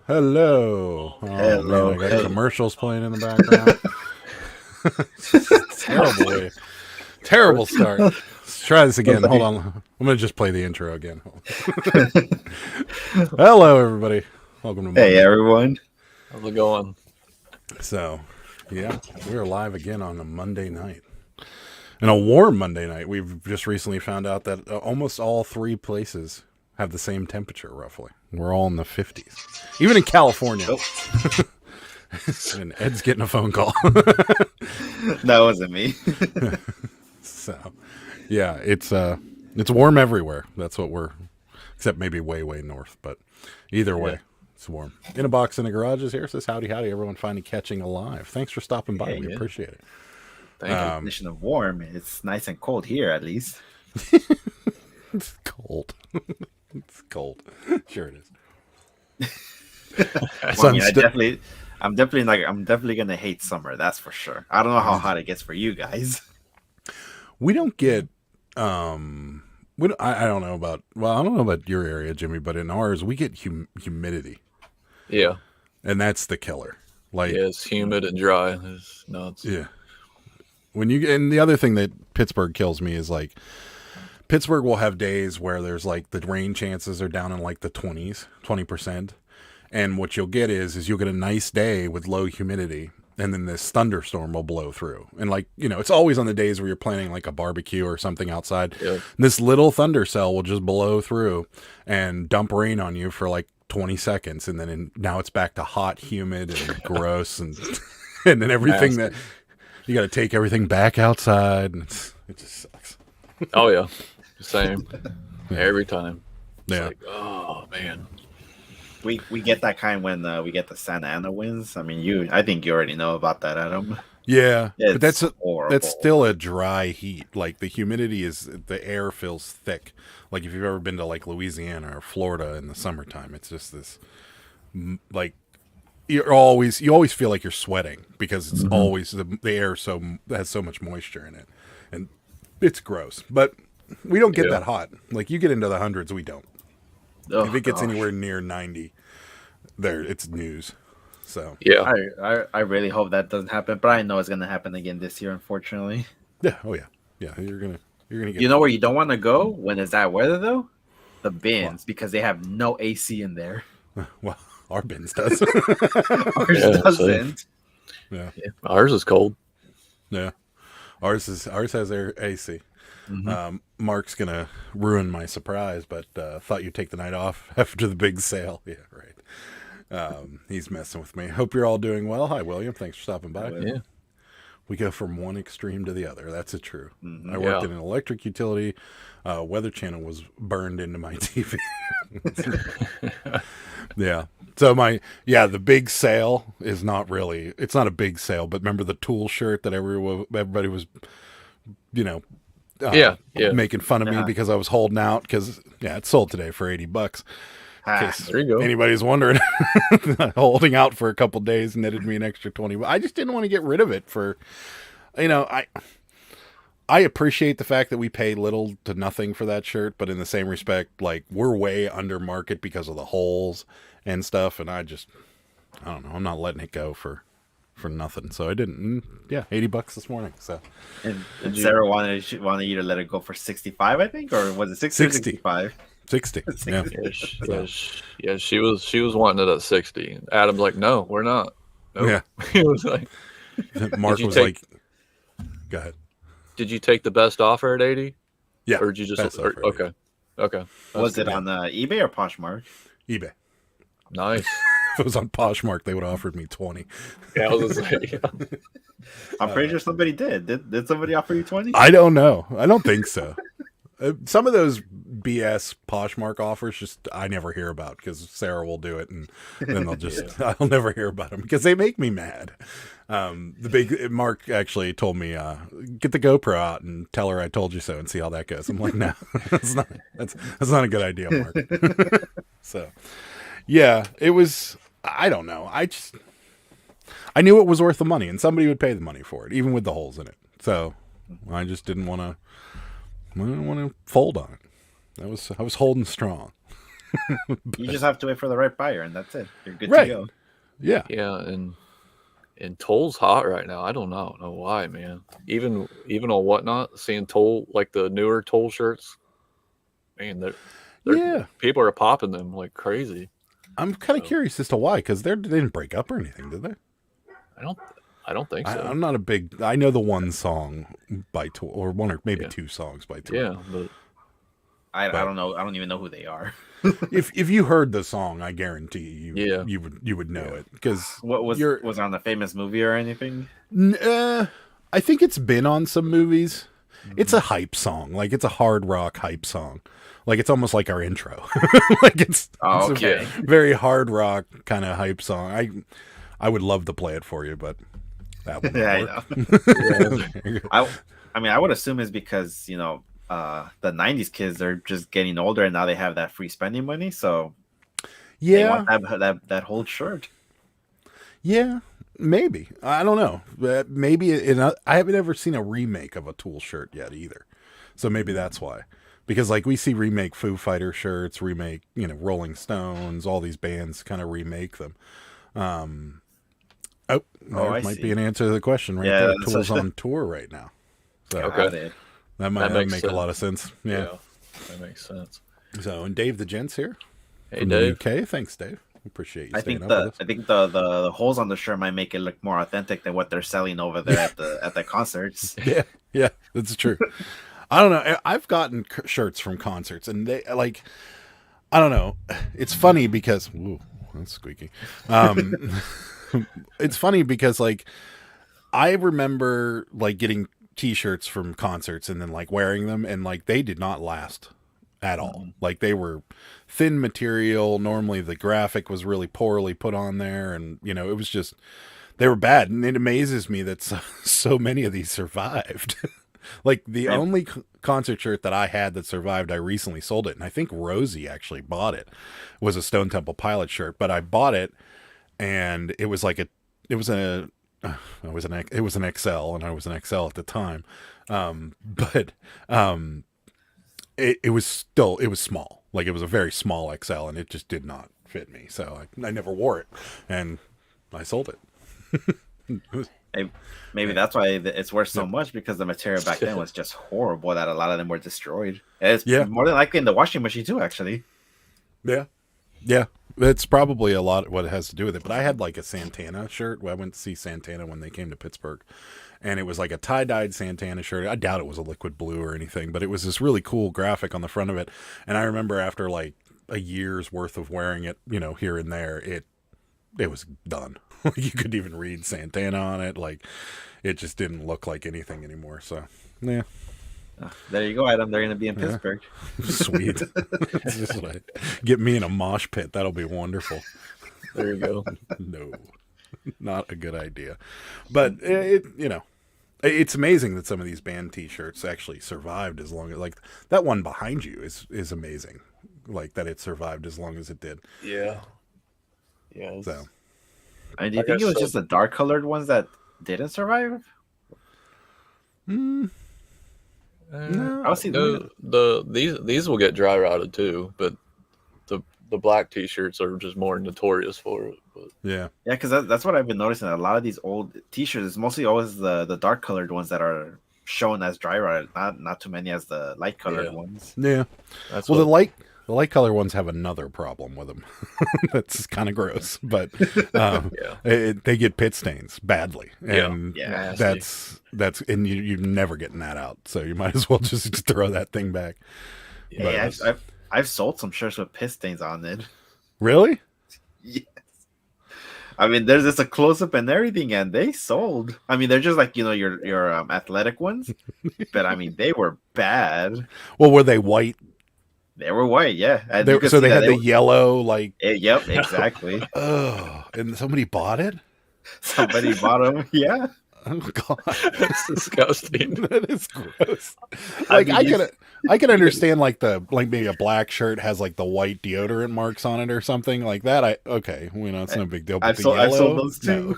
Hello. Oh man, Hello. I got Hey. commercials playing in the background. Terrible, terrible start. Let's try this again. Hold on. I'm gonna just play the intro again. Hello, everybody. Welcome to Hey, Monday. everyone. How's it going? So, yeah, we are live again on a Monday night. And a warm Monday night. We've just recently found out that almost all three places have the same temperature, roughly. We're all in the 50s. Even in California. Oh. And Ed's getting a phone call. That wasn't me. So, yeah, it's warm everywhere. That's what we're, except maybe way north. But either way, it's warm. In a Box in the Garage is here. Says howdy, everyone finally catching alive. Thanks for stopping by. We appreciate it. Thank you. Definition of warm. It's nice and cold here, at least. It's cold. It's cold. Sure it is. Well, I mean, I'm definitely gonna hate summer. That's for sure. I don't know how hot it gets for you guys. We don't get I don't know about, well, I don't know about your area, Jimmy, but in ours we get humidity. Yeah. And that's the killer. Like, yeah, it's humid and dry. It's nuts. Yeah. And the other thing that Pittsburgh kills me is, like, Pittsburgh will have days where there's, like, the rain chances are down in, like, the 20%. And what you'll get is you'll get a nice day with low humidity, and then this thunderstorm will blow through. And, like, you know, it's always on the days where you're planning, like, a barbecue or something outside. Yep. This little thunder cell will just blow through and dump rain on you for, like, 20 seconds. And then now it's back to hot, humid, and gross. And then everything that... You got to take everything back outside, and it just sucks. Oh, yeah. Same. Every time. It's Yeah. like, oh, man. We get that kind when we get the Santa Ana winds. I mean, I think you already know about that, Adam. Yeah, but that's horrible. still a dry heat. Like, the humidity the air feels thick. Like, if you've ever been to, like, Louisiana or Florida in the summertime, it's just this, like, you always feel like you're sweating because it's always the air has so much moisture in it, and it's gross. But we don't get that hot. Like, you get into the hundreds, we don't. If it gets anywhere near 90, it's news. So yeah, I really hope that doesn't happen, but I know it's gonna happen again this year, unfortunately. Yeah. Oh yeah. Yeah. You're gonna get. You know where you don't want to go when it's that weather though? The bins, because they have no AC in there. Well, our bins does. Ours doesn't. Yeah. Ours is cold. Yeah. Ours has air AC. Mm-hmm. Mark's gonna ruin my surprise, but thought you'd take the night off after the big sale. Yeah, right. He's messing with me. Hope you're all doing well. Hi, William. Thanks for stopping by. Yeah. We go from one extreme to the other. That's a true. Mm-hmm. I worked in an electric utility. Weather Channel was burned into my TV. Yeah. So the big sale is not really, it's not a big sale, but remember the tool shirt that everybody was, you know, making fun of me because I was holding out because, it sold today for $80. There you go. Anybody's wondering, holding out for a couple days netted me an extra 20. I just didn't want to get rid of it for, I appreciate the fact that we pay little to nothing for that shirt, but in the same respect, like, we're way under market because of the holes and stuff, and I don't know, I'm not letting it go for nothing. So I didn't. $80 this morning. So and Sarah wanted you to let it go for 65, I think, or was it 60 or 65? 60. Yeah. Yeah, she was wanting it at 60. Adam's like, no, we're not. Nope. Yeah. He was like, Mark was like, go ahead. Did you take the best offer at 80? Yeah. Or did you just okay. Was it on eBay or Poshmark? eBay. Nice. If it was on Poshmark, they would have offered me 20. Yeah, I was gonna say, I'm pretty sure somebody did. Did somebody offer you 20? I don't know. I don't think so. Some of those BS Poshmark offers, I never hear about because Sarah will do it, and then they'll just I'll never hear about them because they make me mad. Mark actually told me get the GoPro out and tell her I told you so and see how that goes. I'm like, no, that's not a good idea, Mark. So yeah, it was. I don't know. I knew it was worth the money, and somebody would pay the money for it, even with the holes in it. So I just didn't want to fold on it. I was holding strong. You just have to wait for the right buyer, and that's it. You're good Right. to go. Yeah. Yeah, and Toll's hot right now. I don't know why, man. Even on Whatnot, seeing Toll, like the newer Toll shirts, man, Yeah. people are popping them like crazy. I'm kind of curious as to why, because they didn't break up or anything, did they? I don't think so. I'm not a big. I know the one song by Tool, or one or maybe Yeah. two songs by Tool. Yeah, but I don't know. I don't even know who they are. If you heard the song, I guarantee you, Yeah. you would know it, because What was it on the famous movie or anything? I think it's been on some movies. It's a hype song, like it's a hard rock hype song, like it's almost like our intro, like it's Okay. a very hard rock kind of hype song. I would love to play it for you, but that would Yeah, not work. I mean, I would assume it's because the '90s kids are just getting older, and now they have that free spending money, so they Yeah, want that whole shirt. yeah, maybe. I don't know. Maybe I haven't ever seen a remake of a Tool shirt yet either, so maybe that's why. Because like we see remake Foo Fighter shirts, remake Rolling Stones, all these bands kind of remake them. That I might see. be an answer to the question right Yeah, there. that's Tool's what- on tour right now, so Okay. that might makes make a lot of sense. sense. Yeah. That makes sense. So, and Dave the Gent's here Hey, from Dave. the UK. Thanks, Dave. Appreciate you I staying think up with us. I think the holes on the shirt might make it look more authentic than what they're selling over there at the concerts. Yeah, that's true. I don't know. I've gotten shirts from concerts, and they like. I don't know. It's funny because ooh, that's squeaky. It's funny because like I remember like getting T-shirts from concerts and then like wearing them, and like they did not last at all. Like they were thin material. Normally the graphic was really poorly put on there, and it was just they were bad. And it amazes me that so many of these survived. Like the only concert shirt that I had that survived, I recently sold it, and I think Rosie actually bought it. Was a Stone Temple Pilot shirt, but I bought it, and it was like it was an XL, and I was an XL at the time, but it was small, like it was a very small XL, and it just did not fit me, so I never wore it, and I sold it. Maybe that's why it's worth so much, because the material back then was just horrible that a lot of them were destroyed. It's more than likely in the washing machine too, actually. Yeah, it's probably a lot what it has to do with it. But I had like a Santana shirt. I went to see Santana when they came to Pittsburgh, and it was like a tie-dyed Santana shirt. I doubt it was a liquid blue or anything, but it was this really cool graphic on the front of it. And I remember after like a year's worth of wearing it, here and there, it was done. You couldn't even read Santana on it. Like it just didn't look like anything anymore. So yeah. There you go, Adam. They're going to be in Pittsburgh. Sweet. Just like, get me in a mosh pit. That'll be wonderful. There you go. No, not a good idea. But it's amazing that some of these band T-shirts actually survived as long as like that one behind you is amazing. Like that it survived as long as it did. Yeah. Yeah. So. I mean, do you think it was just the dark colored ones that didn't survive? No. I'll see these will get dry rotted too, but the black T-shirts are just more notorious for it. But. Yeah, because that's what I've been noticing. A lot of these old T-shirts is mostly always the dark colored ones that are shown as dry rotted. Not too many as the light colored ones. Yeah, that's the light color ones have another problem with them. That's kind of gross, but they get pit stains badly, and that's and you're never getting that out. So you might as well just throw that thing back. Yeah, I've sold some shirts with pit stains on it. Really? Yes. I mean, there's just a close up and everything, and they sold. I mean, they're just like your athletic ones, but I mean, they were bad. Well, were they white? They were white, yeah. So they had the yellow, like. Yep, exactly. Oh, and somebody bought it? Somebody bought them, yeah. Oh God, that's disgusting. That is gross. Like I could understand like maybe a black shirt has like the white deodorant marks on it or something like that. It's no big deal. But I've sold those too.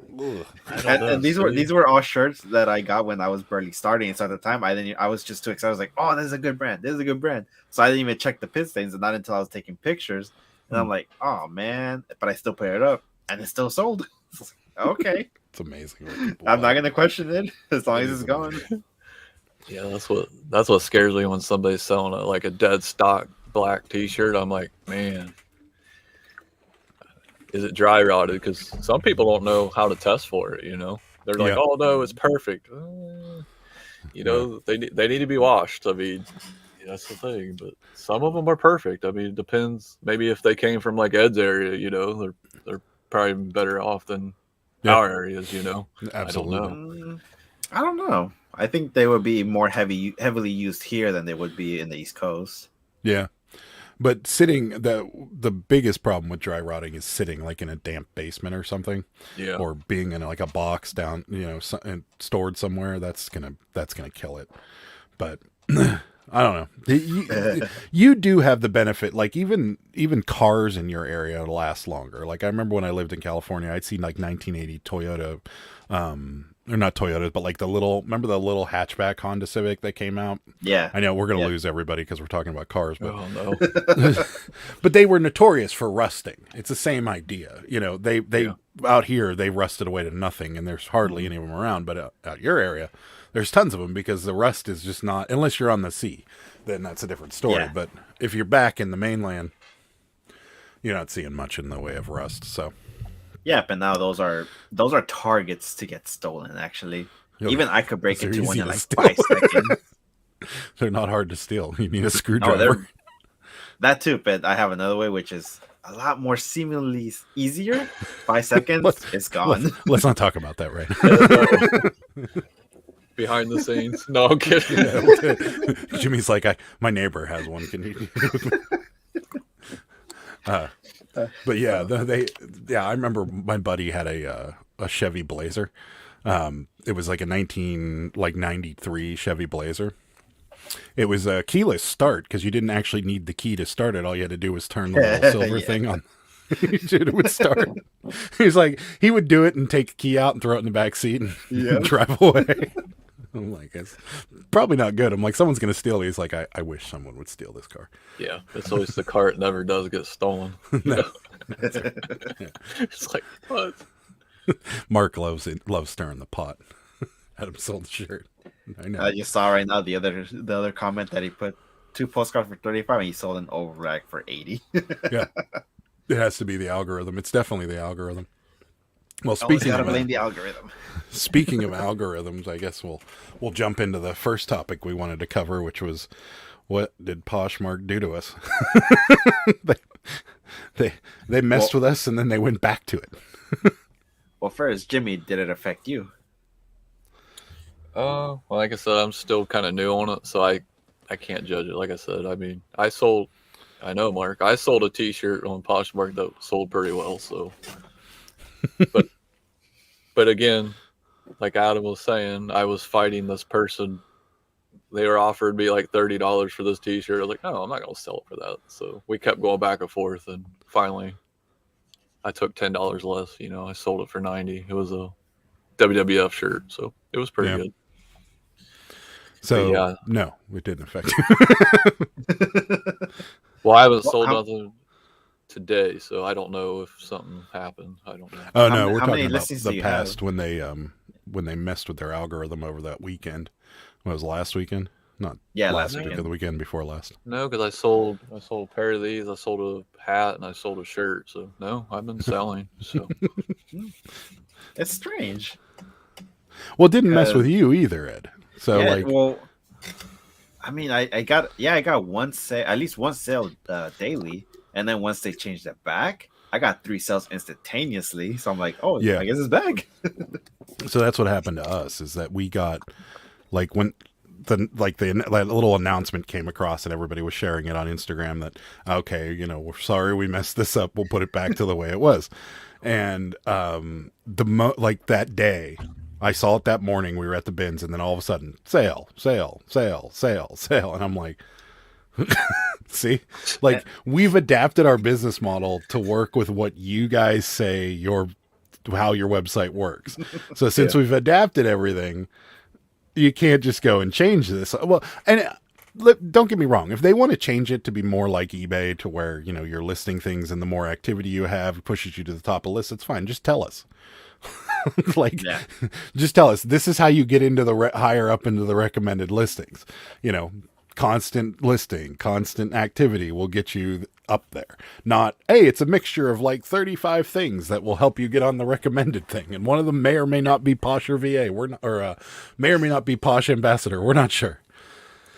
No. Ugh. I don't know. And these see? were all shirts that I got when I was barely starting. So at the time, I was just too excited. I was like, "Oh, this is a good brand. This is a good brand." So I didn't even check the pit stains, and not until I was taking pictures, and I'm like, "Oh man!" But I still put it up, and it's still sold. Okay, It's amazing. What people I'm buy. not gonna question it as long It as is it's gone. amazing. Yeah, that's what scares me when somebody's selling like a dead stock black T-shirt. I'm like, man, is it dry rotted? Because some people don't know how to test for it. They're like, Yeah. oh no, it's perfect. They need to be washed. I mean, yeah, that's the thing. But some of them are perfect. I mean, it depends. Maybe if they came from like Ed's area, they're probably better off than Yeah. our areas. Absolutely. I don't know. I don't know. I think they would be more heavily used here than they would be in the East Coast. Yeah. But the biggest problem with dry rotting is sitting like in a damp basement or something, Yeah. or being in like a box down, and stored somewhere. That's gonna kill it. But I don't know. You do have the benefit, like even cars in your area last longer. Like I remember when I lived in California, I'd seen like 1980 Toyota, or not Toyotas, but like remember the little hatchback Honda Civic that came out? Yeah, I know we're gonna Yeah. lose everybody because we're talking about cars, but Oh no. but they were notorious for rusting. It's the same idea. They Yeah. out here they rusted away to nothing, and there's hardly any of them around. But out your area, there's tons of them because the rust is just not. Unless you're on the sea, then that's a different story. Yeah. But if you're back in the mainland, you're not seeing much in the way of rust. So Yep, and now those are targets to get stolen. Actually, Yo, even I could break they're into one easy in to like steal. 5 seconds. they're not hard to steal. You need a Oh, screwdriver. that too, but I have another way which is a lot more seemingly easier. 5 seconds, Let's- it's gone. Let's not talk about that right now. Behind the scenes. No, I'm kidding. Yeah, Jimmy's like, my neighbor has one. Can you? But yeah, I remember my buddy had a Chevy Blazer. It was like a 93 Chevy Blazer. It was a keyless start because you didn't actually need the key to start it. All you had to do was turn the little silver Yeah. thing on. It would start. He's like, he would do it and take the key out and throw it in the back seat and Yeah. drive away. I'm like, it's probably not good. I'm like, someone's gonna steal it. He's like, I wish someone would steal this car. Yeah, it's always the car that never does get stolen. No. It's like, what? Mark loves stirring the pot. Adam sold the shirt. I know. I just saw right now the other comment that he put 2 postcards for 35 and he sold an overrack for 80. Yeah, it has to be the algorithm. It's definitely the algorithm. Well, Always speaking gotta of blame the algorithm. speaking of algorithms, I guess we'll jump into the first topic we wanted to cover, which was what did Poshmark do to us? they messed with us and then they went back to it. Well, first, Jimmy, did it affect you? Well, like I said, I'm still kind of new on it, so I can't judge it. Like I said, I mean, I know, Mark, I sold a T-shirt on Poshmark that sold pretty well. So, but again, like Adam was saying, I was fighting this person. They were offering me like $30 for this T-shirt. I was like, no, I'm not gonna sell it for that. So we kept going back and forth, and finally, I took $10 less. I sold it for $90. It was a WWF shirt, so it was pretty Yeah. good. So Yeah. no, it didn't affect you. Well, I haven't Well, sold how- nothing today, so I don't know if something happened. I don't know. Oh How no, many- we're how many talking about listings do the you past when they messed with their algorithm over that weekend. What was it, last weekend? Not Yeah, last last weekend. The weekend before last. No, because I sold a pair of these. I sold a hat and I sold a shirt. So no, I've been selling. So It's strange. Well, it didn't mess with you either, Ed. So Yeah, like, well, I mean, I got one sale, at least one sale daily, and then once they changed it back, I got 3 sales instantaneously. So I'm like, oh Yeah. I guess it's back. so that's what happened to us is that we got like when the little announcement came across and everybody was sharing it on Instagram that okay, we're sorry we messed this up. We'll put it back to the way it was. And that day, I saw it that morning. We were at the bins, and then all of a sudden, sale, and I'm like, see, like we've adapted our business model to work with what you guys say your how your website works. So since we've adapted everything, you can't just go and change this. Well, and don't get me wrong. If they want to change it to be more like eBay, to where you're listing things and the more activity you have pushes you to the top of lists, it's fine. Just tell us. Like, just tell us this is how you get into the higher up into the recommended listings. Constant listing, constant activity will get you up there. Not, hey, it's a mixture of like 35 things that will help you get on the recommended thing, and one of them may or may not be Posh or VA. We're not, or may or may not be Posh Ambassador. We're not sure.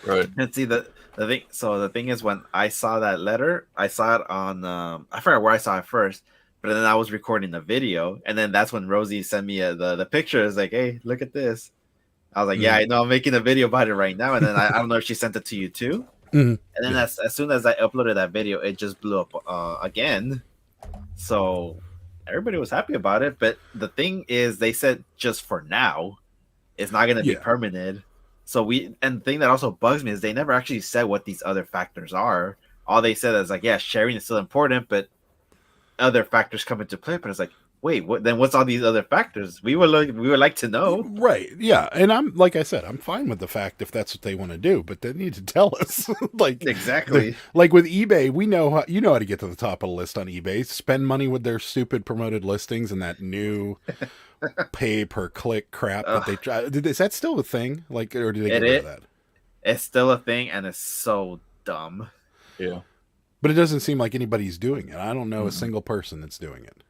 Right. And see the thing. So the thing is, when I saw that letter, I saw it on. I forgot where I saw it first, but then I was recording the video, and then that's when Rosie sent me the picture. It's like, hey, look at this. I was like, yeah, I know, I'm making a video about it right now. And then I don't know if she sent it to you too. And then as soon as I uploaded that video, it just blew up again. So everybody was happy about it. But the thing is, they said just for now, it's not going to be permanent. So and the thing that also bugs me is they never actually said what these other factors are. All they said is like, yeah, sharing is still important, but other factors come into play. But it's like, wait, what's all these other factors? We would like to know. Right. Yeah. And I'm, like I said, I'm fine with the fact if that's what they want to do, but they need to tell us. Like, exactly. Like with eBay, we know how to get to the top of the list on eBay. Spend money with their stupid promoted listings and that new pay per click crap that they try. Is that still a thing? Like, or did they get rid of that? It's still a thing, and it's so dumb. Yeah. But it doesn't seem like anybody's doing it. I don't know a single person that's doing it.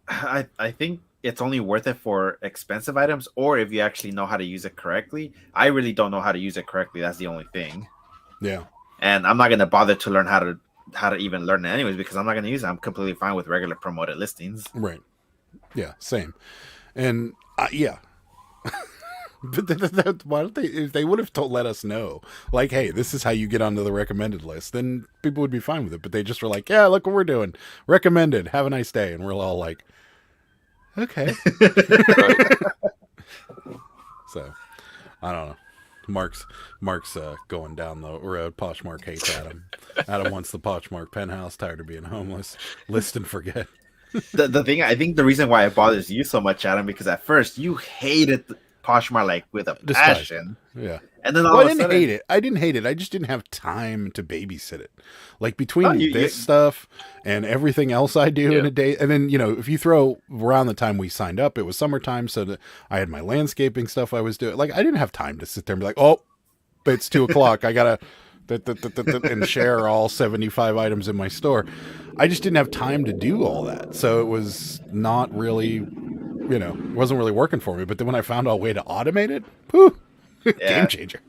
I think it's only worth it for expensive items, or if you actually know how to use it correctly. I really don't know how to use it correctly. That's the only thing. Yeah. And I'm not going to bother to learn how to even learn it anyways, because I'm not going to use it. I'm completely fine with regular promoted listings. Right. Yeah. Same. And yeah. But why don't they? If they would have let us know, like, hey, this is how you get onto the recommended list, then people would be fine with it. But they just were like, yeah, look what we're doing. Recommended. Have a nice day. And we're all like, okay. So, I don't know. Mark's going down the road. Poshmark hates Adam. Adam wants the Poshmark penthouse. Tired of being homeless. List and forget. The thing, I think the reason why it bothers you so much, Adam, because at first you hated Poshmark like with a passion. Yeah. And then I didn't hate it. I didn't hate it. I just didn't have time to babysit it. Like between this stuff and everything else I do in a day. And then, if you throw around the time we signed up, it was summertime. So that I had my landscaping stuff I was doing. Like, I didn't have time to sit there and be like, oh, it's 2:00. I got to and share all 75 items in my store. I just didn't have time to do all that. So it was not really, it wasn't really working for me. But then when I found a way to automate it, whew, game changer.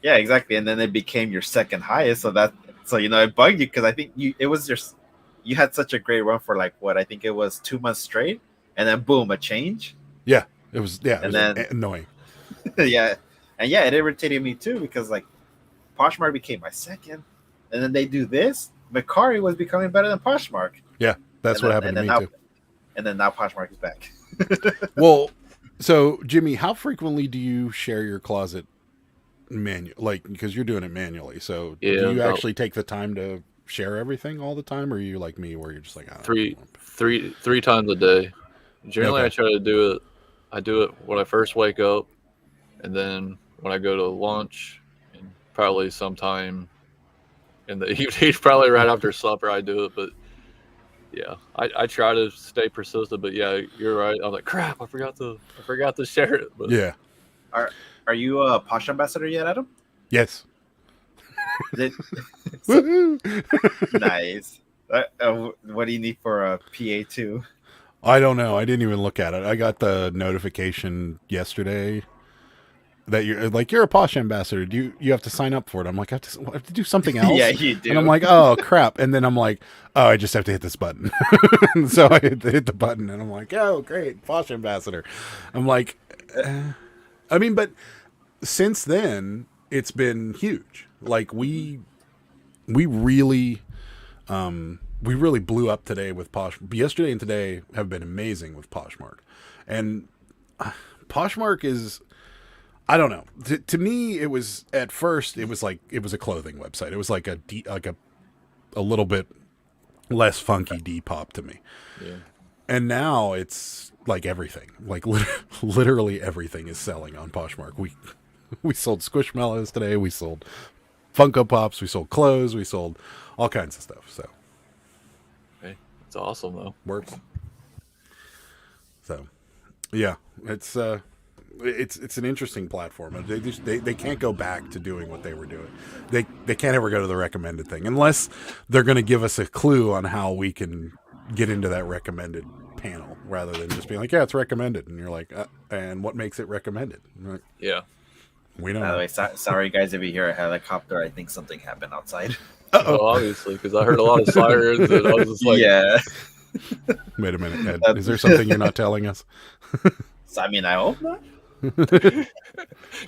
Yeah, exactly. And then it became your second highest. So it bugged you because I think you had such a great run for like I think it was 2 months straight, and then boom, a change. Yeah, it was. Yeah, it was annoying. Yeah, and it irritated me too because like Poshmark became my second, and then they do this. Mercari was becoming better than Poshmark. Yeah, that's what happened to me too. And then now Poshmark is back. Well, so Jimmy, how frequently do you share your closet because you're doing it manually? So do you actually take the time to share everything all the time, or are you like me where you're just like three times a day? Generally, I try to do it. I do it when I first wake up, and then when I go to lunch, and probably sometime in the evening, probably right after supper, I do it. But yeah, I try to stay persistent. But yeah, you're right. I'm like, crap, I forgot to share it. But yeah. Are you a Posh Ambassador yet, Adam? Yes. Nice. What do you need for a PA2? I don't know. I didn't even look at it. I got the notification yesterday that you're a Posh Ambassador. Do you have to sign up for it? I'm like, I have to do something else. Yeah, you do. And I'm like, oh crap. And then I'm like, oh, I just have to hit this button. So I hit the button, and I'm like, oh great, Posh Ambassador. I'm like, but since then it's been huge. Like we really blew up today with Posh. Yesterday and today have been amazing with Poshmark, and Poshmark is. I don't know. To me, it was at first. It was a clothing website. It was like a little bit less funky Depop to me. Yeah. And now it's like everything, like literally everything is selling on Poshmark. We sold Squishmallows today. We sold Funko Pops. We sold clothes. We sold all kinds of stuff. So, Hey, it's awesome though. works. So, yeah, it's an interesting platform. They can't go back to doing what they were doing. They can't ever go to the recommended thing unless they're going to give us a clue on how we can get into that recommended panel rather than just being like, yeah, it's recommended, and you're like, and what makes it recommended? Like, Yeah. we don't By the know. way, sorry guys if you hear a helicopter. I think something happened outside. Well, obviously, because I heard a lot of sirens, and I was just like, Yeah. Wait a minute, Ed. Is there something you're not telling us? So, I mean, I hope not.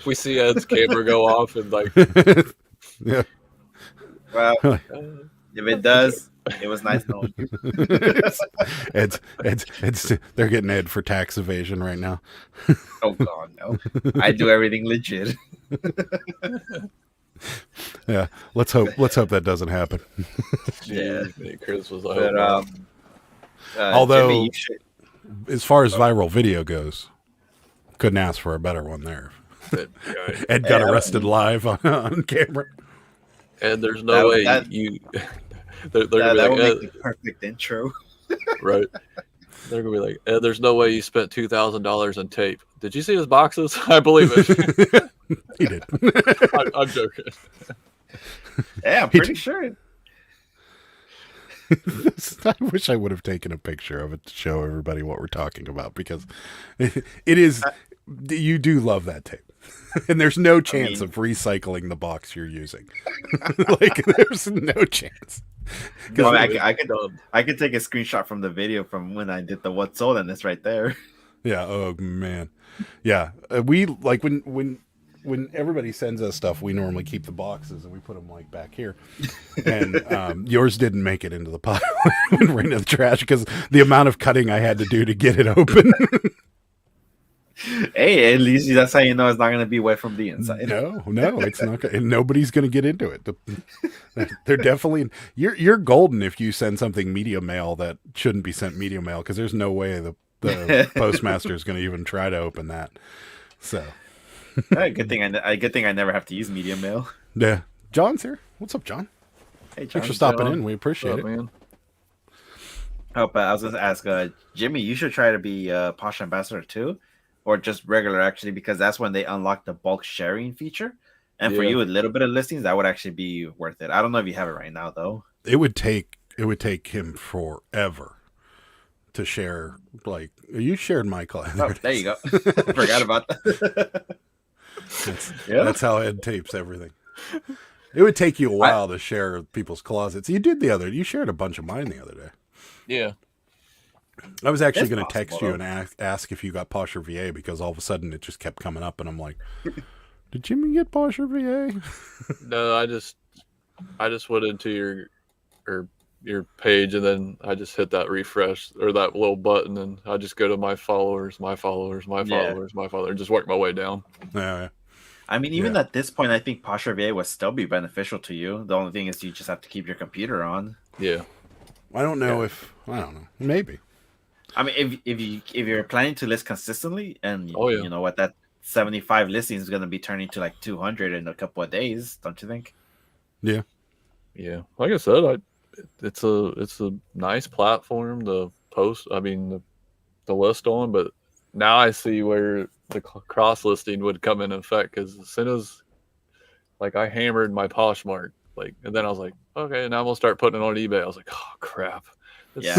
we see Ed's camera go off, and like, Yeah. Well, if it does, it was nice knowing you. Ed's, they're getting Ed for tax evasion right now. Oh God, no! I do everything legit. Yeah, let's hope that doesn't happen. Yeah. geez, Chris was like, But Although- Jimmy, you should, As far as viral video goes, couldn't ask for a better one there. Ed got Yeah. arrested live on camera. and there's no way you. They're gonna that be would like, make the perfect intro. right? They're gonna be like, Ed, there's no way you spent $2,000 on tape. Did you see his boxes? I believe it. He did. I'm joking. Yeah, I'm pretty sure. I wish I would have taken a picture of it to show everybody what we're talking about, because it is. You do love that tape, and there's no chance of recycling the box you're using. Like, there's no chance. Well, I could take a screenshot from the video from when I did the what sold, and it's right there. Yeah. Oh man. Yeah. We like when everybody sends us stuff, we normally keep the boxes and we put them like back here. And yours didn't make it into the pile, it went right into the trash because the amount of cutting I had to do to get it open. Hey, at least that's how you know it's not going to be wet from the inside. No, it's not. And nobody's going to get into it. They're definitely. You're golden if you send something media mail that shouldn't be sent media mail, because there's no way the postmaster is going to even try to open that. So. Good thing I never have to use media mail. Yeah, John's here. What's up, John? Hey, John, Thanks for stopping John. in. We appreciate it. Man. Oh, but I was going to ask, Jimmy, you should try to be Posh Ambassador too, or just regular actually, because that's when they unlock the bulk sharing feature. And for Yeah. you, a little bit of listings, that would actually be worth it. I don't know if you have it right now though. It would take him forever to share. Like, you shared my class. Oh, there you go. Forgot about that. That's how Ed tapes everything. It would take you a while to share people's closets. You shared a bunch of mine the other day. Yeah. I was actually That's going to text possible, you and ask if you got Posher VA, because all of a sudden it just kept coming up, and I'm like, did Jimmy get Posher VA? No, I just went into your page, and then I just hit that refresh or that little button, and I just go to my followers, and just work my way down. Yeah. I mean, even at this point, I think Posh VA would still be beneficial to you. The only thing is you just have to keep your computer on. Yeah. I don't know I don't know. Maybe. I mean, if you're planning to list consistently, and Oh, yeah. you know what, that 75 listings is going to be turning to like 200 in a couple of days, don't you think? Yeah. Yeah. Like I said, it's a nice platform to post. I mean, the list on, but now I see where the cross listing would come in effect, because as soon as like I hammered my Poshmark, like, and then I was like, okay, now I'm gonna start putting it on eBay. I was like, oh crap. Yeah.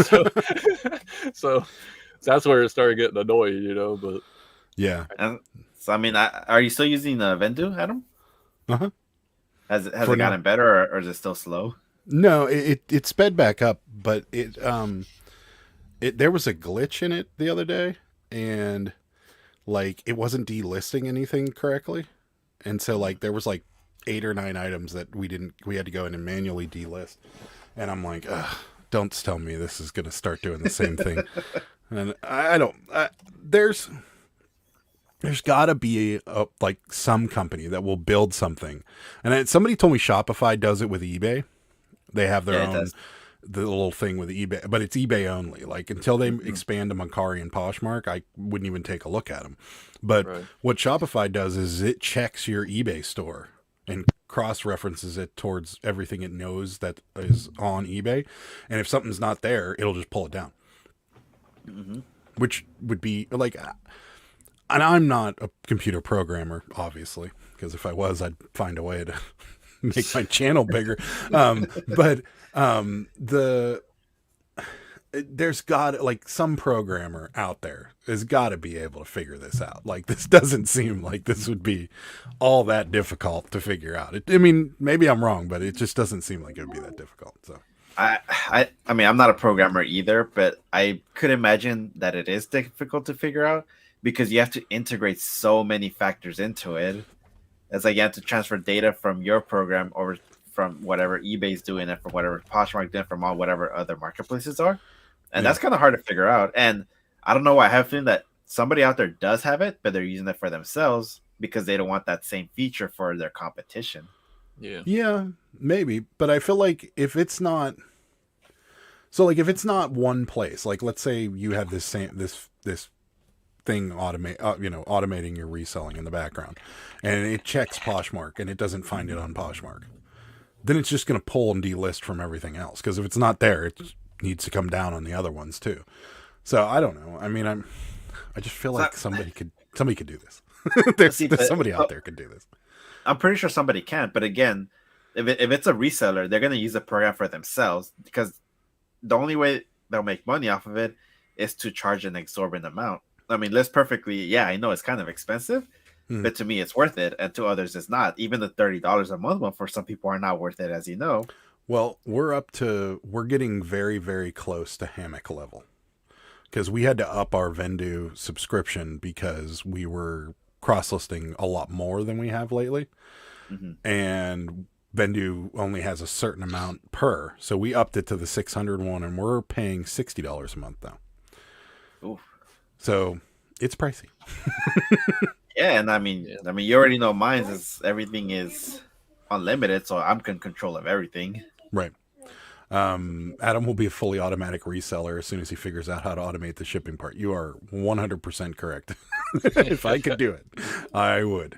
So that's where it started getting annoying, but Yeah. And so, I mean, are you still using Vendu, Adam? Uh-huh. Has it For now. gotten better, or is it still slow? No, it sped back up, but there was a glitch in it the other day, and like it wasn't delisting anything correctly, and so like there was like 8 or 9 items that we had to go in and manually delist, and I'm like, ugh, don't tell me this is going to start doing the same thing. And there's got to be like some company that will build something, and somebody told me Shopify does it with eBay. They have their own. the little thing with eBay, but it's eBay only. Like until they expand to Mercari and Poshmark, I wouldn't even take a look at them. But what Shopify does is it checks your eBay store and cross-references it towards everything it knows that is on eBay. And if something's not there, it'll just pull it down. Which would be like, and I'm not a computer programmer, obviously, because if I was, I'd find a way to make my channel bigger. There's got, like, some programmer out there has got to be able to figure this out. Like, this doesn't seem like this would be all that difficult to figure out. I mean, maybe I'm wrong, but it just doesn't seem like it would be that difficult. So I mean, I'm not a programmer either, but I could imagine that it is difficult to figure out because you have to integrate so many factors into it. It's like you have to transfer data from your program over from whatever eBay's doing and from whatever Poshmark doing from all whatever other marketplaces are. And that's kind of hard to figure out. And I don't know why I have a feeling that somebody out there does have it, but they're using it for themselves because they don't want that same feature for their competition. Yeah, maybe. But I feel like if it's not, so like if it's not one place, like let's say you have this thing automating your reselling in the background, and it checks Poshmark and it doesn't find it on Poshmark, then it's just going to pull and delist from everything else. Because if it's not there, it needs to come down on the other ones too. So I don't know. I mean, I just feel like somebody could do this. there's somebody out there could do this. I'm pretty sure somebody can, but again, if it's a reseller, they're going to use the program for themselves because the only way they'll make money off of it is to charge an exorbitant amount. I mean, List Perfectly, yeah, I know it's kind of expensive, but to me, it's worth it, and to others, it's not. Even the $30 a month one for some people are not worth it, as you know. Well, we're getting very, very close to Hammock level because we had to up our Vendu subscription because we were cross-listing a lot more than we have lately. And Vendu only has a certain amount per. So we upped it to the 600 one and we're paying $60 a month now. Oof. So it's pricey. Yeah, and I mean, you already know mine is everything is unlimited, so I'm in control of everything. Right. Adam will be a fully automatic reseller as soon as he figures out how to automate the shipping part. You are 100% correct. If I could do it, I would.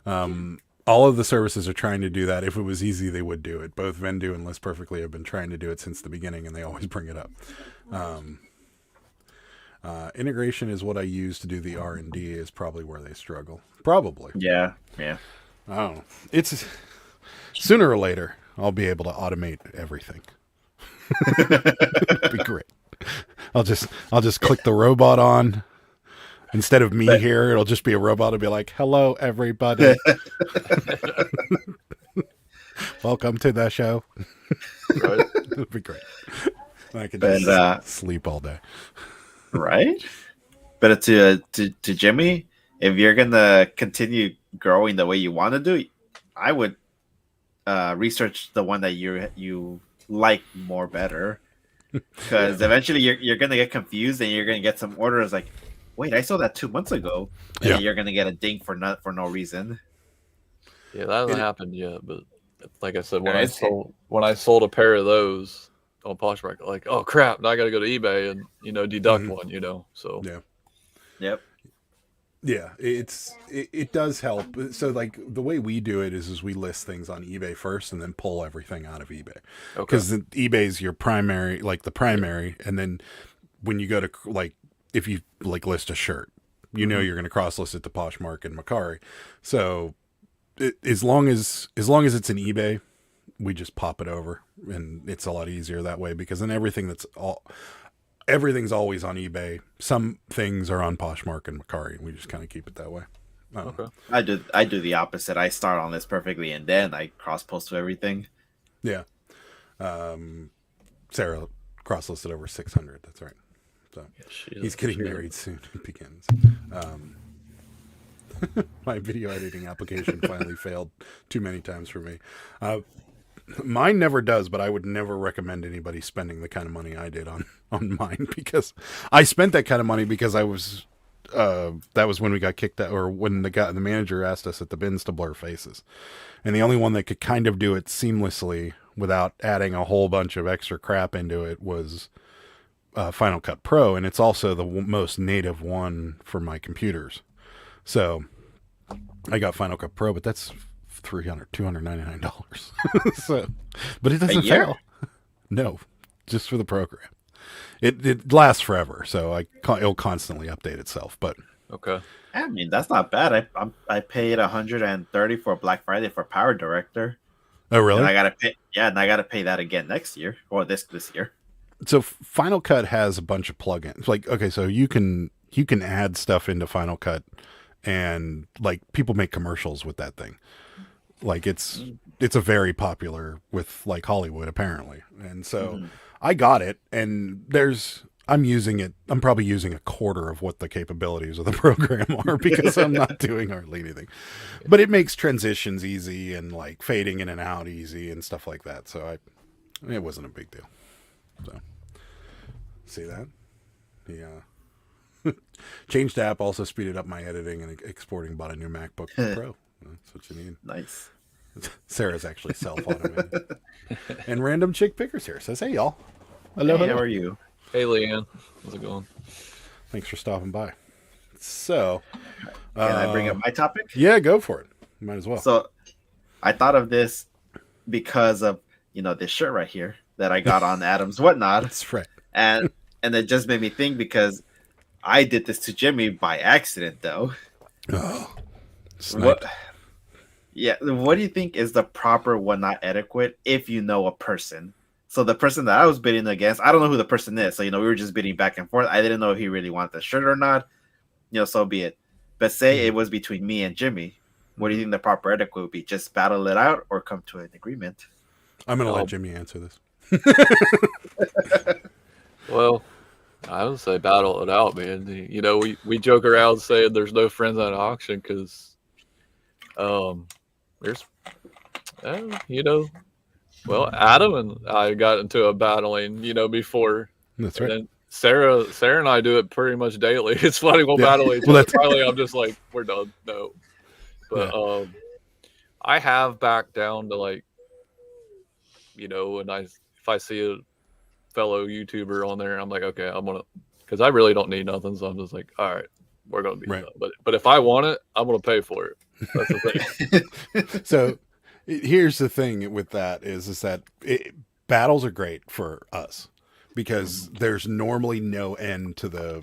All of the services are trying to do that. If it was easy, they would do it. Both Vendu and List Perfectly have been trying to do it since the beginning, and they always bring it up. Integration is what I use to do the R&D is probably where they struggle. Probably. Yeah. I don't know. It's sooner or later I'll be able to automate everything. It'd be great. I'll just click the robot on. Instead of me here, it'll just be a robot. It'll be like, "Hello, everybody. Welcome to the show." Right. It'd be great. I could just sleep all day. Right? But to Jimmy, if you're gonna continue growing the way you want to do, I would research the one that you like more better, because eventually you're gonna get confused and you're gonna get some orders like, wait, I saw that 2 months ago, and then you're gonna get a ding for no reason. Yeah, that hasn't happened yet, but like I said, when I sold a pair of those on Poshmark, like, oh crap, now I got to go to eBay and deduct one, so Yep. Yeah, it does help. So like the way we do it is we list things on eBay first and then pull everything out of eBay. Because eBay's your primary, and then when you go to like if you like list a shirt, you're going to cross list it to Poshmark and Mercari. So as long as it's in eBay, we just pop it over, and it's a lot easier that way because then everything's always on eBay. Some things are on Poshmark and Mercari. We just kind of keep it that way. I do the opposite. I start on List Perfectly and then I cross post to everything. Yeah. Sarah cross listed over 600. That's right. So he's getting married soon. It begins. My video editing application finally failed too many times for me. Mine never does, but I would never recommend anybody spending the kind of money I did on mine, because I spent that kind of money because I was that was when we got kicked out, or when the manager asked us at the bins to blur faces, and the only one that could kind of do it seamlessly without adding a whole bunch of extra crap into it was Final Cut Pro, and it's also the most native one for my computers. So I got Final Cut Pro, but that's $299. So, but it doesn't fail. No, just for the program. It lasts forever, so it'll constantly update itself. But okay, I mean that's not bad. I paid $130 for Black Friday for Power Director. Oh really? And I gotta pay. Yeah, and I gotta pay that again next year or this year. So Final Cut has a bunch of plugins. Like, okay, so you can add stuff into Final Cut, and like people make commercials with that thing. Like it's a very popular with like Hollywood apparently, and so I got it, and I'm using it. I'm probably using a quarter of what the capabilities of the program are because I'm not doing hardly anything. But it makes transitions easy and like fading in and out easy and stuff like that. So it wasn't a big deal. So, see that? Yeah. Changed app also speeded up my editing and exporting. Bought a new MacBook Pro. That's what you need. Nice. Sarah's actually self-automated. And Random Chick Pickers here says, "Hey y'all, Hello. How are you? Hey Leanne, how's it going? Thanks for stopping by." So, can I bring up my topic? Yeah, go for it. Might as well. So, I thought of this because of this shirt right here that I got on Adam's Whatnot. That's right. And it just made me think because I did this to Jimmy by accident, though. Oh, what? Yeah, what do you think is the proper Whatnot etiquette if you know a person? So the person that I was bidding against, I don't know who the person is. So we were just bidding back and forth. I didn't know if he really wanted the shirt or not. So be it. But say it was between me and Jimmy. What do you think the proper etiquette would be? Just battle it out or come to an agreement? I'm going to let Jimmy answer this. Well, I would say battle it out, man. We joke around saying there's no friends at an auction because there's, well, Adam and I got into a battling, before. That's right. And Sarah and I do it pretty much daily. It's funny, we'll battle each other. Finally, I'm just like, we're done. No. But I have backed down to like, and if I see a fellow YouTuber on there, I'm like, okay, I'm gonna, because I really don't need nothing, so I'm just like, all right, we're gonna be done. But if I want it, I'm gonna pay for it. That's the thing. So here's the thing with that is that battles are great for us because there's normally no end to the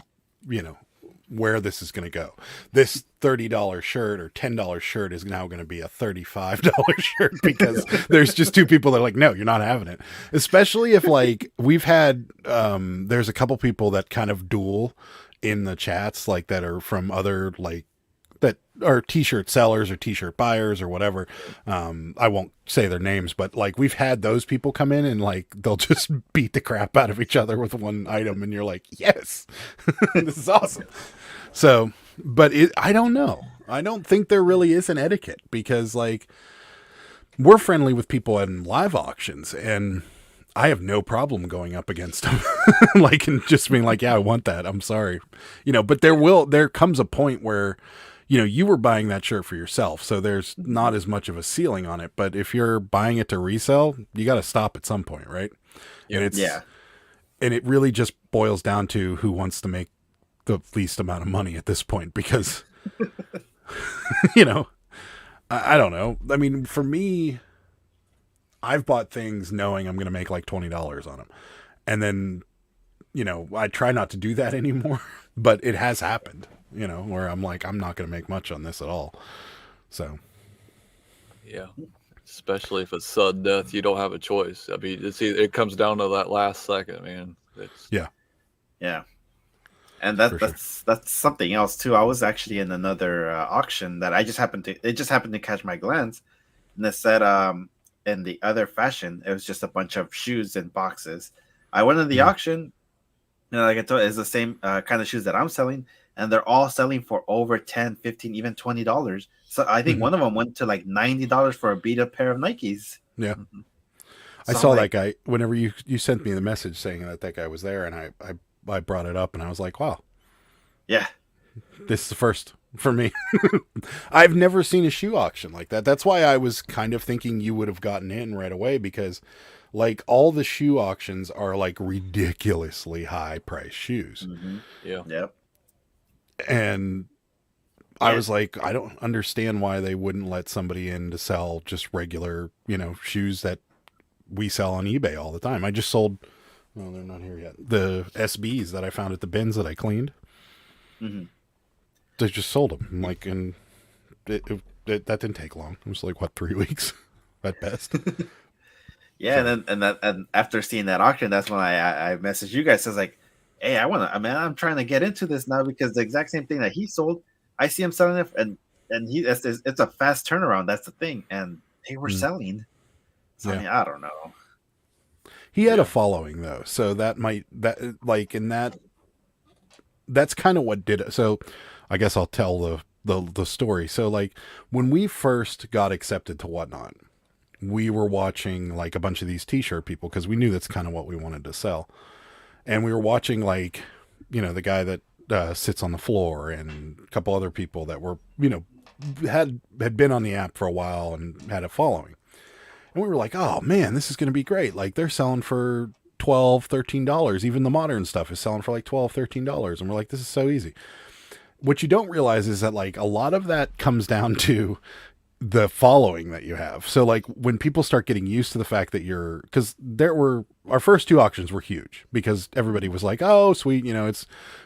where this is going to go. This $30 shirt or $10 shirt is now going to be a $35 shirt because there's just two people that are like, no, you're not having it. Especially if like we've had, there's a couple people that kind of duel in the chats, like that are from other, like that are t-shirt sellers or t-shirt buyers or whatever. I won't say their names, but like we've had those people come in and like, they'll just beat the crap out of each other with one item. And you're like, yes, this is awesome. So, but I don't know. I don't think there really is an etiquette because like we're friendly with people in live auctions and I have no problem going up against them. Like, and just being like, yeah, I want that. I'm sorry. But there comes a point where, you were buying that shirt for yourself. So there's not as much of a ceiling on it, but if you're buying it to resell, you got to stop at some point. Right. And and it really just boils down to who wants to make the least amount of money at this point because I don't know. I mean, for me, I've bought things knowing I'm going to make like $20 on them. And then, I try not to do that anymore, but it has happened, where I'm like, I'm not going to make much on this at all. So. Yeah. Especially if it's sudden death, you don't have a choice. I mean, it comes down to that last second, man. Yeah. And that's something else too. I was actually in another auction that it just happened to catch my glance, and it said in the other fashion, it was just a bunch of shoes in boxes. I went in the auction, and like I told you, it's the same kind of shoes that I'm selling, and they're all selling for over $10, $15, even $20. So I think one of them went to like $90 for a beat up pair of Nikes. Yeah. So I saw that guy whenever you sent me the message saying that guy was there, and I brought it up and I was like, wow. Yeah. This is the first. for me. I've never seen a shoe auction like that. That's why I was kind of thinking you would have gotten in right away, because like all the shoe auctions are like ridiculously high price shoes. Mm-hmm. Yeah. Yep. And I Yeah. was like, I don't understand why they wouldn't let somebody in to sell just regular, shoes that we sell on eBay all the time. I just sold, well, they're not here yet, the SBs that I found at the bins that I cleaned. Mm-hmm. They just sold them. Like, and that didn't take long. It was like, what, 3 weeks at best? Yeah, So- and after seeing that auction, that's when I messaged you guys. Says like, hey, I'm trying to get into this now because the exact same thing that he sold, I see him selling it, and it's a fast turnaround. That's the thing, and they were selling. So Yeah. I mean, I don't know. He had Yeah. a following though, so that's kind of what did it. So I guess I'll tell the story. So like when we first got accepted to Whatnot, we were watching like a bunch of these t-shirt people because we knew that's kind of what we wanted to sell. And we were watching like, the guy that sits on the floor and a couple other people that were, had been on the app for a while and had a following. And we were like, oh man, this is going to be great. Like they're selling for $12, $13. Even the modern stuff is selling for like $12, $13. And we're like, this is so easy. What you don't realize is that like a lot of that comes down to the following that you have. So like when people start getting used to the fact that because our first 2 auctions were huge because everybody was like, oh sweet,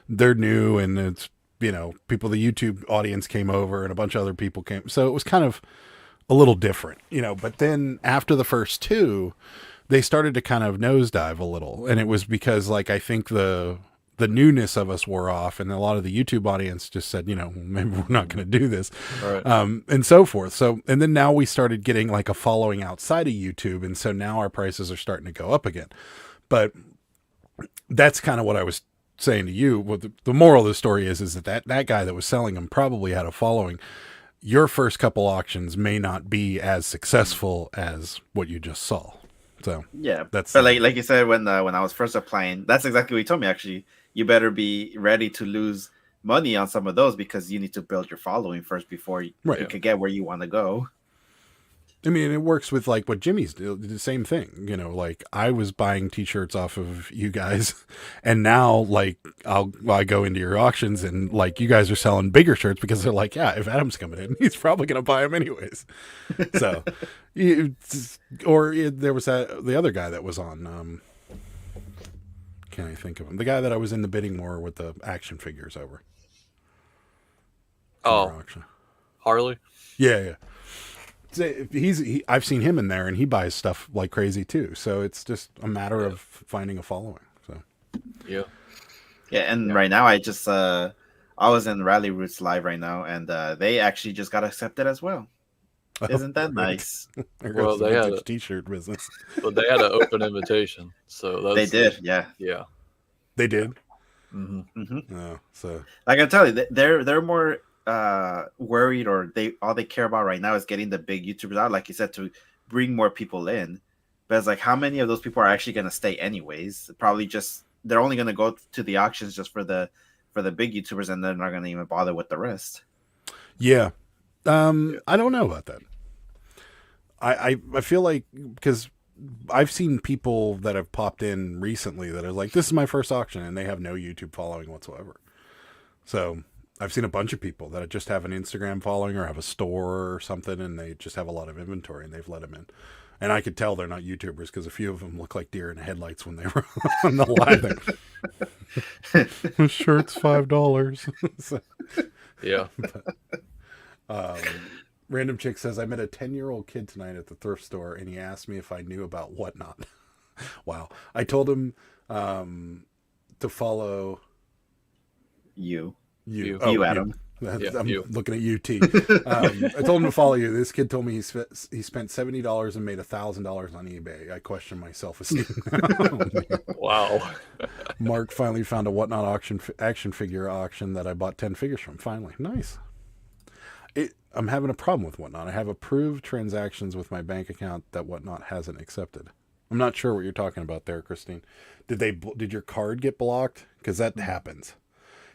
they're new and it's, people, the YouTube audience came over and a bunch of other people came. So it was kind of a little different, but then after the first 2, they started to kind of nosedive a little. And it was because like, I think the newness of us wore off and a lot of the YouTube audience just said, maybe we're not going to do this. Right. And so forth. So, and then now we started getting like a following outside of YouTube. And so now our prices are starting to go up again. But that's kind of what I was saying to you. Well, the moral of the story is that guy that was selling them probably had a following. Your first couple auctions may not be as successful as what you just saw. So Yeah, that's but like you said when I was first applying, that's exactly what you told me. Actually, you better be ready to lose money on some of those because you need to build your following first before you could get where you want to go. I mean, it works with like what Jimmy's the same thing. Like I was buying T-shirts off of you guys, and now like I go into your auctions and like you guys are selling bigger shirts because they're like, yeah, if Adam's coming in, he's probably gonna buy them anyways. So, there was the other guy that was on. Can't I think of him? The guy that I was in the bidding war with the action figures over. Oh, auction. Harley. Yeah. I've seen him in there, and he buys stuff like crazy too. So it's just a matter of finding a following. So Yeah. And right now I just I was in Rally Roots live right now, and they actually just got accepted as well. Isn't that nice? Well, they had a T-shirt business. But they had an open invitation, so They did, yeah. They did. Mm-hmm. Oh, so I can tell you, they're more worried, or all they care about right now is getting the big YouTubers out, like you said, to bring more people in. But it's like, how many of those people are actually going to stay anyways? Probably just they're only going to go to the auctions just for the big YouTubers, and they're not going to even bother with the rest. Yeah. I don't know about that. I feel like because I've seen people that have popped in recently that are like, this is my first auction, and they have no YouTube following whatsoever. So I've seen a bunch of people that just have an Instagram following or have a store or something, and they just have a lot of inventory, and they've let them in. And I could tell they're not YouTubers because a few of them look like deer in the headlights when they were on the live. This shirt's $5. So, Yeah. Random Chick says, I met a 10-year-old kid tonight at the thrift store, and he asked me if I knew about Whatnot. Wow. I told him to follow You, You. Adam. I'm you. looking at you, T. I told him to follow you. This kid told me he spent $70 and made $1,000 on eBay. I question my self-esteem. Wow. Mark finally found a Whatnot action figure auction that I bought 10 figures from. Finally. Nice. I'm having a problem with Whatnot. I have approved transactions with my bank account that Whatnot hasn't accepted. I'm not sure what you're talking about there, Christine. Did your card get blocked? Because that happens.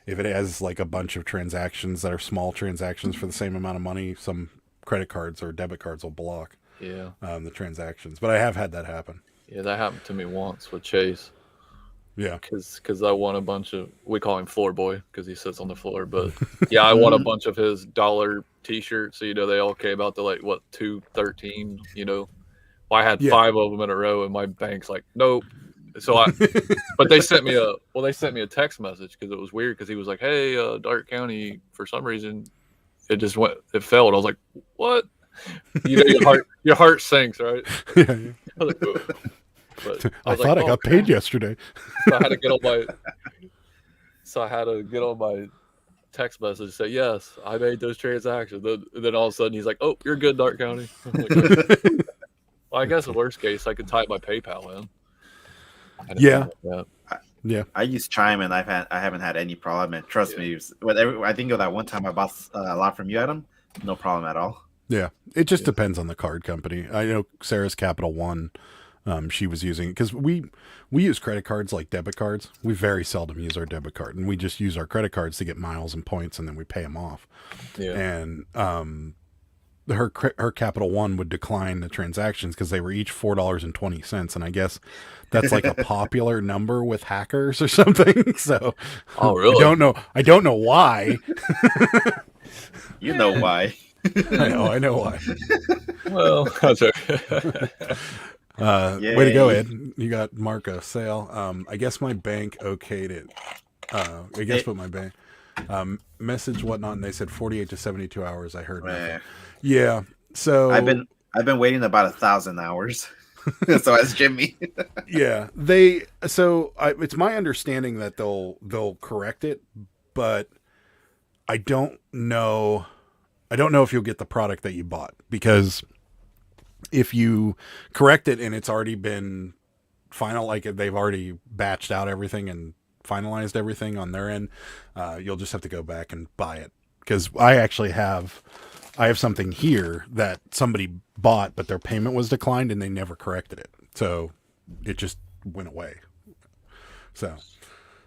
if it has like a bunch of transactions that are small transactions for the same amount of money, some credit cards or debit cards will block the transactions. But I have had that happen. Yeah, that happened to me once with Chase. Yeah. Because I won a bunch of, we call him Floor Boy because he sits on the floor. But yeah, I won a bunch of his dollar T-shirts. So, they all came out to like, what, $213, Well, I had 5 of them in a row and my bank's like, nope. So but they sent me a text message because it was weird because he was like, hey, Darke County, for some reason, it failed. I was like, what? Your heart sinks, right? Yeah. I was like, but I thought I got paid yesterday. So I had to get on my text message and say, yes, I made those transactions. Then all of a sudden he's like, oh, you're good, Darke County. I'm like, well, I guess the worst case, I could type my PayPal in. Yeah. Yeah. I use Chime and I haven't had any problem. And trust me, I think of that one time I bought a lot from you, Adam. No problem at all. Yeah. It just depends on the card company. I know Sarah's Capital One. She was using it because we use credit cards like debit cards. We very seldom use our debit card, and we just use our credit cards to get miles and points, and then we pay them off. Yeah. And her Capital One would decline the transactions because they were each $4.20, and I guess that's like a popular number with hackers or something. So, oh really? I don't know why. You know why? I know why. Well, that's okay. Way to go, Ed. You got Marco sale. I guess my bank okayed it. What my bank message whatnot, and they said 48 to 72 hours. I heard nothing. Yeah. So I've been waiting about 1,000 hours. So as Jimmy. Yeah. It's my understanding that they'll correct it, but I don't know if you'll get the product that you bought, because if you correct it and it's already been final, like if they've already batched out everything and finalized everything on their end, you'll just have to go back and buy it. Because I have something here that somebody bought, but their payment was declined and they never corrected it. So it just went away. So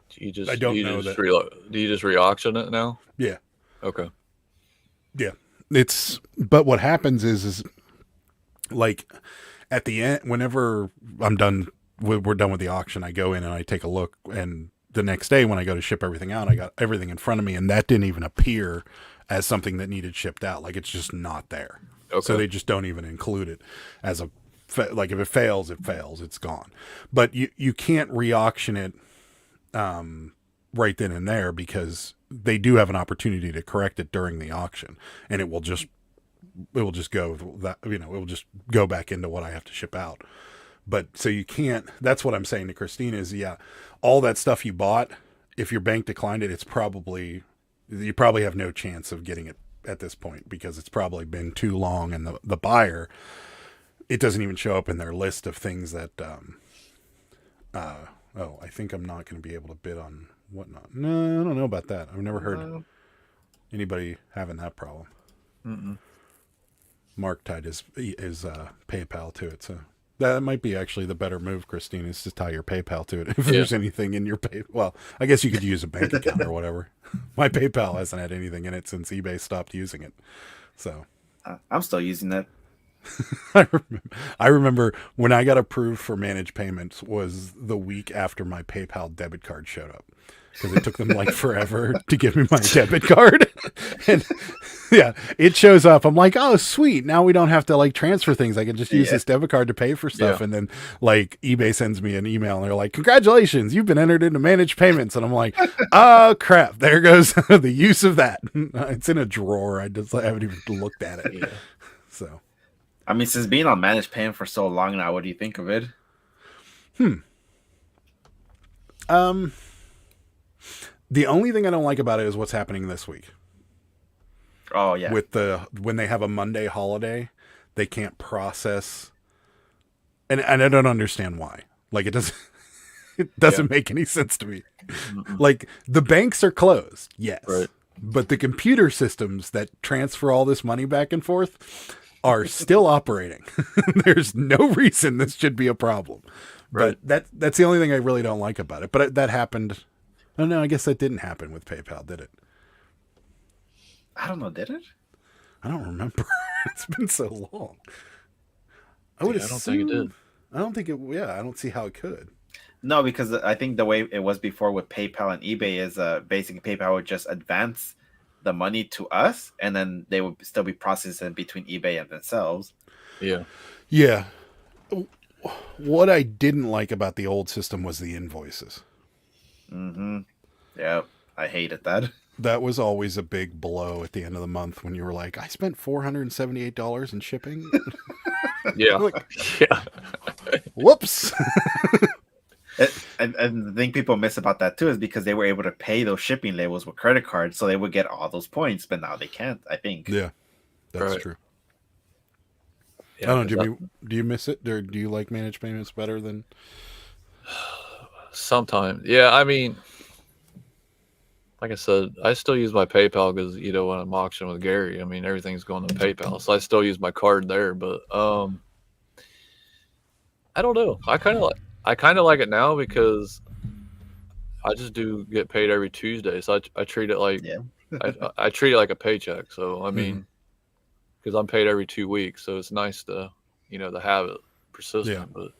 do you just re-auction it now? Yeah. Okay. Yeah. But what happens is like at the end, whenever we're done with the auction, I go in and I take a look, and the next day when I go to ship everything out, I got everything in front of me, and that didn't even appear as something that needed shipped out. Like, it's just not there. Okay. So they just don't even include it as like if it fails, it's gone. But you can't re-auction it right then and there, because they do have an opportunity to correct it during the auction, and it will just go that, it will just go back into what I have to ship out. But so you can't, that's what I'm saying to Christine is, all that stuff you bought, if your bank declined it, you probably have no chance of getting it at this point, because it's probably been too long, and the buyer, it doesn't even show up in their list of things that, I think I'm not going to be able to bid on whatnot. No, I don't know about that. I've never heard anybody having that problem. Mm-mm. Mark tied his PayPal to it, so that might be actually the better move, Christine, is to tie your PayPal to it. If there's anything in your well, I guess you could use a bank account or whatever. My PayPal hasn't had anything in it since eBay stopped using it, so I'm still using that. I remember when I got approved for managed payments was the week after my PayPal debit card showed up, because it took them like forever to give me my debit card. And it shows up. I'm like, oh, sweet. Now we don't have to like transfer things. I can just use this debit card to pay for stuff. And then like eBay sends me an email and they're like, congratulations, you've been entered into managed payments. And I'm like, oh crap, there goes the use of that. It's in a drawer. I haven't even looked at it. Yeah. So, I mean, since being on managed payment for so long now, what do you think of it? The only thing I don't like about it is what's happening this week. Oh yeah. When they have a Monday holiday, they can't process, and I don't understand why. Like, it doesn't make any sense to me. Like, the banks are closed, yes, right, but the computer systems that transfer all this money back and forth are still operating. There's no reason this should be a problem. Right. But that's the only thing I really don't like about it. But that happened Oh no, I guess that didn't happen with PayPal, did it? I don't know, did it? I don't remember. It's been so long. I would Yeah, I don't think it assume. did. I don't think it. Yeah, I don't see how it could. No, because I think the way it was before with PayPal and eBay is basically PayPal would just advance the money to us, and then they would still be processing between eBay and themselves. Yeah. Yeah. What I didn't like about the old system was the invoices. Mm-hmm. Yeah, I hated that. That was always a big blow at the end of the month when you were like, I spent $478 in shipping. Yeah. Like, Yeah. whoops. And the thing people miss about that too is because they were able to pay those shipping labels with credit cards, so they would get all those points, but now they can't. I think. Yeah, that's Right. true. Yeah, I don't know, 'cause Jimmy. Do you miss it, or do you like managed payments better than? sometimes, yeah. I mean, like I said, I still use my PayPal because when I'm auctioning with Gary, I mean everything's going to PayPal, so I still use my card there. But I don't know. I kind of like it now because I just do get paid every Tuesday, so I treat it like Yeah. I treat it like a paycheck. So I Mhm. mean, because I'm paid every 2 weeks, so it's nice to to have it persistent. Yeah. But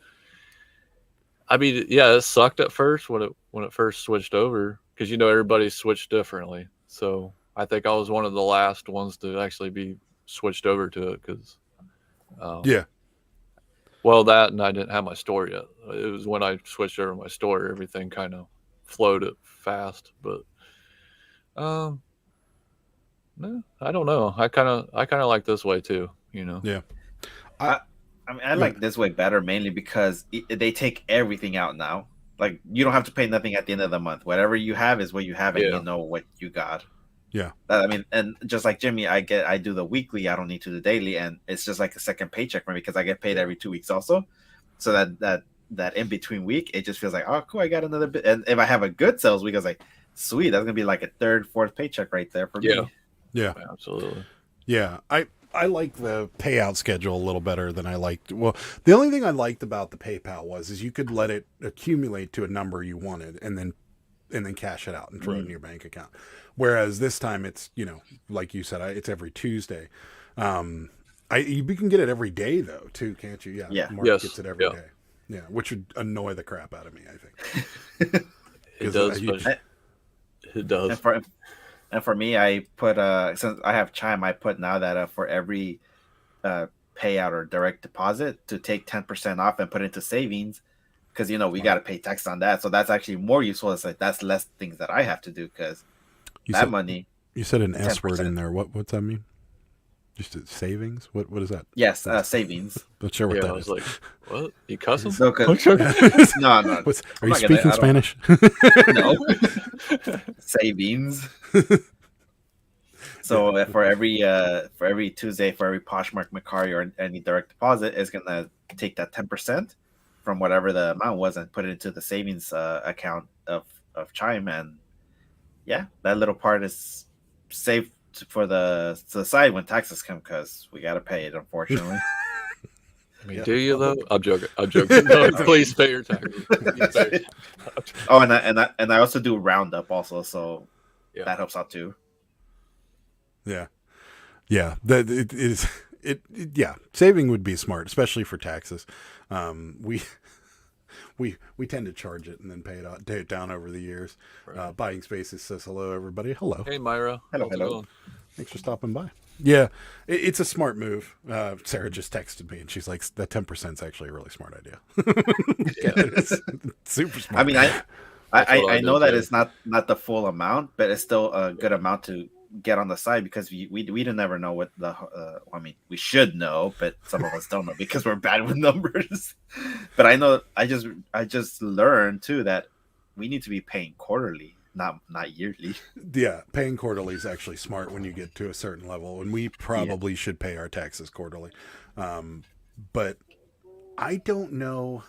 I mean, yeah, it sucked at first when it first switched over because everybody switched differently. So I think I was one of the last ones to actually be switched over to it because Yeah, well, that and I didn't have my store yet. It was when I switched over my store, everything kind of flowed fast. But no, I don't know. I kind of like this way too. yeah. I mean, I like this way better mainly because they take everything out now. Like you don't have to pay nothing at the end of the month. Whatever you have is what you have, and Yeah. you know what you got. Yeah. I mean, and just like Jimmy, I do the weekly. I don't need to do the daily, and it's just like a second paycheck for me because I get paid every 2 weeks also. So that in between week, it just feels like, oh, cool, I got another bit. And if I have a good sales week, I was like, sweet, that's gonna be like a third, fourth paycheck right there for Yeah. me. Yeah. Absolutely. Yeah, I like the payout schedule a little better than I liked. Well, the only thing I liked about the PayPal is you could let it accumulate to a number you wanted and then cash it out and throw it in your bank account. Whereas this time it's, like you said, it's every Tuesday. You can get it every day though too, can't you? Yeah. Yeah. Mark Yes. gets it every Yeah. day. Yeah, which would annoy the crap out of me, I think. It does. It does. And for me, I put since I have Chime, I put now that for every payout or direct deposit to take 10% off and put it into savings because we got to pay tax on that. So that's actually more useful. It's like that's less things that I have to do because money. You said an S 10%. word in there. What's that mean? Just savings? What is that? Yes, savings. Not sure what Yeah, that I was is. like, what? You cussing? So, no. Are you speaking Spanish? No. Savings. So for every Tuesday, for every Poshmark, Macari, or any direct deposit, is gonna take that 10% from whatever the amount was and put it into the savings account of Chime, and yeah, that little part is saved for the side when taxes come because we gotta pay it, unfortunately. I mean, do you though? I'm joking. No, please pay your taxes. Oh, and I also do roundup also, so that helps out too. Yeah. That it is. Yeah. Saving would be smart, especially for taxes. We tend to charge it and then pay it down over the years. Right. Buying Spaces says hello, everybody. Hello. Hey, Myra. Hello. How's it going? Thanks for stopping by. Yeah, it's a smart move. Sarah just texted me and she's like, "That 10% is actually a really smart idea." Yeah, it's super smart. I mean, I know that too. it's not the full amount, but it's still a good amount to get on the side because we don't never know what the I mean, we should know, but some of us don't know because we're bad with numbers. But I know I just learned too that we need to be paying quarterly, not yearly. Yeah, paying quarterly is actually smart when you get to a certain level, and we probably should pay our taxes quarterly. But I don't know.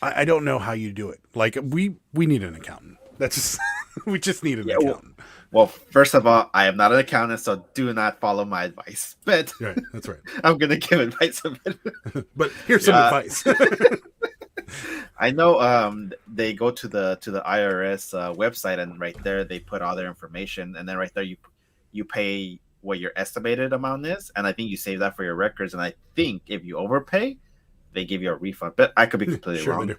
I don't know how you do it. Like we need an accountant. That's just we just need an accountant. Well, first of all, I am not an accountant, so do not follow my advice. But Right, that's right. I'm gonna give advice of it. But here's some advice. I know they go to the IRS website, and right there they put all their information, and then right there you pay what your estimated amount is, and I think you save that for your records, and I think if you overpay, they give you a refund, but I could be completely Sure wrong. they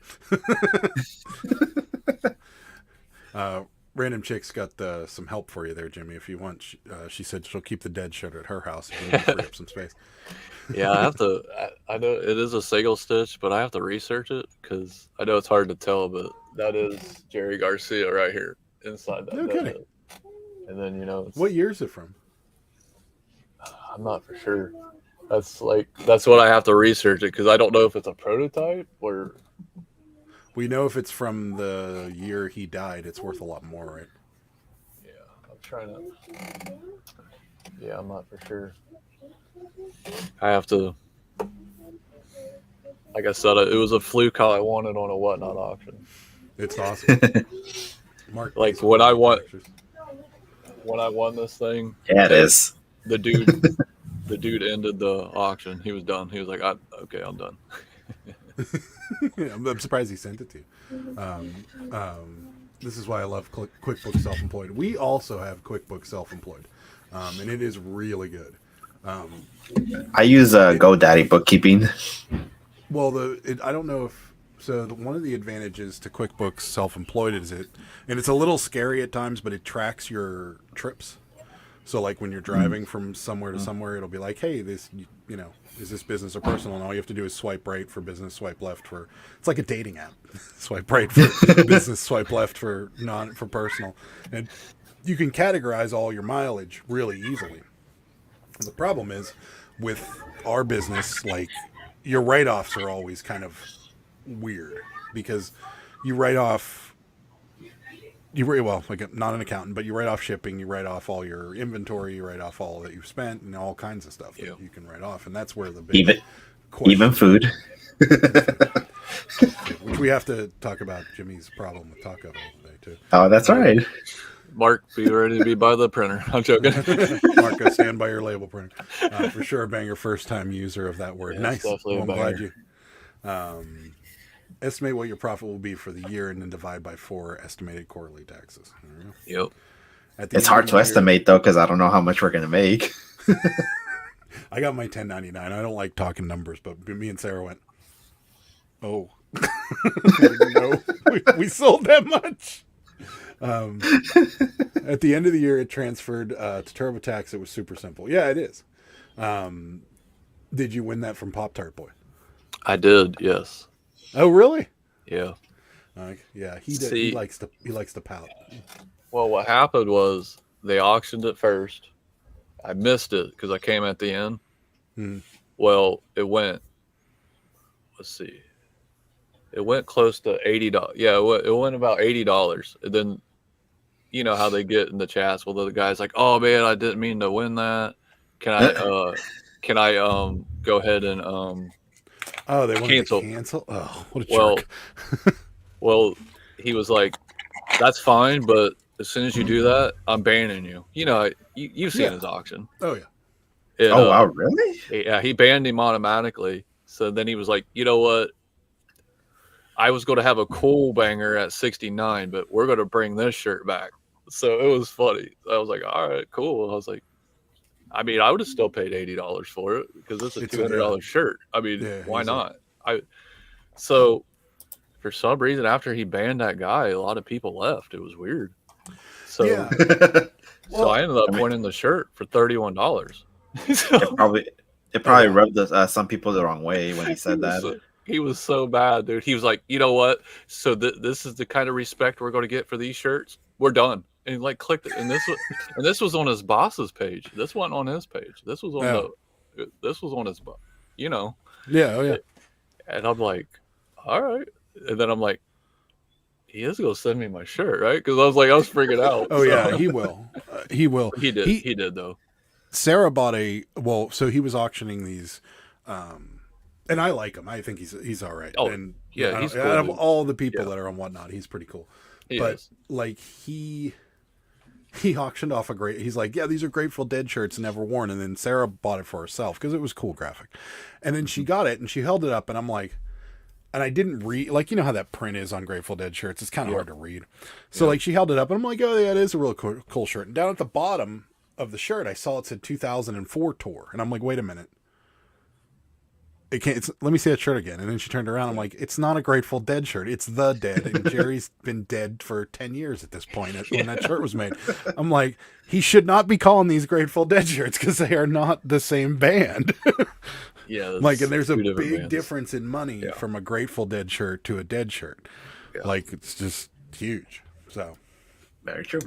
do. Random Chick's got some help for you there, Jimmy. If you want, she said she'll keep the dead shutter at her house if you need to free up some space. Yeah, I have to. I know it is a single stitch, but I have to research it because I know it's hard to tell. But that is Jerry Garcia right here inside that. No kidding. Head. And then it's, What year is it from? I'm not for sure. That's what I have to research it because I don't know if it's a prototype or. We know if it's from the year he died, it's worth a lot more, right? Yeah, I'm trying to. Yeah, I'm not for sure. I have to. Like I said, it was a fluke how I won it on a whatnot auction. It's awesome. Mark, like when I won this thing. Yeah, it is. The dude ended the auction. He was done. He was like, "Okay, I'm done." I'm surprised he sent it to you. This is why I love QuickBooks Self-Employed. We also have QuickBooks Self-Employed, and it is really good. I use GoDaddy bookkeeping. Well, I don't know if so. One of the advantages to QuickBooks Self-Employed is and it's a little scary at times, but it tracks your trips. So, like when you're driving from somewhere to somewhere, it'll be like, "Hey, this, is this business or personal?" And all you have to do is swipe right for business, swipe left for. It's like a dating app. Swipe right for business, swipe left for personal, and you can categorize all your mileage really easily. The problem is with our business, like your write-offs are always kind of weird because you write off. Like not an accountant, but you write off shipping, you write off all your inventory, you write off all that you've spent, and all kinds of stuff that you can write off, and that's where the big even food, which we have to talk about Jimmy's problem with taco today too. Oh, that's all right. Mark, be ready to be by the printer. I'm joking. Marco, stand by your label printer. For sure, Banger, first time user of that word. Yeah, nice. Definitely I'm glad you. Estimate what your profit will be for the year and then divide by 4 estimated quarterly taxes. Yep. It's hard to estimate though because I don't know how much we're gonna make. I got my 1099. I don't like talking numbers, but me and Sarah went, "Oh, no, we sold that much." At the end of the year, it transferred to TurboTax. It was super simple. Yeah, it is. Did you win that from Pop Tart Boy? I did. Yes. Oh, really? Yeah. Yeah, he likes to pout. Well, what happened was they auctioned it first. I missed it because I came at the end. Hmm. Well, it went. Let's see. It went close to $80. Yeah, it went about $80. And then, you know how they get in the chats. Well, the guy's like, "Oh man, I didn't mean to win that. Can I go ahead and Oh, they want cancel. To cancel? Oh, what a jerk. Well, he was like, "That's fine, but as soon as you do that, I'm banning you." You've seen his auction. Oh yeah. And, wow, really? Yeah, he banned him automatically. So then he was like, "You know what? I was going to have a cool banger at 69, but we're going to bring this shirt back." So it was funny. I was like, "All right, cool." I was like, I mean, I would have still paid $80 for it because it's a $200 shirt. I mean, why not? So for some reason, after he banned that guy, a lot of people left. It was weird. So, so I ended up winning the shirt for $31. It probably rubbed some people the wrong way when he said that. He was so bad, dude. He was like, "You know what? So this is the kind of respect we're going to get for these shirts. We're done." And he clicked it, and this was on his boss's page. This wasn't on his page. This was on this was on his, Yeah. Oh yeah. And I'm like, all right. And then I'm like, he is gonna send me my shirt, right? Because I was freaking out. Oh yeah, he will. He will. He did. He did though. Sarah bought so he was auctioning these, and I like him. I think he's all right. Oh, and yeah, he's cool. Out of all the people that are on Whatnot, he's pretty cool. Like he auctioned off he's like, "Yeah, these are Grateful Dead shirts, never worn." And then Sarah bought it for herself because it was cool graphic. And then she got it and she held it up, and I'm like, and I didn't read, like, you know how that print is on Grateful Dead shirts. It's kind of Yeah. hard to read. So like she held it up, and I'm like, oh yeah, it is a real cool shirt. And down at the bottom of the shirt, I saw it said 2004 tour, and I'm like, wait a minute. It can't. Let me see that shirt again. And then she turned around. I'm like, it's not a Grateful Dead shirt. It's the Dead. And Jerry's been dead for 10 years at this point when that shirt was made. I'm like, he should not be calling these Grateful Dead shirts because they are not the same band. Yeah. Like, and there's a big bands. difference in money from a Grateful Dead shirt to a Dead shirt. Yeah. Like, it's just huge. So, Very true.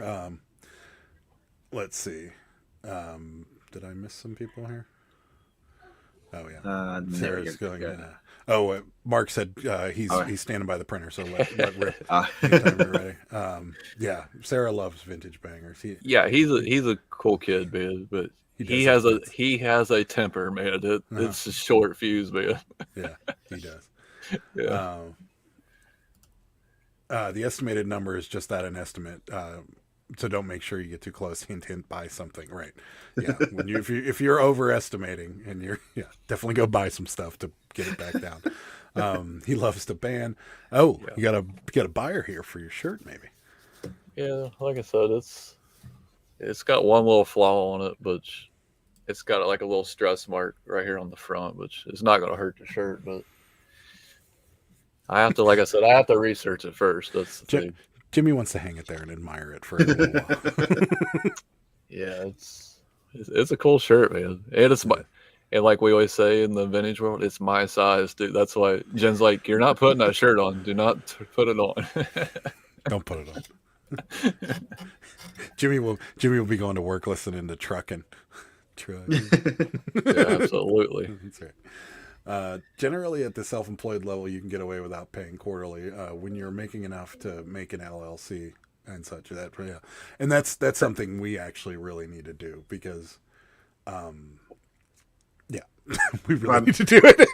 let's see. Did I miss some people here? Oh yeah, Sarah's going. Mark said he's standing by the printer, so let rip. Anytime you're ready. Yeah, Sarah loves vintage bangers. He's a cool kid, man, but he has a temper, man. It's a short fuse, man. Yeah, he does. Yeah. The estimated number is just that, an estimate. So don't make sure you get too close. Hint, hint. Buy something, right? Yeah. If you're overestimating, and definitely go buy some stuff to get it back down. He loves to ban. Oh, you got a buyer here for your shirt, maybe. Yeah, like I said, it's got one little flaw on it, but it's got like a little stress mark right here on the front, which is not going to hurt the shirt. But I have to, like I said, I have to research it first. That's the thing. Jimmy wants to hang it there and admire it for a little while. Yeah, it's a cool shirt, man. And and like we always say in the vintage world, it's my size, dude. That's why Jen's like, you're not putting that shirt on. Do not put it on. Don't put it on. Jimmy will be going to work listening to trucking. Yeah, absolutely. That's right. Generally, at the self-employed level, you can get away without paying quarterly when you're making enough to make an LLC and such. And that's something we actually really need to do because, we really need to do it.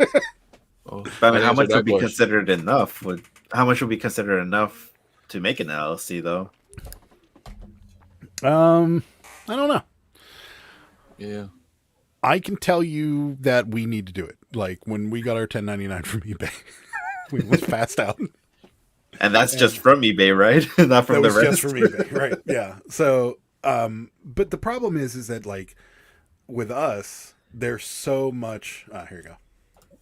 But I mean, how much would be considered enough? How much would be considered enough to make an LLC, though? I don't know. Yeah. I can tell you that we need to do it. Like when we got our 1099 from eBay, we was passed out. And that's just from eBay, right? Not from the rest. Just from eBay, right? Yeah. So, but the problem is that like with us, there's so much. Here you go.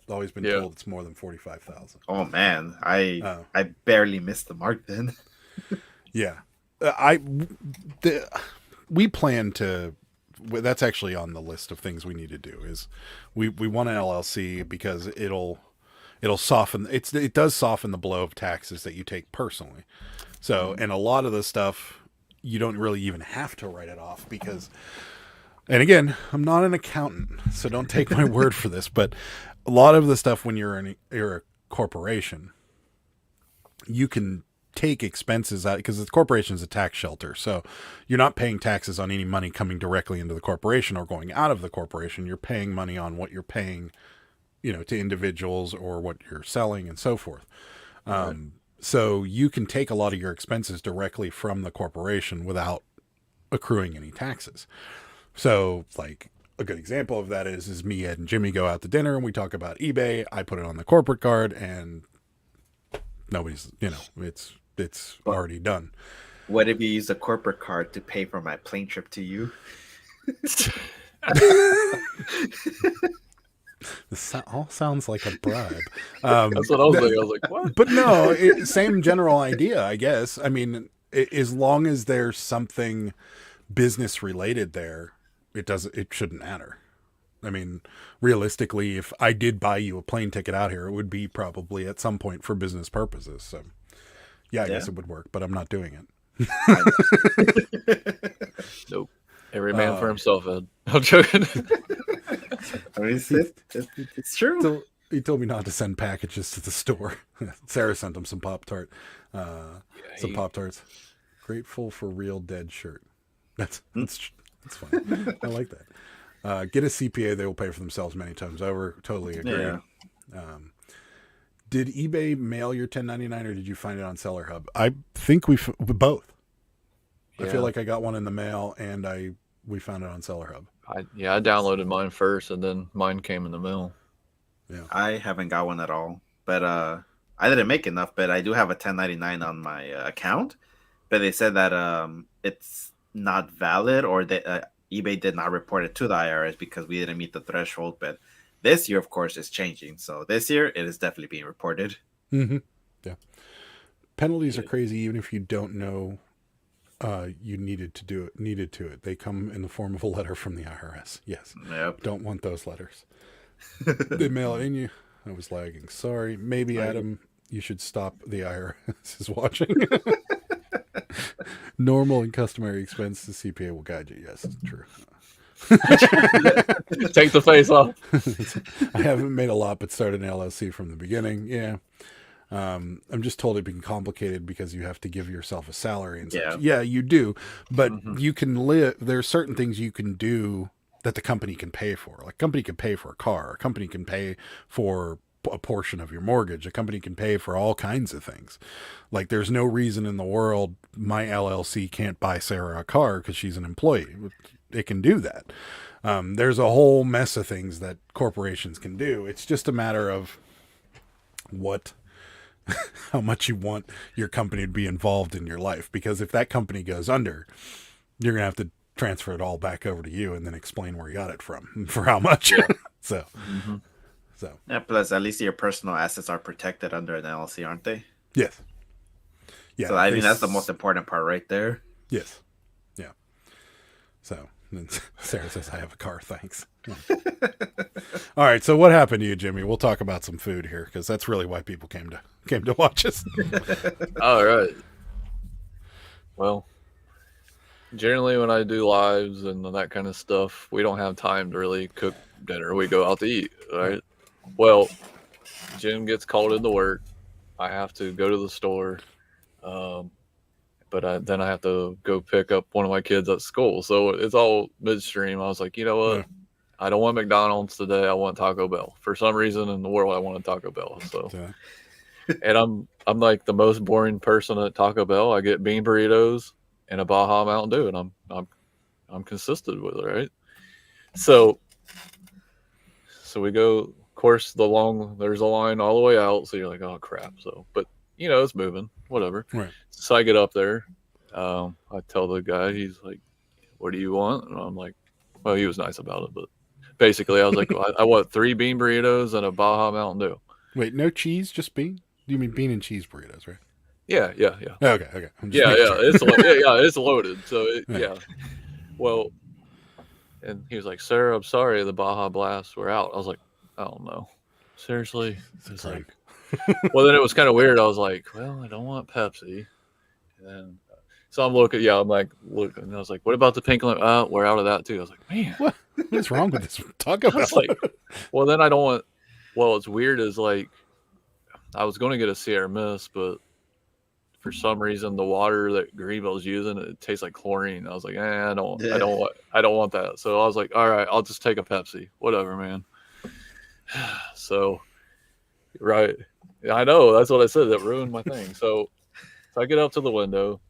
I've always been told it's more than 45,000. Oh man, I barely missed the mark then. Yeah, we plan to. That's actually on the list of things we need to do. Is we want an LLC because it'll soften. It does soften the blow of taxes that you take personally. So, and a lot of the stuff you don't really even have to write it off because. And again, I'm not an accountant, so don't take my word for this. But a lot of the stuff when you're a corporation, you can take expenses out because the corporation is a tax shelter. So you're not paying taxes on any money coming directly into the corporation or going out of the corporation. You're paying money on what you're paying, to individuals or what you're selling and so forth. Right. So you can take a lot of your expenses directly from the corporation without accruing any taxes. So like a good example of that is me, Ed, and Jimmy go out to dinner and we talk about eBay. I put it on the corporate card and nobody's, it's already done. What if you use a corporate card to pay for my plane trip to you? This all sounds like a bribe. That's what I was like. I was like, what? But no, same general idea, I guess. I mean, as long as there's something business related there, it shouldn't matter. I mean, realistically, if I did buy you a plane ticket out here, it would be probably at some point for business purposes. So I guess it would work, but I'm not doing it. Nope. Every man for himself, Ed. I'm joking. I mean, it's true. So he told me not to send packages to the store. Sarah sent him some Pop-Tart. Pop-Tarts. Grateful for Real Dead shirt. That's fine. I like that. Get a CPA. They will pay for themselves many times over. Totally agree. Yeah. Did eBay mail your 1099 or did you find it on Seller Hub? I think we both. Yeah. I feel like I got one in the mail and we found it on Seller Hub. I downloaded mine first and then mine came in the mail. Yeah. I haven't got one at all, but I didn't make enough, but I do have a 1099 on my account. But they said that it's not valid, or that eBay did not report it to the IRS because we didn't meet the threshold. But this year, of course, is changing. So this year, it is definitely being reported. Mm-hmm. Yeah. Penalties are crazy, even if you don't know you needed to it. They come in the form of a letter from the IRS. Yes. Yep. Don't want those letters. They mail it in you. I was lagging. Sorry. Maybe, Adam, you should stop. The IRS is watching. Normal and customary expense, the CPA will guide you. Yes, it's true. Take the face off. I haven't made a lot, but started an LLC from the beginning. Yeah. I'm just told it being complicated because you have to give yourself a salary and such. Yeah, you do. But you can live. There are certain things you can do that the company can pay for. Like, a company can pay for a car. A company can pay for a portion of your mortgage. A company can pay for all kinds of things. Like, there's no reason in the world my LLC can't buy Sarah a car because she's an employee. It can do that. There's a whole mess of things that corporations can do. It's just a matter of how much you want your company to be involved in your life. Because if that company goes under, you're going to have to transfer it all back over to you and then explain where you got it from and for how much. So yeah. Plus, at least your personal assets are protected under an LLC, aren't they? Yes. Yeah. So I mean, that's the most important part right there. Yes. Yeah. So then Sarah says, "I have a car, thanks." All right. So what happened to you, Jimmy? We'll talk about some food here because that's really why people came to watch us. All right. Well, generally when I do lives and that kind of stuff, we don't have time to really cook dinner. We go out to eat, right? Well, Jim gets called into work. I have to go to the store, but then I have to go pick up one of my kids at school. So it's all midstream. I was like, you know what? Yeah. I don't want McDonald's today. I want Taco Bell. For some reason in the world, I want a Taco Bell. So, and I'm like the most boring person at Taco Bell. I get bean burritos and a Baja Mountain Dew, and I'm consistent with it, right? So we go. Of course, there's a line all the way out. So you're like, oh crap. So, but it's moving. Whatever. Right. So I get up there. I tell the guy, he's like, "What do you want?" And I'm like, well, he was nice about it, but basically I was like, I want 3 bean burritos and a Baja Mountain Dew. Wait, no cheese, just bean? You mean bean and cheese burritos, right? Yeah. Okay. Sure. It's loaded. So yeah. Well, and he was like, "Sir, I'm sorry, the Baja Blasts were out." I was like, "Oh no, seriously?" It's like, well, then it was kind of weird. I was like, "Well, I don't want Pepsi," and then so I'm looking. Yeah, I'm like looking. And I was like, "What about the pink lemon?" We're out of that too. I was like, "Man, what is wrong with this Taco Bell?" Like, well, then I don't want. Well, it's weird. Is like, I was going to get a Sierra Mist, but for some reason the water that Greenville's using, it tastes like chlorine. I was like, I don't want that. So I was like, all right, I'll just take a Pepsi, whatever, man. So, right, I know, that's what I said. That ruined my thing. So I get up to the window,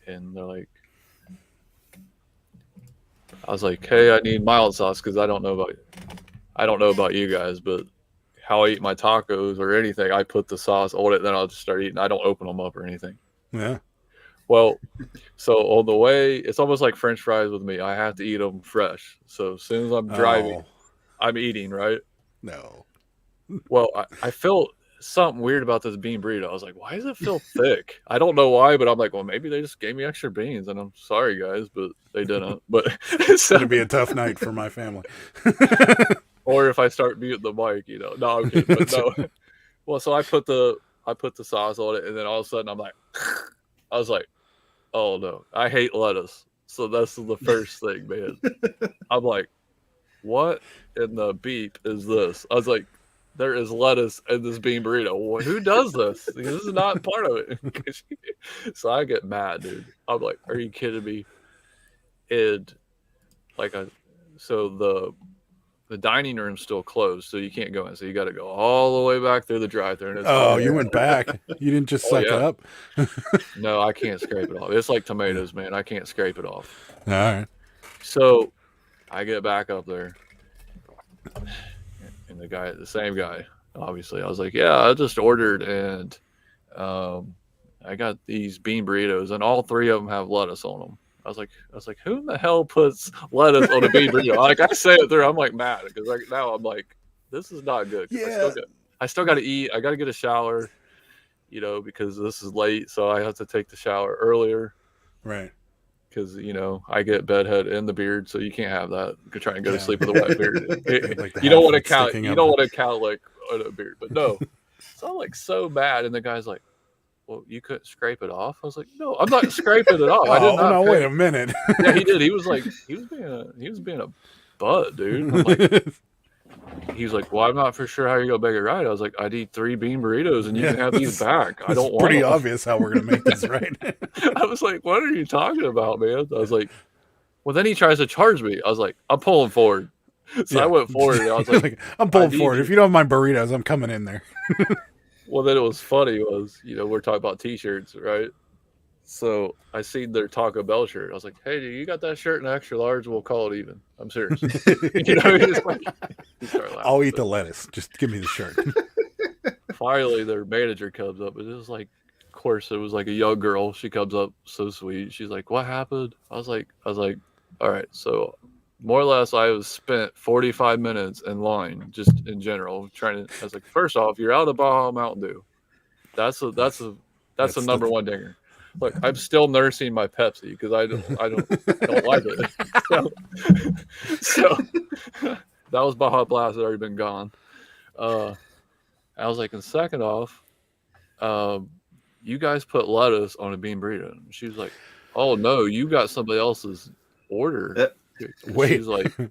and they're like, I was like, hey, I need mild sauce because I don't know about you guys, but how I eat my tacos or anything, I put the sauce on it, then I'll just start eating. I don't open them up or anything. Yeah. Well, so on the way, it's almost like French fries with me. I have to eat them fresh. So as soon as I'm driving, I'm eating, right? No. Well, I felt something weird about this bean burrito. I was like, why does it feel thick? I don't know why, but I'm like, well, maybe they just gave me extra beans, and I'm sorry, guys, but they didn't. But it's going to be a tough night for my family. Or if I start muting the mic, No, I'm kidding, but no. Well, so I put the sauce on it, and then all of a sudden I was like, oh no, I hate lettuce. So that's the first thing, man. I'm like, what in the beep is this? I was like, there is lettuce in this bean burrito. Who does this? This is not part of it. So I get mad, dude. I'm like, are you kidding me? So the dining room's still closed, so you can't go in. So you got to go all the way back through the drive-thru. You went back. You didn't just suck it up. No, I can't scrape it off. It's like tomatoes, man. I can't scrape it off. All right. So I get back up there, and the same guy, Obviously, I was like, yeah, I just ordered, and I got these bean burritos, and all 3 of them have lettuce on them. I was like, who in the hell puts lettuce on a bean burrito? Like, I say it through, I'm like mad because like now I'm like, this is not good. Yeah. I still got to eat. I got to get a shower, you know, because this is late, so I have to take the shower earlier. Right. Because you know I get bedhead in the beard, so you can't have that. You could try and go to sleep with a wet beard. Like you don't want to half count. sticking You up. don't want to count like on a beard, but no. So I'm like so mad, and the guy's like, "Well, you couldn't scrape it off." I was like, "No, I'm not scraping it off. I did Oh not." no! pay. Wait a minute. Yeah, he did. He was being a butt, dude. I'm like, he was like, "Well, I'm not for sure how you're gonna make it right." I was like, "I need 3 bean burritos, and you can have these back. I don't want." Pretty them. obvious how we're gonna make this right. I was like, "What are you talking about, man?" I was like, "Well, then he tries to charge me." I was like, "I'm pulling forward." So I went forward, and I was like, "I'm pulling forward. If you don't have my burritos, I'm coming in there." Well, then it was funny was, you know, we're talking about T-shirts, right? So I seen their Taco Bell shirt. I was like, "Hey, dude, you got that shirt in extra large? We'll call it even." I'm serious. You know, just like, I'll eat the lettuce. Just give me the shirt. Finally, their manager comes up, and it was like, of course, it was like a young girl. She comes up, so sweet. She's like, "What happened?" I was like, "All right, so." More or less, I was spent 45 minutes in line, just in general, trying to. I was like, first off, you're out of Baja Mountain Dew. That's a That's number one dinger. Look, I'm still nursing my Pepsi because I don't like it. So that was Baja Blast had already been gone. I was like, and second off, you guys put lettuce on a bean burrito. And she was like, "Oh no, you got somebody else's order." Wait. She's like, and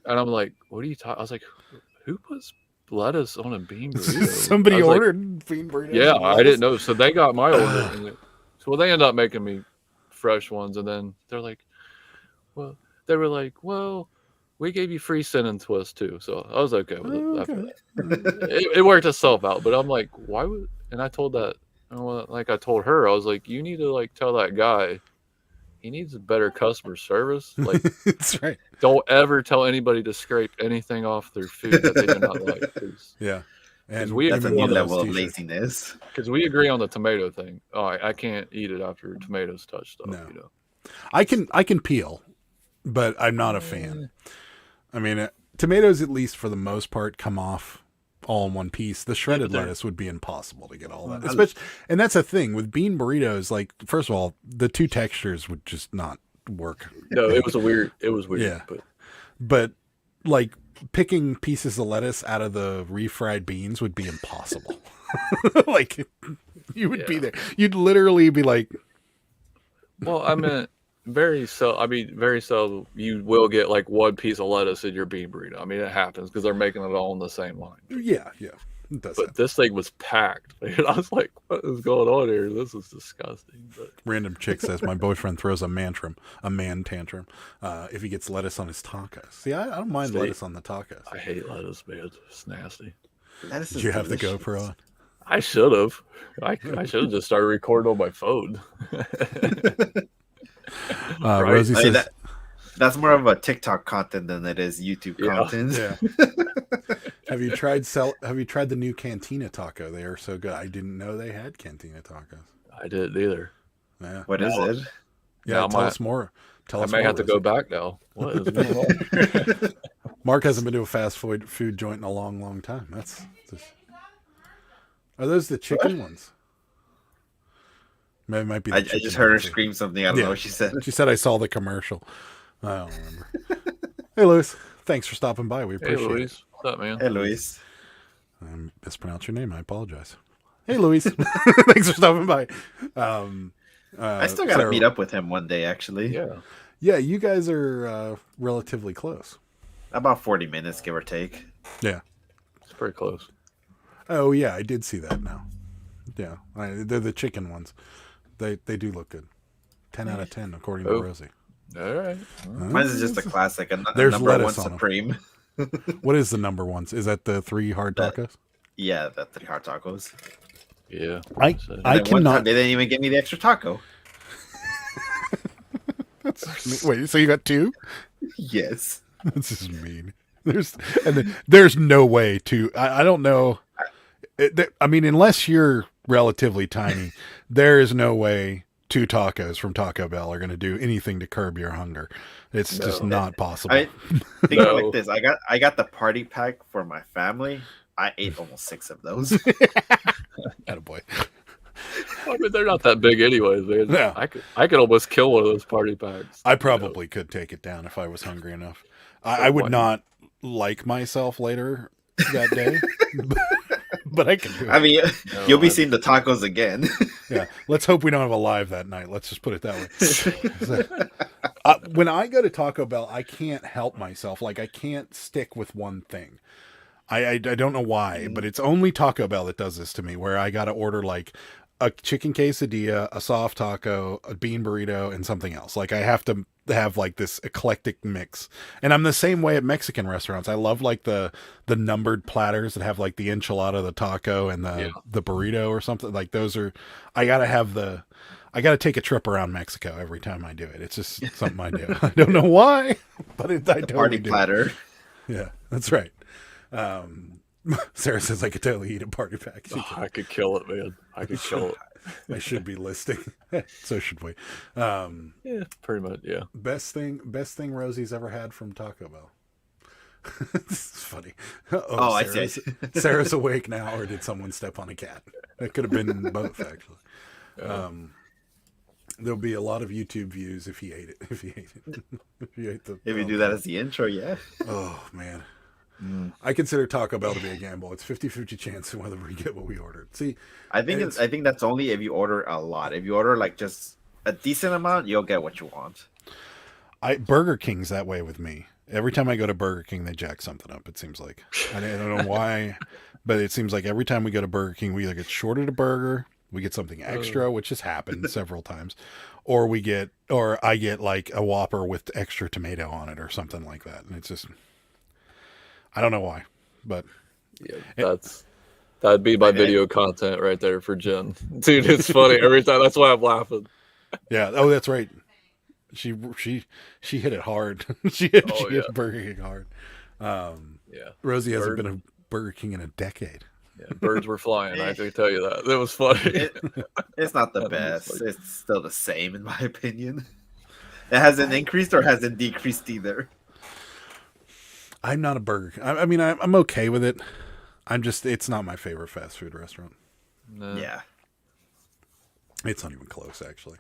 I'm like, "What are you talking?" I was like, "Who puts lettuce on a bean burrito?" Somebody ordered bean burritos. Yeah, I didn't know. So they got my order. So they ended up making me fresh ones, and then they were like, "Well, we gave you free cinnamon twist too." So I was okay with it. After that. It worked itself out. But I'm like, why would? And I told that, like I told her, I was like, you need to like tell that guy. He needs a better customer service. Like, that's right. Don't ever tell anybody to scrape anything off their food that they do not like. Yeah, and that's a new level of laziness. Because we agree on the tomato thing. Oh, I can't eat it after tomatoes touch stuff. No. You know, I can peel, but I'm not a fan. I mean, tomatoes, at least for the most part, come off all in one piece. The shredded lettuce would be impossible to get all that. Especially, and that's a thing with bean burritos. Like, first of all, the two textures would just not work. No, it was weird. Yeah, but like picking pieces of lettuce out of the refried beans would be impossible. Like, you would be there. You'd literally be like, well, I mean, very seldom you will get like one piece of lettuce in your bean burrito. I mean, it happens because they're making it all on the same line. Yeah. It does but this thing was packed. And I was like, what is going on here? This is disgusting. But random chick says my boyfriend throws a man tantrum if he gets lettuce on his tacos. See, I don't mind lettuce on the tacos. I hate lettuce, man. It's nasty. Did you have the GoPro on? I should have. I should have just started recording on my phone. Right? Rosie says that's more of a TikTok content than it is YouTube content. Yeah. Have you tried the new Cantina taco? They are so good. I didn't know they had Cantina tacos. I didn't either. Yeah. What is it? Yeah, tell us more. I may have to go back now. What is going on? Mark hasn't been to a fast food joint in a long, long time. That's just... Are those the chicken ones? Maybe it might be. I just heard her scream something. I don't know what she said. She said I saw the commercial. I don't remember. Hey, Luis. Thanks for stopping by. We appreciate it. What's up, man? Hey, Luis. I mispronounced your name. I apologize. Hey, Luis. Thanks for stopping by. I still got to meet up with him one day, actually. Yeah, you guys are relatively close. About 40 minutes, give or take. Yeah. It's pretty close. Oh, yeah, I did see that now. Yeah, they're the chicken ones. They do look good. 10 out of 10, according to Rosie. All right. Mine is just a classic. There's number lettuce one on supreme. What is the number ones? Is that the 3 hard tacos? Yeah, the 3 hard tacos. Yeah. I cannot. They didn't even give me the extra taco. Wait, so you got 2? Yes. This is mean. There's no way to. I don't know. I mean, unless you're relatively tiny, there is no way two tacos from Taco Bell are going to do anything to curb your hunger. It's just not possible. I think of it like this. I got the party pack for my family. I ate almost 6 of those. Attaboy. I mean, they're not that big anyways, man. No. I could almost kill one of those party packs. I probably could take it down if I was hungry enough. I would not like myself later that day, but I can do it. I mean, you'll be seeing the tacos again. Yeah, let's hope we don't have a live that night. Let's just put it that way. When I go to Taco Bell, I can't help myself. Like, I can't stick with one thing. I don't know why, but it's only Taco Bell that does this to me, where I got to order like a chicken quesadilla, a soft taco, a bean burrito, and something else. Like, I have to have like this eclectic mix. And I'm the same way at Mexican restaurants. I love like the numbered platters that have like the enchilada, the taco, and the burrito or something. Like, those are, I got to take a trip around Mexico every time I do it. It's just something I do. I don't know why, but I totally party do. platter. Yeah, that's right. Sarah says I could totally eat a party pack. I could kill it, man. I could kill it. I should be listing. So should we. Yeah, pretty much. Yeah. Best thing Rosie's ever had from Taco Bell. This is funny. Oh, I see. Sarah's awake now, or did someone step on a cat? It could have been both, actually. There'll be a lot of YouTube views if he ate it. If you do that as the intro, yeah. Oh man. I consider Taco Bell to be a gamble. It's 50-50 chance whether we get what we ordered. See, I think that's only if you order a lot. If you order like just a decent amount, you'll get what you want. Burger King's that way with me. Every time I go to Burger King, they jack something up. It seems like I don't know why, but it seems like every time we go to Burger King, we either get shorted a burger, we get something extra, which has happened several times, or I get like a Whopper with extra tomato on it or something like that, and it's just. I don't know why, but yeah, that'd be my video content right there for Jen. Dude, it's funny every time. That's why I'm laughing. Yeah. Oh, that's right. She hit it hard. she hit Burger King hard. Yeah. Rosie hasn't been a Burger King in a decade. Yeah, birds were flying. I can tell you that. It was funny. It's not the best. It's still the same, in my opinion. It hasn't increased or hasn't decreased either. I'm not a burger. I mean, I'm okay with it. It's not my favorite fast food restaurant. No. Yeah. It's not even close, actually.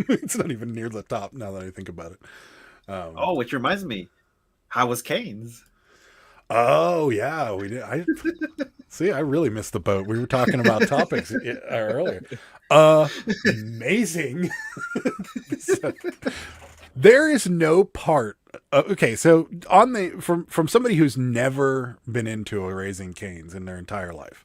It's not even near the top now that I think about it. Which reminds me, how was Cane's? Oh, yeah, we did. See, I really missed the boat. We were talking about topics earlier. Amazing. There is no part. Okay, so from somebody who's never been into a Raising Cane's in their entire life.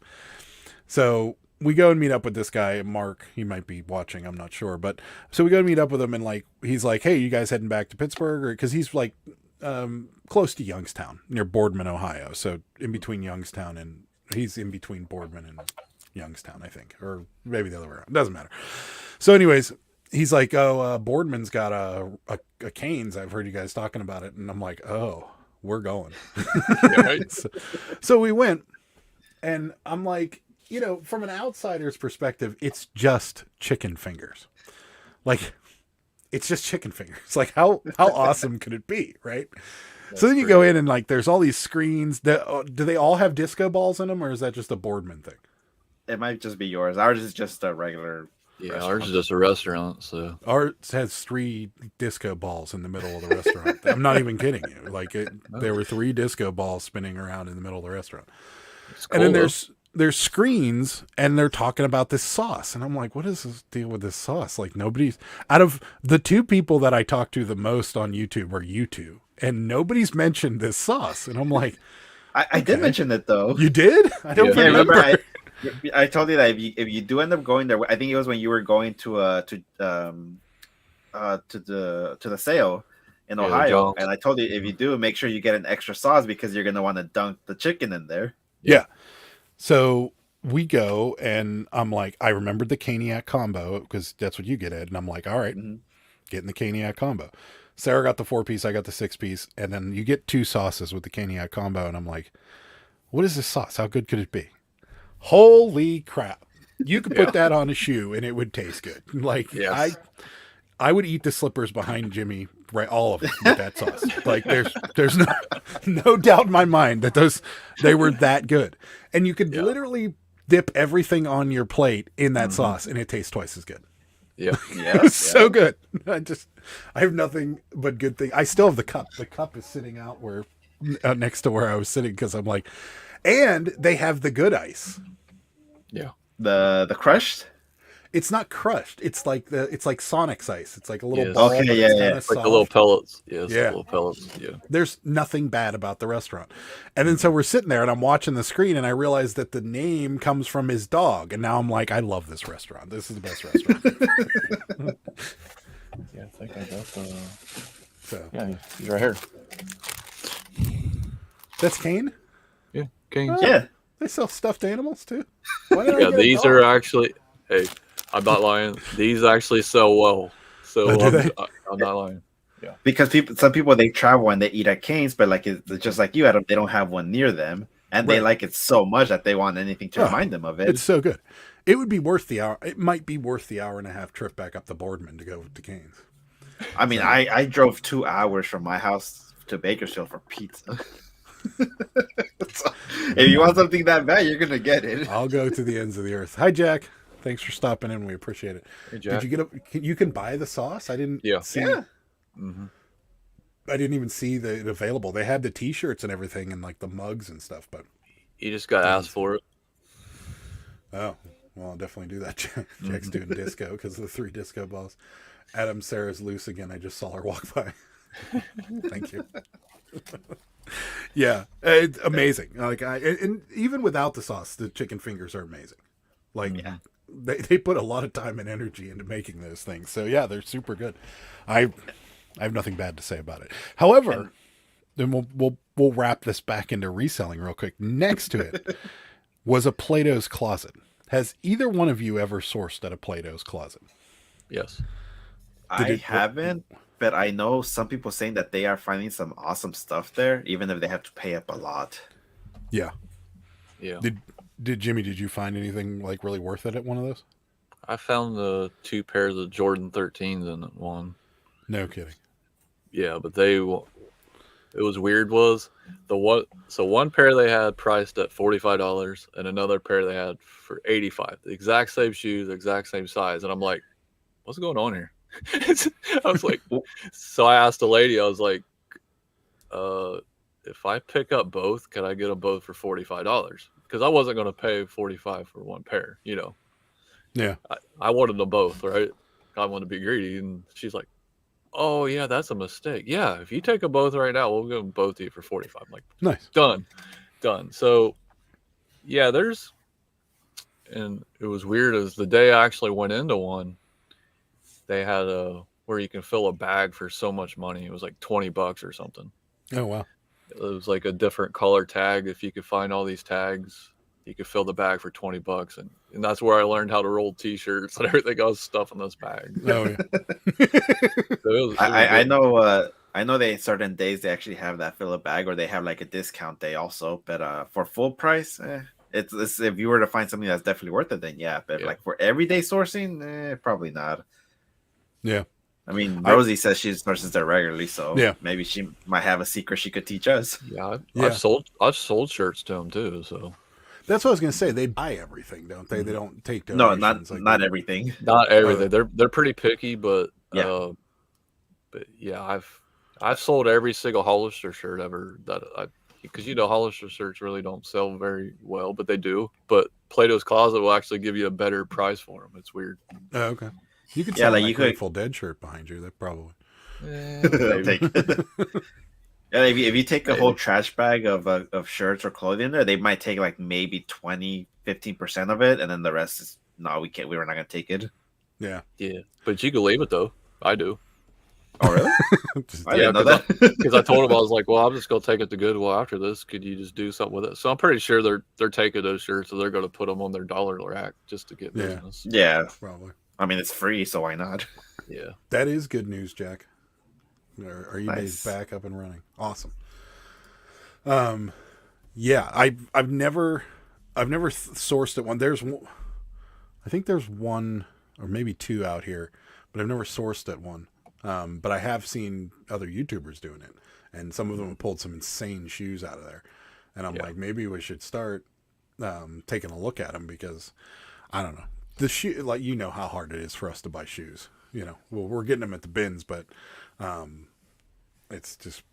So we go and meet up with this guy, Mark. He might be watching, I'm not sure. But so we go and meet up with him, and like he's like, "Hey, you guys heading back to Pittsburgh?" Because he's like close to Youngstown, near Boardman, Ohio. So in between Youngstown and he's in between Boardman and Youngstown, I think, or maybe the other way around. Doesn't matter. So, anyways. He's like, Boardman's got a Cane's. I've heard you guys talking about it. And I'm like, oh, we're going. Right? So we went. And I'm like, from an outsider's perspective, it's just chicken fingers. Like, it's just chicken fingers. Like, how awesome could it be, right? So then you go in and, like, there's all these screens. Do they all have disco balls in them, or is that just a Boardman thing? It might just be yours. Ours is just a regular... Yeah, ours is just a restaurant, so ours has 3 disco balls in the middle of the restaurant. I'm not even kidding you. Like there were 3 disco balls spinning around in the middle of the restaurant. Cool, and then there's screens, and they're talking about this sauce, and I'm like, what is this deal with this sauce? Like nobody's out of the 2 people that I talk to the most on YouTube are you 2, and nobody's mentioned this sauce, and I'm like, I did mention it though. You did? I don't remember. I told you that if you do end up going there, I think it was when you were going to the sale in Ohio, and I told you if you do, make sure you get an extra sauce because you're gonna want to dunk the chicken in there. Yeah. So we go, and I'm like, I remembered the Caniac combo because that's what you get, Ed, and I'm like, all right, getting the Caniac combo. Sarah got the 4-piece, I got the 6-piece, and then you get 2 sauces with the caniac combo, and I'm like, what is this sauce? How good could it be? Holy crap. You could put that on a shoe and it would taste good. Like Yes. I would eat the slippers behind Jimmy, right, all of them with that sauce. Like there's no doubt in my mind that they were that good. And you could literally dip everything on your plate in that sauce and it tastes twice as good. Yeah. Yeah, It was so good. I have nothing but good things. I still have the cup. The cup is sitting out where next to where I was sitting because I'm like, and they have the good ice. Yeah. The crushed. It's not crushed. It's like Sonic's ice. It's like a little Yes. ball. Okay, but yeah, it's yeah. kinda Like the soft. little pellets. Yes. Yeah. The little pellets. Yeah. There's nothing bad about the restaurant. And then so we're sitting there and I'm watching the screen and I realize that the name comes from his dog. And now I'm like, I love this restaurant. This is the best restaurant. Yeah, I think I got the. So Yeah, he's right here. that's Kane. Yeah. Kings. Yeah. They sell stuffed animals too. Why did I Yeah, get a these dog? are actually. Hey, I'm not lying. These actually sell well. So Oh, do they? I'm not lying. Because some people they travel and they eat at Cane's, but like it's just like you, Adam, they don't have one near them, and they Right. like it so much that they want anything to Oh, remind them of it. It's so good. It would be worth the hour. It might be worth the hour and a half trip back up the Boardman to go to Cane's. I mean, I drove 2 hours from my house to Bakersfield for pizza. So, if you want something that bad, you're gonna get it. I'll go to the ends of the earth. Hi, Jack. Thanks for stopping in. We appreciate it. Hey, Jack. Did you get you can buy the sauce? I didn't Yeah. see. Yeah. Mm-hmm. I didn't even see it available. They had the T-shirts and everything, and like the mugs and stuff. But You just got asked for it. oh, well, I'll definitely do that. Jack's doing disco because of the 3 disco balls. Adam, Sarah's loose again. I just saw her walk by. Thank you. Yeah, it's amazing. Like and even without the sauce, the chicken fingers are amazing. Like they put a lot of time and energy into making those things. So yeah, they're super good. I have nothing bad to say about it. However, then we'll wrap this back into reselling real quick. Next to it was a Plato's Closet. Has either one of you ever sourced at a Plato's Closet? Yes. I haven't, but I know some people saying that they are finding some awesome stuff there, even if they have to pay up a lot. Yeah. Yeah. Did Jimmy? Did you find anything like really worth it at one of those? I found the 2 pairs of Jordan 13s in one. No kidding. Yeah, but it was weird. Was the what? So one pair they had priced at $45, and another pair they had for $85. The exact same shoes, exact same size, and I'm like, what's going on here? I was like, so I asked the lady, I was like, if I pick up both, can I get them both for $45? Because I wasn't going to pay $45 for one pair, you know. Yeah. I wanted them both, right? I wanted to be greedy, and she's like, oh yeah, that's a mistake. Yeah, if you take them both right now, we'll give them both to you for $45. I'm like, Nice. done. So yeah, and it was weird as the day I actually went into one, they had where you can fill a bag for so much money. It was like $20 or something. Oh wow. It was like a different color tag. If you could find all these tags, you could fill the bag for $20, and that's where I learned how to roll T-shirts and everything else stuff in this bag. Oh yeah. So it was I good. know. I know they certain days they actually have that fill a bag, or they have like a discount day also. But for full price, it's if you were to find something that's definitely worth it, then yeah. But Yeah. like for everyday sourcing, probably not. Yeah. I mean, Rosie says she sources there regularly, so Yeah. maybe she might have a secret she could teach us. Yeah, Yeah. I've sold shirts to them too. So That's what I was gonna say. They buy everything, don't they? They don't take No, donations. not everything. not everything. They're pretty picky, but Yeah. but yeah, I've sold every single Hollister shirt ever because Hollister shirts really don't sell very well, but they do. But Plato's Closet will actually give you a better price for them. It's weird. Oh, okay. You could Yeah, sell like that you could- Grateful Dead shirt behind you. That probably. They'll take it. Yeah, if you take a whole trash bag of shirts or clothing there, they might take like maybe 15% of it, and then the rest is no, we can't. We're not gonna take it. Yeah. Yeah, but you can leave it though. I do. Oh really? Just- I Yeah, didn't know that. Because I told him I was like, well, I'm just gonna take it to Goodwill after this. Could you just do something with it? So I'm pretty sure they're taking those shirts, so they're gonna put them on their dollar rack just to get Yeah. business. Yeah, probably. I mean it's free, so why not? Yeah. That is good news, Jack. Our eBay's Nice. back up and running. Awesome. Yeah, I've never sourced at one. I think there's one or maybe two out here, but I've never sourced at one. But I have seen other YouTubers doing it, and some of them have pulled some insane shoes out of there. And I'm like, maybe we should start taking a look at them, because I don't know, the shoe, like, you know how hard it is for us to buy shoes. You know, well, we're getting them at the bins, but it's just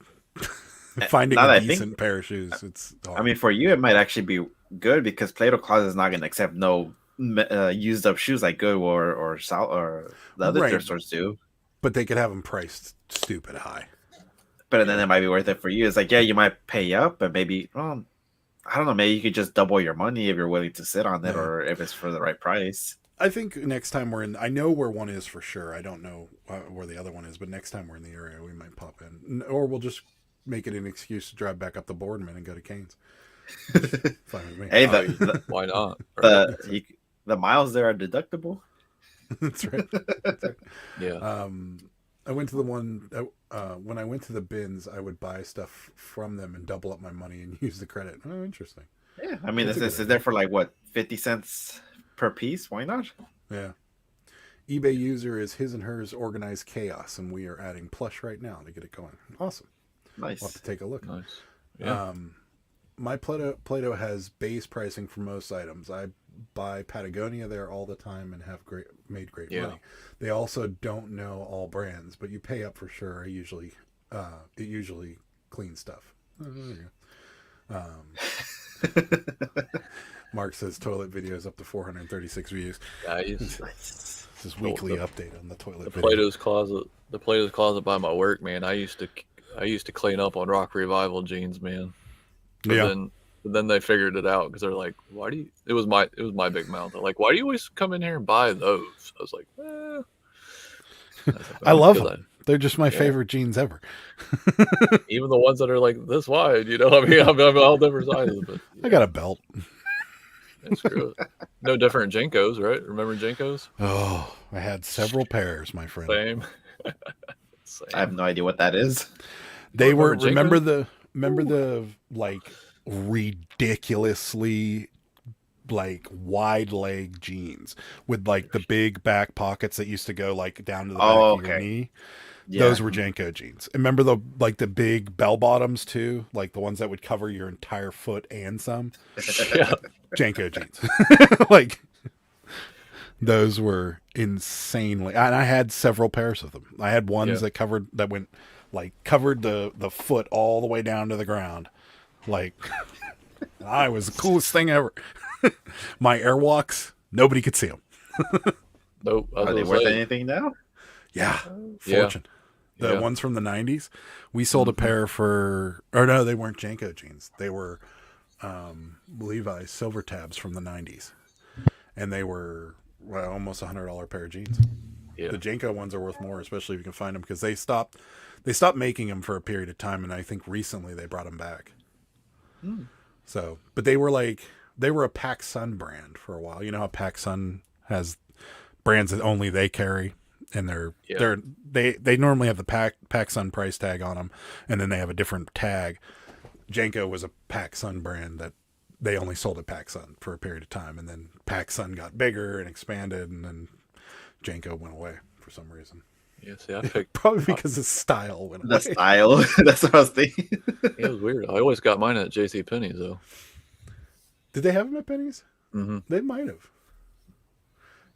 finding a decent pair of shoes. It's hard. I mean, for you, it might actually be good, because Play-Doh Closet is not going to accept no used up shoes like Good or the other thrift stores do. But they could have them priced stupid high. But then it might be worth it for you. It's like, yeah, you might pay up, but maybe, well, I don't know, maybe you could just double your money if you're willing to sit on it, or if it's for the right price. I think next time we're in, I know where one is for sure. I don't know where the other one is, but next time we're in the area, we might pop in, or we'll just make it an excuse to drive back up the Boardman and go to Cane's. Fine with me. Hey, why not? The miles there are deductible. That's right. That's right. Yeah. I went to the one when I went to the bins, I would buy stuff from them and double up my money and use the credit. Oh, interesting. Yeah, I mean, this is there for like what, 50 cents per piece? Why not? Yeah. eBay user is his and hers organized chaos, and we are adding plush right now to get it going. Awesome. Nice. We'll have to take a look. Nice. Yeah. My Play-Doh has base pricing for most items. I buy Patagonia there all the time and have made great money. They also don't know all brands, but you pay up for sure. It usually clean stuff. Mark says toilet videos up to 436 views. Nice. This is weekly update on the toilet. The Play-Doh's closet by my work, man. I used to clean up on Rock Revival jeans, man. But then they figured it out, because they're like, "Why do you?" It was my big mouth. They're like, "Why do you always come in here and buy those?" I was like, I love them. They're just my favorite jeans ever. Even the ones that are like this wide, you know. I mean, I'm all different sizes, but I got a belt. Screw it. No different Jinkos, right? Remember Jinkos? Oh, I had several pairs, my friend. Same. I have no idea what that is. They were remember the like ridiculously like wide leg jeans with like the big back pockets that used to go like down to the back of your knee. Yeah. Those were Janko jeans. Remember the big bell bottoms too, like the ones that would cover your entire foot and some. Yeah. Janko jeans. Like those were insanely, and I had several pairs of them. I had ones that covered the foot all the way down to the ground. Like I was the coolest thing ever. My Airwalks, nobody could see them. Nope. Are they worth anything now? Yeah, fortune. The ones from the 90s, we sold a pair for, or no, they weren't Janko jeans. They were Levi's silver tabs from the 90s, and they were almost $100 pair of jeans. Yeah. The Janko ones are worth more, especially if you can find them, because they stopped making them for a period of time, and I think recently they brought them back. So, but they were a PacSun brand for a while. You know how PacSun has brands that only they carry, and they normally have the PacSun price tag on them, and then they have a different tag. Janko was a PacSun brand that they only sold at PacSun for a period of time, and then PacSun got bigger and expanded, and then Janko went away for some reason. Yeah, see, I picked probably because the style went away. The style, that's what I was thinking. It was weird. I always got mine at JCPenney's though. Did they have them at Penny's? Mm-hmm. They might have.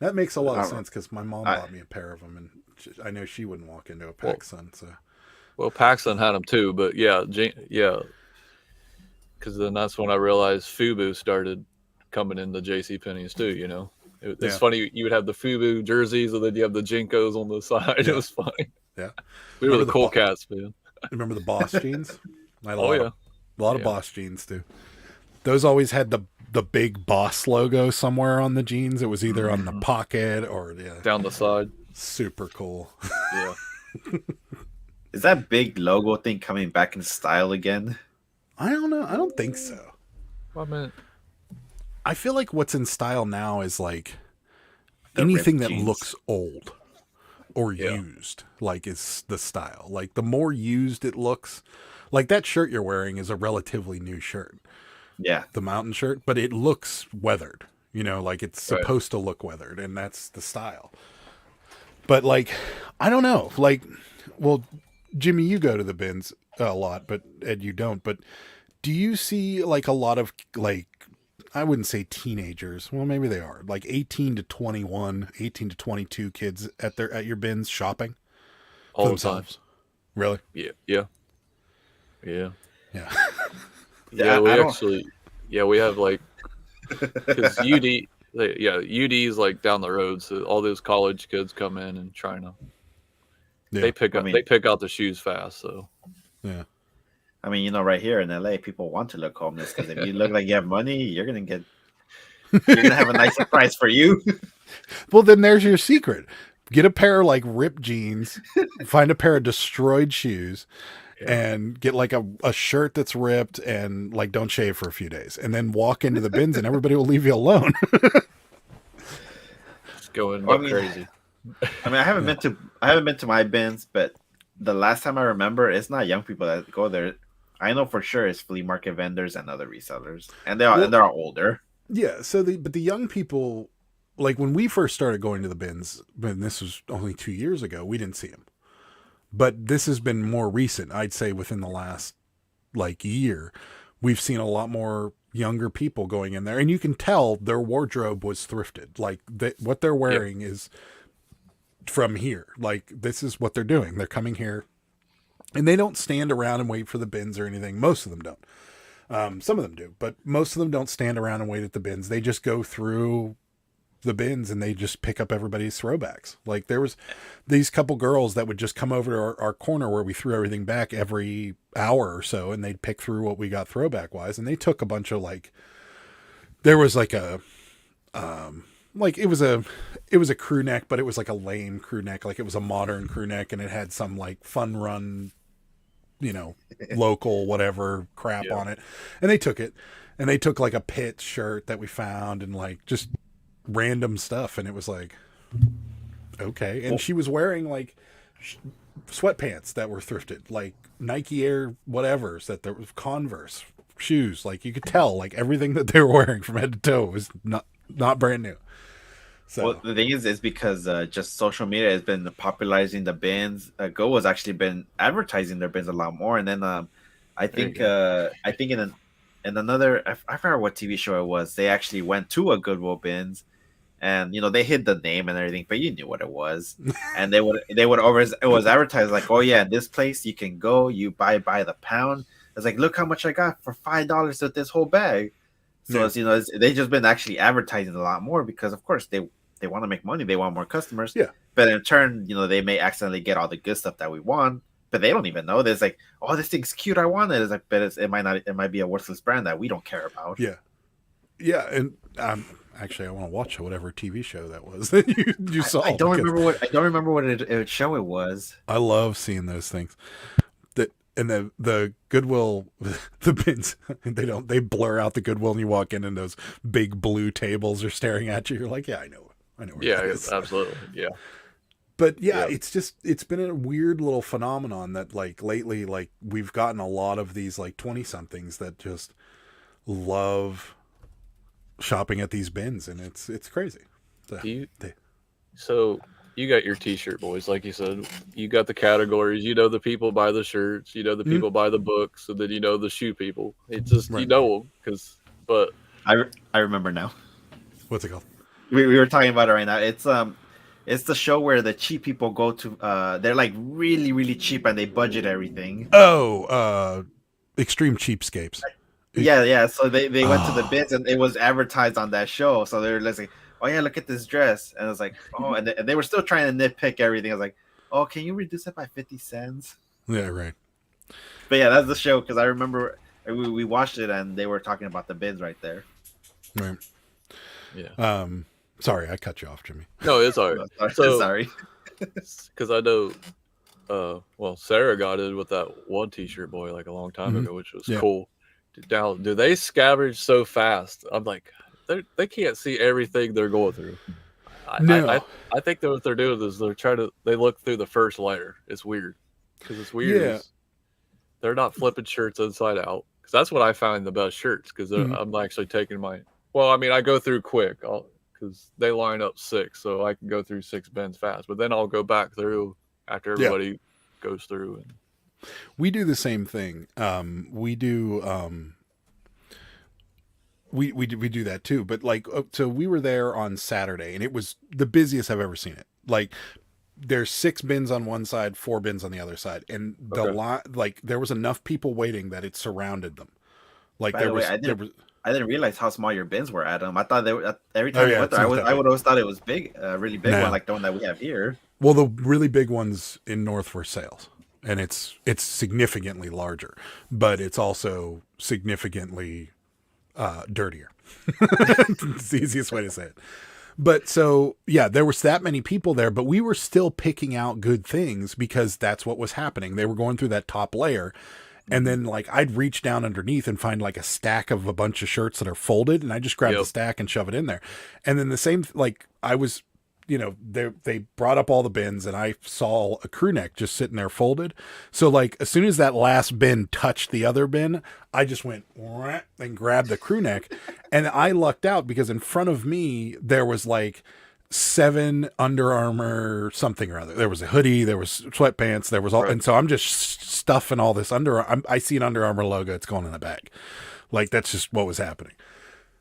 That makes a lot of sense, because my mom bought me a pair of them, and I know she wouldn't walk into a PacSun. Well, PacSun had them too, but because then that's when I realized FUBU started coming into JCPenney's too. You know, it's funny. You would have the FUBU jerseys, and then you have the Jinkos on the side. Yeah. It was funny. Yeah, we were the cool cats, man. Remember the Boss jeans? A lot of Boss jeans too. Those always had the big Boss logo somewhere on the jeans. It was either on the pocket or down the side. Super cool. Yeah. Is that big logo thing coming back in style again? I don't know. I don't think so. I feel like what's in style now is like anything that looks old. or used, like is the style. Like the more used it looks, like that shirt you're wearing is a relatively new shirt. Yeah. The mountain shirt, but it looks weathered, you know, like it's Right. supposed to look weathered, and that's the style. But like, I don't know, like, well, Jimmy, you go to the bins a lot, but Ed, you don't. But do you see like a lot of like, I wouldn't say teenagers, well maybe they are, like 18 to 21, 18 to 22 kids at your bins shopping for All the time. themselves? Really? Yeah. Yeah. Yeah, we I don't. actually, we have like, because UD's like down the road, so all those college kids come in and trying to, Yeah. they pick out the shoes fast. So Yeah. I mean, you know, right here in LA, people want to look homeless because if you look like you have money, you're gonna have a nicer price for you. Well, then there's your secret. Get a pair of like ripped jeans, find a pair of destroyed shoes, and get like a shirt that's ripped and like don't shave for a few days, and then walk into the bins and everybody will leave you alone. just going Well, I mean, crazy. I mean, I haven't been to my bins, but the last time I remember, it's not young people that go there. I know for sure it's flea market vendors and other resellers, and they're all older. Yeah. So but the young people, like when we first started going to the bins, and this was only 2 years ago, we didn't see them. But this has been more recent. I'd say within the last like year, we've seen a lot more younger people going in there, and you can tell their wardrobe was thrifted. Like what they're wearing is from here. Like this is what they're doing. They're coming here, and they don't stand around and wait for the bins or anything. Most of them don't. Some of them do, but most of them don't stand around and wait at the bins. They just go through the bins and they just pick up everybody's throwbacks. Like there was these couple girls that would just come over to our corner where we threw everything back every hour or so, and they'd pick through what we got throwback wise, and they took a bunch of like, there was like a like it was a crew neck, but it was like a lame crew neck. Like it was a modern crew neck, and it had some like fun run, you know, local whatever crap on it, and they took it, and they took like a pit shirt that we found and like just random stuff, and it was like, okay. And she was wearing like sweatpants that were thrifted, like Nike Air whatevers, that there was Converse shoes. Like you could tell like everything that they were wearing from head to toe was not brand new. So Well, the thing is because just social media has been popularizing the bins. Go has actually been advertising their bins a lot more, and then I think in another, I forgot what TV show it was. They actually went to a Goodwill bins, and you know they hid the name and everything, but you knew what it was. And it was advertised like, oh yeah, this place you can go, you buy by the pound. It's like, look how much I got for $5 with this whole bag. So it's, you know, they just been actually advertising a lot more because of course they want to make money, they want more customers. Yeah. But in turn, you know, they may accidentally get all the good stuff that we want, but they don't even know. There's like, oh, this thing's cute, I want it. It's like, but it might be a worthless brand that we don't care about. Yeah, and actually I want to watch whatever TV show that was that you saw. I don't remember what show it was. I love seeing those things. And the Goodwill, the bins, they blur out the Goodwill, and you walk in and those big blue tables are staring at you. You're like, yeah, I know where that is. Absolutely. Yeah. But it's been a weird little phenomenon that like lately, like we've gotten a lot of these like 20 somethings that just love shopping at these bins, and it's crazy. So you got your t-shirt boys, like you said, you got the categories, you know, the people buy the shirts, you know, the people buy the books, and then you know the shoe people. It's just, you know them but I remember now. What's it called? We were talking about it right now. It's the show where the cheap people go to, they're like really, really cheap and they budget everything. Extreme Cheapskates. Yeah. So they went to the bins and it was advertised on that show. So they were like, oh yeah, look at this dress. And I was like, oh, and they were still trying to nitpick everything. I was like, oh, can you reduce it by 50 cents? Yeah, right. But yeah, that's the show because I remember we watched it and they were talking about the bins right there. Right. Yeah. Sorry, I cut you off, Jimmy. No, it's all right. Sorry. Because I know, well, Sarah got it with that one t-shirt boy like a long time ago, which was cool. Now, do they scavenge so fast? I'm like, they can't see everything they're going through. No. I think that what they're doing is they look through the first layer. It's weird because it's weird. Yeah. Is they're not flipping shirts inside out because that's what I find the best shirts because I'm actually taking my. Well, I mean, I go through quick because they line up 6, so I can go through 6 bins fast. But then I'll go back through after everybody goes through. And we do the same thing. We do. We do that too, but like, so we were there on Saturday, and it was the busiest I've ever seen it. Like, there's 6 bins on one side, 4 bins on the other side, and the like there was enough people waiting that it surrounded them. Like, By the way, I didn't realize how small your bins were, Adam. I thought they were every time we went there. I would always thought it was big, really big one, like the one that we have here. Well, the really big ones in North were sales, and it's significantly larger, but it's also significantly dirtier. It's the easiest way to say it. But so, yeah, there was that many people there, but we were still picking out good things because that's what was happening. They were going through that top layer. And then, like, I'd reach down underneath and find like a stack of a bunch of shirts that are folded, and I just grab the stack and shove it in there. And then the same, like, I was, you know, they brought up all the bins, and I saw a crew neck just sitting there folded. So, like, as soon as that last bin touched the other bin, I just went and grabbed the crew neck, and I lucked out because in front of me there was like 7 Under Armour something or other. There was a hoodie, there was sweatpants, there was all, and so I'm just stuffing all this I see an Under Armour logo, it's going in the bag. Like, that's just what was happening.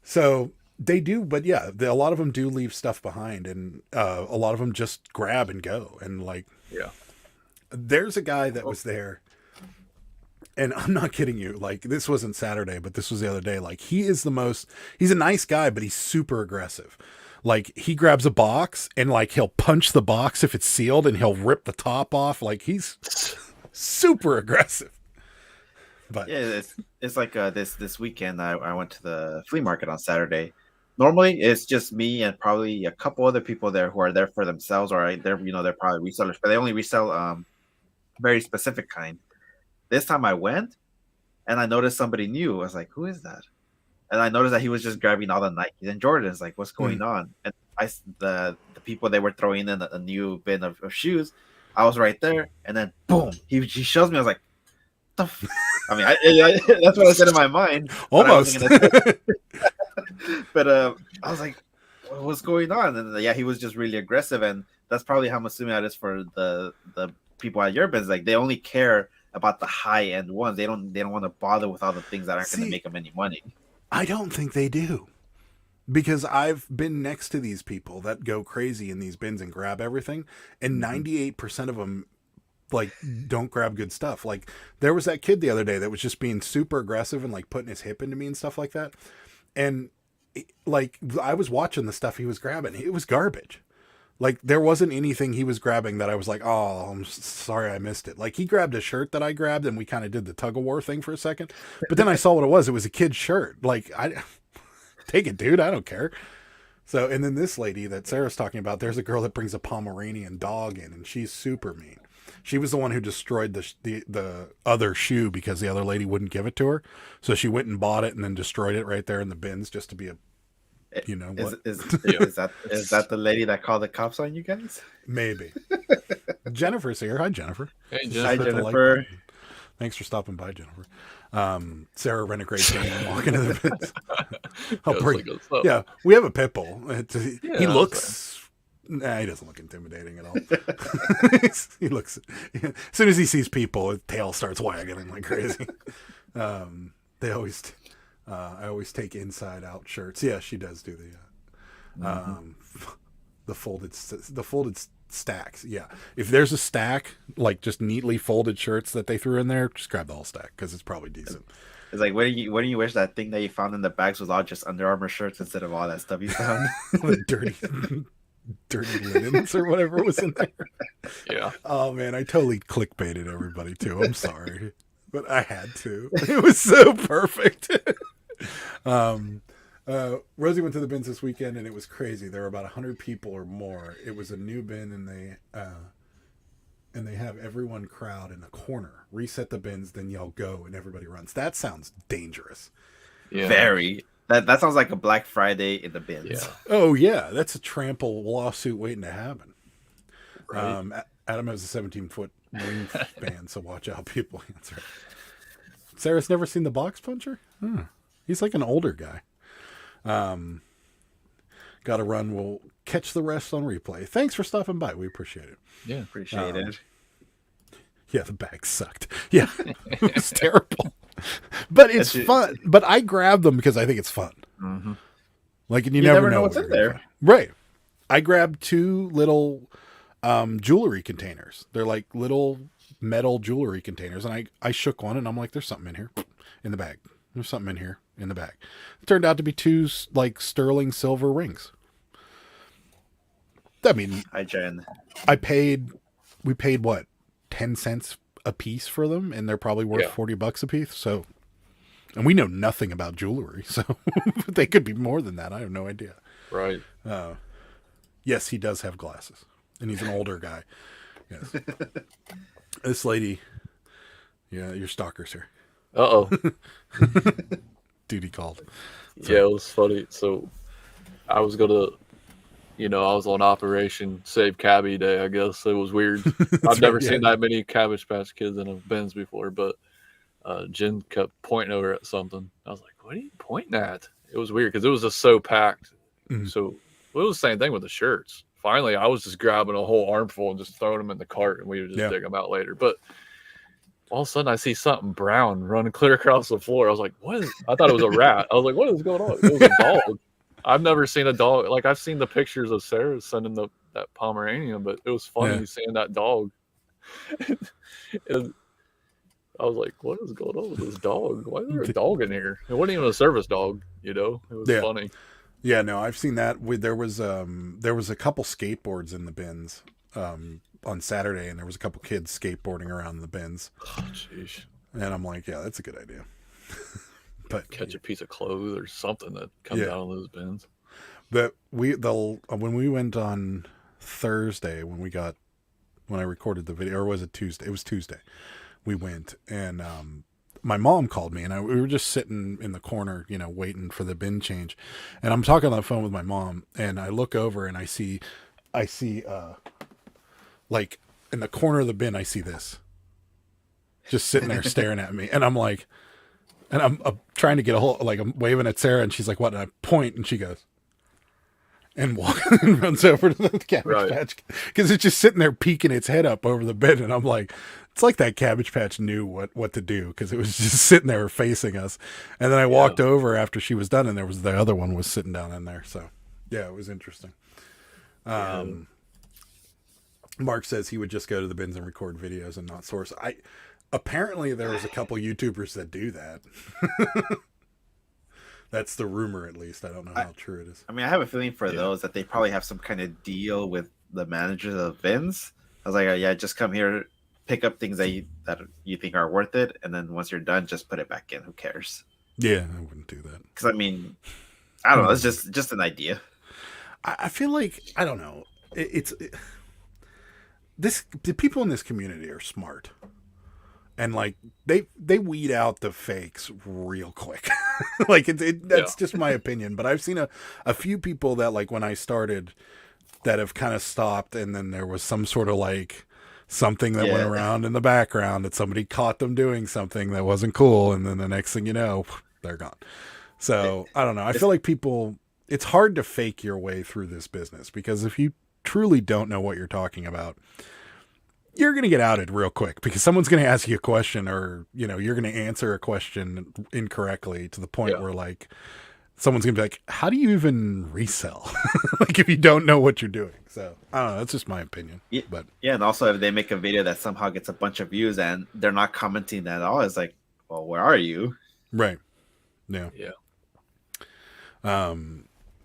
So they do, but yeah, a lot of them do leave stuff behind, and a lot of them just grab and go. And like, there's a guy that was there, and I'm not kidding you. Like, this wasn't Saturday, but this was the other day. Like, he's a nice guy, but he's super aggressive. Like, he grabs a box and like he'll punch the box if it's sealed, and he'll rip the top off. Like, he's super aggressive. But yeah, it's like this weekend I went to the flea market on Saturday. Normally it's just me and probably a couple other people there who are there for themselves, or they're probably resellers, but they only resell very specific kind. This time I went and I noticed somebody new. I was like, who is that? And I noticed that he was just grabbing all the Nikes and Jordans. Like, what's going on? And the people they were throwing in a new bin of shoes, I was right there, and then boom, he shows me. I was like, I mean, that's what I said in my mind. Almost. But I was like, what's going on? And yeah, he was just really aggressive, and that's probably how I'm assuming that is for the people at your bins. Like, they only care about the high end ones. They don't want to bother with all the things that aren't going to make them any money. I don't think they do, because I've been next to these people that go crazy in these bins and grab everything, and 98% of them like don't grab good stuff. Like, there was that kid the other day that was just being super aggressive and like putting his hip into me and stuff like that. And like, I was watching the stuff he was grabbing. It was garbage. Like, there wasn't anything he was grabbing that I was like, oh, I'm sorry I missed it. Like, he grabbed a shirt that I grabbed, and we kind of did the tug of war thing for a second. But then I saw what it was. It was a kid's shirt. Like, take it, dude. I don't care. So, and then this lady that Sarah's talking about, there's a girl that brings a Pomeranian dog in, and she's super mean. She was the one who destroyed the other shoe because the other lady wouldn't give it to her. So she went and bought it and then destroyed it right there in the bins just to be a, you know what? Is that the lady that called the cops on you guys? Maybe. Jennifer's here. Hi, Jennifer. Hey, Hi, Jennifer. Thanks for stopping by, Jennifer. Sarah ran a great game and walk into the bins. Yeah, we have a pit bull. He looks. Nah, he doesn't look intimidating at all. He looks. As soon as he sees people, his tail starts wagging like crazy. They always. I always take inside out shirts. Yeah, she does do the folded stacks. Yeah, if there's a stack like just neatly folded shirts that they threw in there, just grab the whole stack because it's probably decent. It's like, when do you wish that thing that you found in the bags was all just Under Armour shirts instead of all that stuff you found? The dirty linens or whatever was in there. Yeah. Oh man, I totally clickbaited everybody too. I'm sorry, but I had to. It was so perfect. Rosie went to the bins this weekend, and it was crazy. There were about 100 people or more. It was a new bin, and they have everyone crowd in a corner, reset the bins, then yell go, and everybody runs. That sounds dangerous. Yeah. Very. That sounds like a Black Friday in the bins. Yeah. Oh yeah, that's a trample lawsuit waiting to happen. Right. Adam has a 17-foot wingspan, so watch out, people. Answer. Sarah's never seen the box puncher. He's like an older guy. Got to run. We'll catch the rest on replay. Thanks for stopping by. We appreciate it. Yeah. Appreciate it. Yeah, the bag sucked. Yeah, it was terrible. But it's fun. But I grab them because I think it's fun. Mm-hmm. Like, and You never never know know what's what in you're gonna there. find. Right. I grabbed 2 little jewelry containers. They're like little metal jewelry containers. And I shook one and I'm like, there's something in here in the bag. There's something in here in the bag. It turned out to be 2 like sterling silver rings. I mean, Hi, Jen. we paid what, 10 cents a piece for them, and they're probably worth $40 a piece. So, and we know nothing about jewelry, so they could be more than that. I have no idea. Right. Yes, he does have glasses, and he's an older guy. Yes. This lady, yeah, your stalker's here. Uh-oh. Duty called. Yeah, it was funny. So I was gonna, I was on Operation Save Cabbie Day, I guess. It was weird. I've never seen that many Cabbage Patch Kids in a Benz before, but Jen kept pointing over at something. I was like, what are you pointing at? It was weird because it was just so packed. Mm-hmm. So it was the same thing with the shirts. Finally, I was just grabbing a whole armful and just throwing them in the cart, and we would just dig them out later. But all of a sudden, I see something brown running clear across the floor. I was like, what is... I thought it was a rat. I was like, what is going on? It was a dog. I've never seen a dog. Like, I've seen the pictures of Sarah sending that Pomeranian, but it was funny seeing that dog. And I was like, what is going on with this dog? Why is there a dog in here? It wasn't even a service dog, It was funny. Yeah, no, I've seen that. There was a couple skateboards in the bins on Saturday, and there was a couple kids skateboarding around the bins. Oh, jeez. And I'm like, yeah, that's a good idea. But catch a piece of clothes or something that comes out of those bins. But when we went on Thursday, when I recorded the video, or was it Tuesday? It was Tuesday. We went, and my mom called me, and we were just sitting in the corner, waiting for the bin change. And I'm talking on the phone with my mom, and I look over and I see like in the corner of the bin, I see this just sitting there staring at me. And I'm like, and I'm trying to get a hold, like I'm waving at Sarah, and she's like, what? And I point, and she goes, and and runs over to the Cabbage Patch, because it's just sitting there peeking its head up over the bin. And I'm like, it's like that Cabbage Patch knew what to do, because it was just sitting there facing us. And then I walked over after she was done, and there was the other one was sitting down in there. So yeah, it was interesting. Mark says he would just go to the bins and record videos and not source. Apparently there was a couple YouTubers that do that. That's the rumor, at least. I don't know how true it is. I mean, I have a feeling for those that they probably have some kind of deal with the managers of bins. I was like, yeah, just come here, pick up things that you think are worth it, and then once you're done, just put it back in. Who cares? Yeah, I wouldn't do that. Because I mean, I don't know. It's just an idea. I feel like, I don't know. The people in this community are smart, and like they weed out the fakes real quick. Like that's just my opinion. But I've seen a few people that, like, when I started, that have kind of stopped, and then there was some sort of like something that went around in the background that somebody caught them doing something that wasn't cool, and then the next thing you know, they're gone. So I don't know. I feel like it's hard to fake your way through this business, because if you truly don't know what you're talking about, you're going to get outed real quick, because someone's going to ask you a question, or, you're going to answer a question incorrectly to the point where, like, someone's going to be like, how do you even resell? Like, if you don't know what you're doing. So I don't know. That's just my opinion. Yeah, but and also if they make a video that somehow gets a bunch of views and they're not commenting at all, it's like, well, where are you? Right. Yeah. Yeah.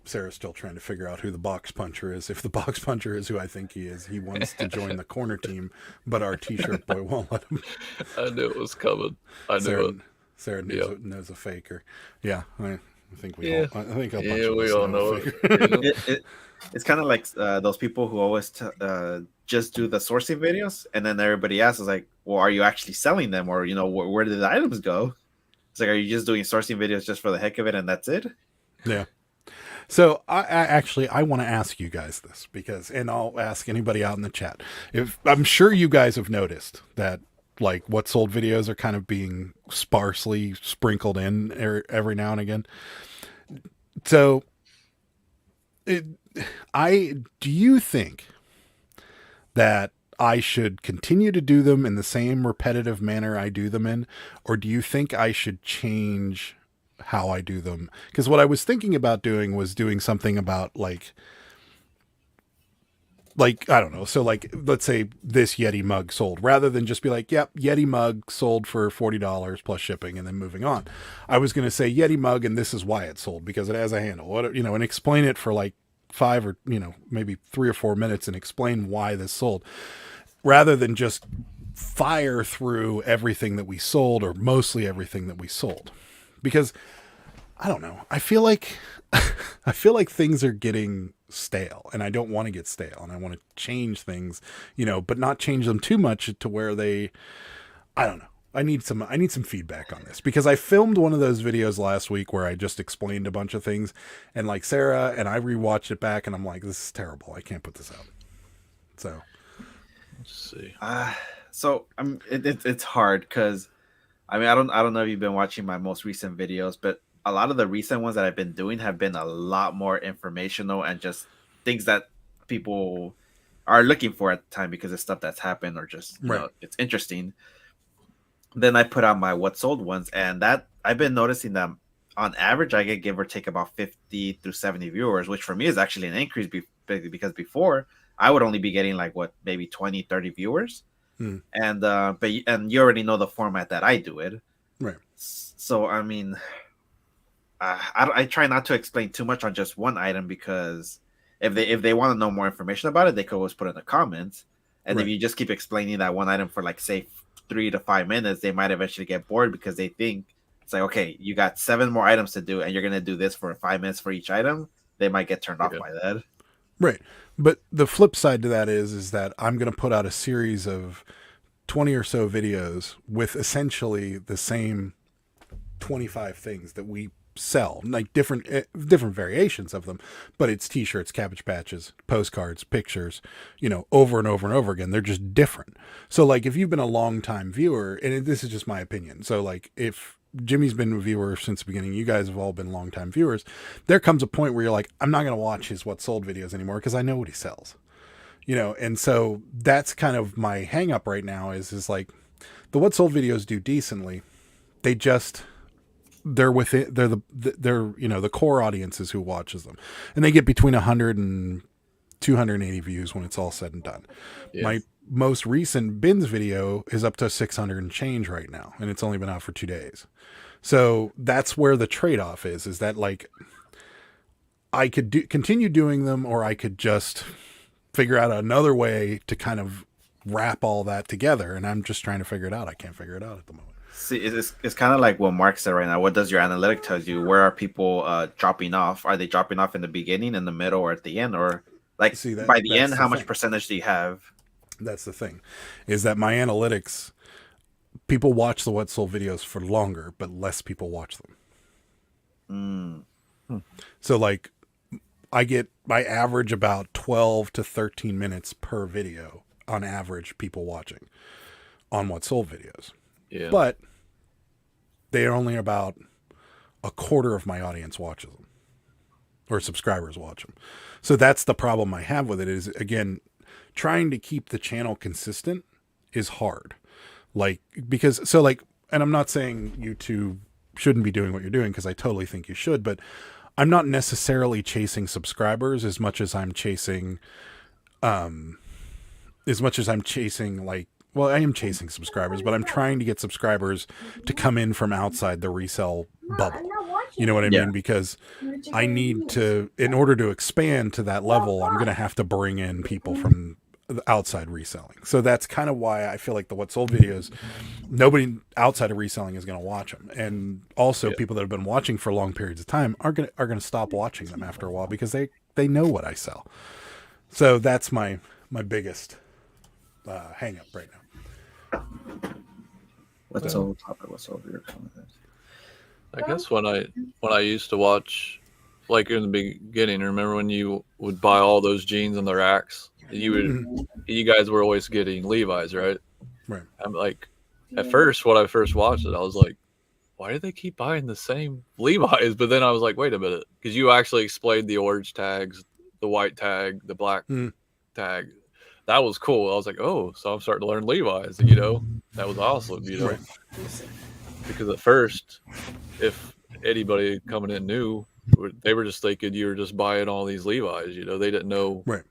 Sarah's still trying to figure out who the box puncher is. If the box puncher is who I think he is, he wants to join the corner team, but our t-shirt boy won't let him. I knew it was coming. I knew it. Sarah knows a faker. Yeah, I think we all. I think we all know it. It's kind of like those people who always just do the sourcing videos, and then everybody else is like, well, are you actually selling them, or where did the items go? It's like, are you just doing sourcing videos just for the heck of it, and that's it? Yeah. So I actually I want to ask you guys this because, and I'll ask anybody out in the chat. If I'm sure you guys have noticed that like what sold videos are kind of being sparsely sprinkled in every now and again. So it, do you think that I should continue to do them in the same repetitive manner I do them in, or do you think I should change how I do them? Because what I was thinking about doing was doing something about like I don't know. So like let's say this Yeti mug sold, rather than just be like, yep, Yeti mug sold for $40 plus shipping and then moving on. I was going to say Yeti mug and this is why it sold because it has a handle. What, you know, and explain it for like 5 or, you know, maybe 3 or 4 minutes and explain why this sold, rather than just fire through everything that we sold or mostly everything that we sold. Because I don't know. I feel like I feel like things are getting stale and I don't want to get stale and I want to change things, you know, but not change them too much to where they, I don't know. I need some feedback on this because I filmed one of those videos last week where I just explained a bunch of things and like Sarah and I rewatched it back and I'm like, this is terrible. I can't put this out. So Let's see. So it's hard because I mean I don't know if you've been watching my most recent videos, but a lot of the recent ones that I've been doing have been a lot more informational and just things that people are looking for at the time because it's stuff that's happened or just you know, it's interesting. Then I put out my what sold ones, and that I've been noticing that on average I get give or take about 50 through 70 viewers, which for me is actually an increase because before I would only be getting like what maybe 20, 30 viewers. And and you already know the format that I do it. Right. So I mean I try not to explain too much on just one item because if they want to know more information about it, they could always put it in the comments. And if you just keep explaining that one item for like say 3 to 5 minutes, they might eventually get bored because they think it's like, okay, you got 7 more items to do and you're gonna do this for 5 minutes for each item. They might get turned off by that. Right. But the flip side to that is that I'm gonna put out a series of 20 or so videos with essentially the same 25 things that we sell, like different variations of them, but it's t-shirts, Cabbage Patches, postcards, pictures, you know, over and over and over again. They're just different. So like if you've been a long time viewer, and this is just my opinion, so like if Jimmy's been a viewer since the beginning, you guys have all been long time viewers, there comes a point where you're like, I'm not going to watch his what sold videos anymore because I know what he sells, you know. And so that's kind of my hang up right now is like the what sold videos do decently. They just they're you know, the core audiences who watches them, and they get between 100 and 280 views when it's all said and done. Yeah. My most recent bins video is up to 600 and change right now, and it's only been out for 2 days. So that's where the trade-off is that like I could continue doing them, or I could just figure out another way to kind of wrap all that together, and I'm just trying to figure it out. I can't figure it out at the moment. See, it's kind of like what Mark said right now. What does your analytic tell you? Where are people dropping off? Are they dropping off in the beginning, in the middle, or at the end? Or like by the end, how much percentage do you have? That's the thing, is that my analytics, people watch the what sold videos for longer, but less people watch them. So like I average about 12 to 13 minutes per video on average people watching on what sold videos. Yeah. But they are only about a quarter of my audience watches them, or subscribers watch them. So that's the problem I have with it is, again, trying to keep the channel consistent is hard. Like, because, so like, and I'm not saying you two shouldn't be doing what you're doing, because I totally think you should, but I'm not necessarily chasing subscribers as much as I'm chasing, like, well, I am chasing subscribers, but I'm trying to get subscribers to come in from outside the resell bubble. You know what I mean? Because I need to, in order to expand to that level, I'm going to have to bring in people from the outside reselling. So that's kind of why I feel like the what sold videos, nobody outside of reselling is going to watch them. And also people that have been watching for long periods of time are going to stop watching them after a while because they know what I sell. So that's my biggest hang up right now. What's over your comment? I guess when I used to watch like in the beginning, remember when you would buy all those jeans in the racks? You guys were always getting Levi's, right? Right. I'm like, at first, when I first watched it, I was like, why do they keep buying the same Levi's? But then I was like, wait a minute, because you actually explained the orange tags, the white tag, the black tag. That was cool. I was like, oh, so I'm starting to learn Levi's, that was awesome, Right. because at first, if anybody coming in new, they were just thinking you were just buying all these Levi's, they didn't know. Right.